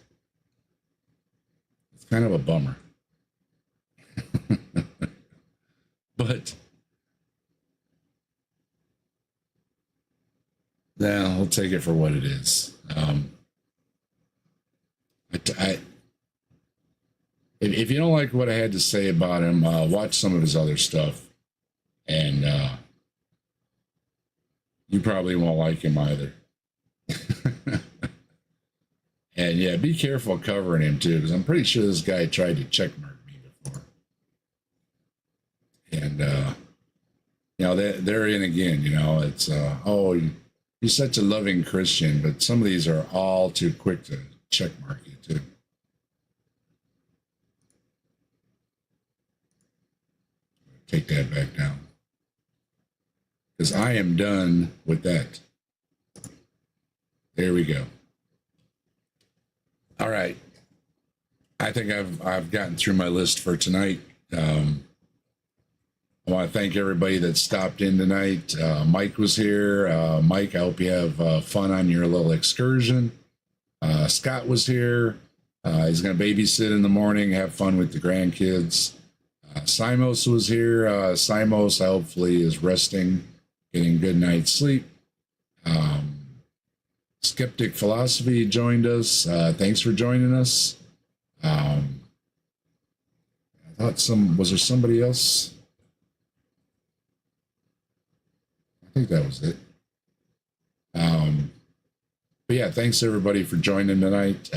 it's kind of a bummer. But yeah, I'll take it for what it is. If you don't like what I had to say about him, watch some of his other stuff, and you probably won't like him either. And yeah, be careful covering him too, because I'm pretty sure this guy tried to checkmark me before. And you know, they're in again. You know, it's oh, you're such a loving Christian, but some of these are all too quick to checkmark you too. Take that back down. Because I am done with that. There we go. All right. I think I've gotten through my list for tonight. I want to thank everybody that stopped in tonight. Mike was here. Mike, I hope you have fun on your little excursion. Scott was here. He's going to babysit in the morning, have fun with the grandkids. Simos was here. Simos hopefully is resting, getting good night's sleep. Skeptic Philosophy joined us. Thanks for joining us. I thought was there somebody else? I think that was it. But yeah, thanks everybody for joining tonight.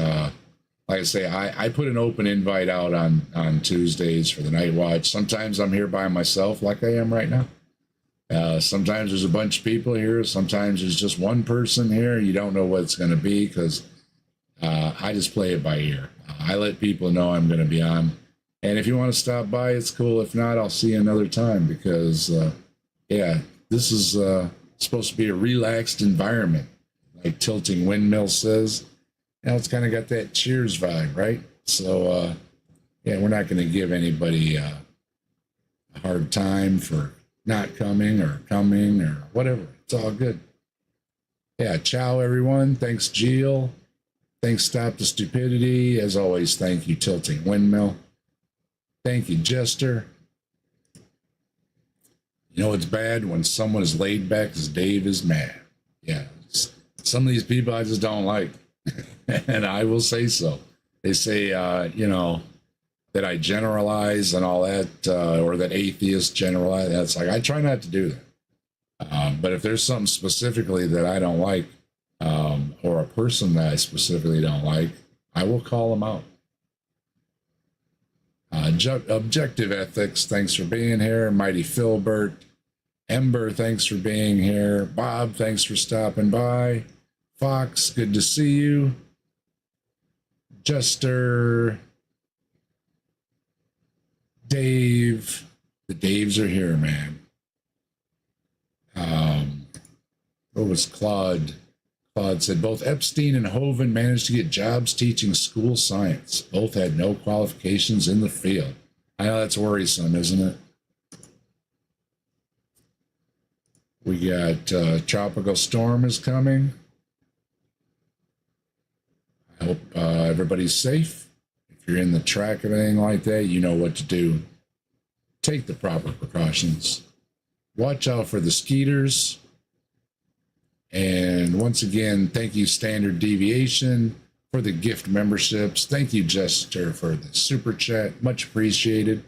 Like I say, I put an open invite out on Tuesdays for the night watch. Sometimes I'm here by myself like I am right now. Sometimes there's a bunch of people here. Sometimes there's just one person here. You don't know what it's going to be because I just play it by ear. I let people know I'm going to be on. And if you want to stop by, it's cool. If not, I'll see you another time because, yeah, this is supposed to be a relaxed environment. Like Tilting Windmill says. Now it's kind of got that Cheers vibe, right? So, yeah, we're not going to give anybody a hard time for not coming or whatever. It's all good. Yeah, ciao, everyone. Thanks, Jill. Thanks, Stop the Stupidity. As always, thank you, Tilting Windmill. Thank you, Jester. You know it's bad when someone is laid back as Dave is mad. Yeah, some of these people I just don't like. And I will say so. They say, you know, that I generalize and all that, or that atheists generalize. That's like, I try not to do that. But if there's something specifically that I don't like, or a person that I specifically don't like, I will call them out. Objective Ethics, thanks for being here. Mighty Philbert. Ember, thanks for being here. Bob, thanks for stopping by. Fox, good to see you. Jester. Dave. The Daves are here, man. What was Claude? Claude said both Epstein and Hovind managed to get jobs teaching school science. Both had no qualifications in the field. I know that's worrisome, isn't it? We got Tropical Storm is coming. I hope everybody's safe. If you're in the track of anything like that, you know what to do. Take the proper precautions. Watch out for the skeeters. And once again, thank you, Standard Deviation, for the gift memberships. Thank you, Jester, for the super chat. Much appreciated.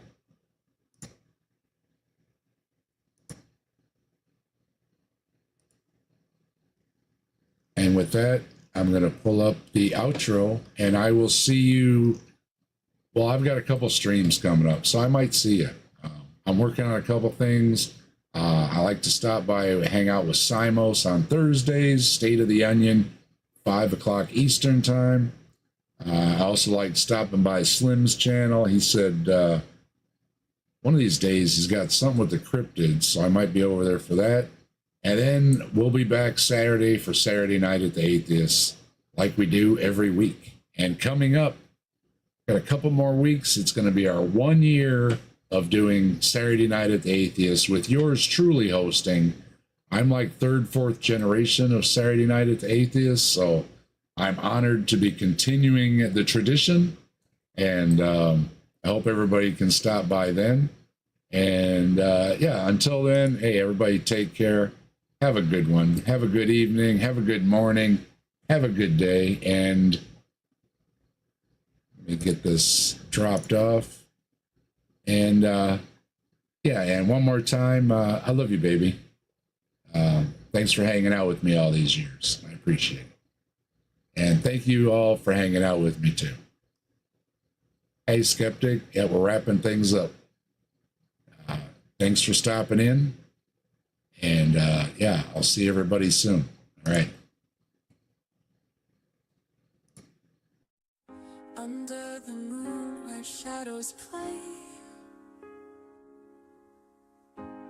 with that, I'm going to pull up the outro, and I will see you. Well, I've got a couple streams coming up, so I might see you. I'm working on a couple things. I like to stop by, hang out with Simos on Thursdays, State of the Onion, 5 o'clock Eastern time. I also like stopping by Slim's channel. He said one of these days he's got something with the cryptids, so I might be over there for that. And then we'll be back Saturday for Saturday Night at the Atheist, like we do every week. And coming up, got a couple more weeks. It's going to be our 1 year of doing Saturday Night at the Atheist with yours truly hosting. I'm like third, fourth generation of Saturday Night at the Atheist, so I'm honored to be continuing the tradition, and I hope everybody can stop by then. And yeah, until then, hey, everybody take care. Have a good one. Have a good evening. Have a good morning. Have a good day. And let me get this dropped off. And yeah, and one more time, I love you, baby. Thanks for hanging out with me all these years. I appreciate it. And thank you all for hanging out with me too. Hey, Skeptic, yeah, we're wrapping things up. Thanks for stopping in. And yeah, I'll see everybody soon. All right. Under the moon where shadows play,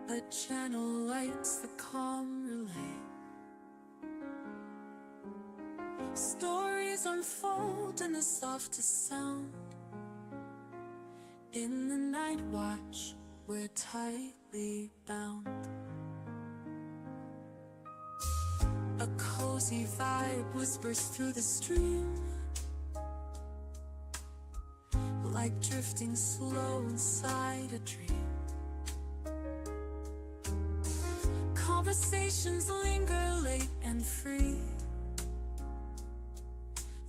a channel lights the calm relay. Stories unfold in the softest sound. In the night watch, we're tightly bound. A cozy vibe whispers through the stream, like drifting slow inside a dream. Conversations linger late and free.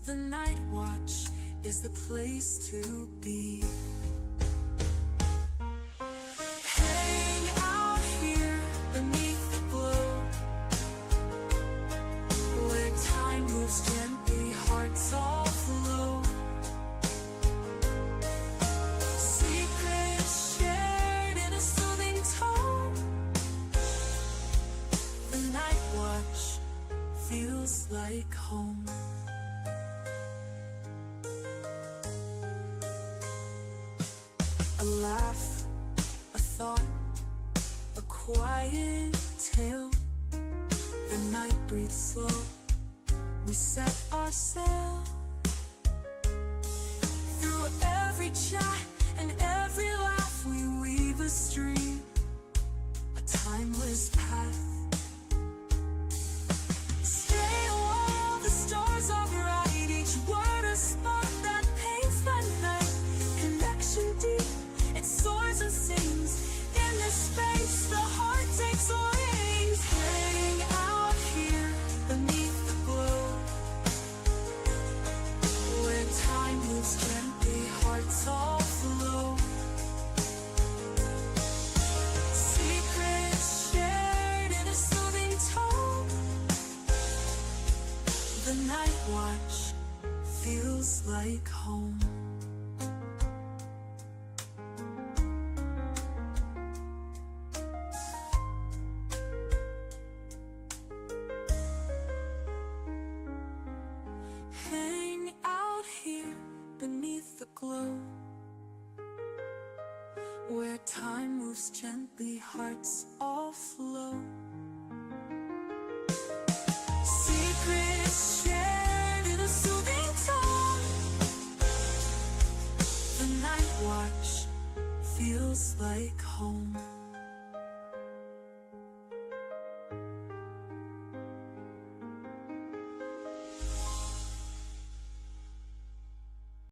The night watch is the place to be. Hang out here beneath the glow, where time moves gently, hearts all flow. Secrets shared in a soothing tone. The night watch feels like home. A laugh, a thought, a quiet tale. The night breathes slow, we set our sail. Through every chat and every laugh, we weave a stream, a timeless path. Stay while the stars are bright, each word a spark that paints the night. Connection deep, it soars and sings. In this space, the heart takes wings. Hang out here beneath the glow, where time moves gently, hearts all flow. Secrets shared in a soothing tone. The night watch feels like home. Hang out here beneath the glow, where time moves gently, hearts all flow. Secrets shared in a soothing tone. The night watch feels like home.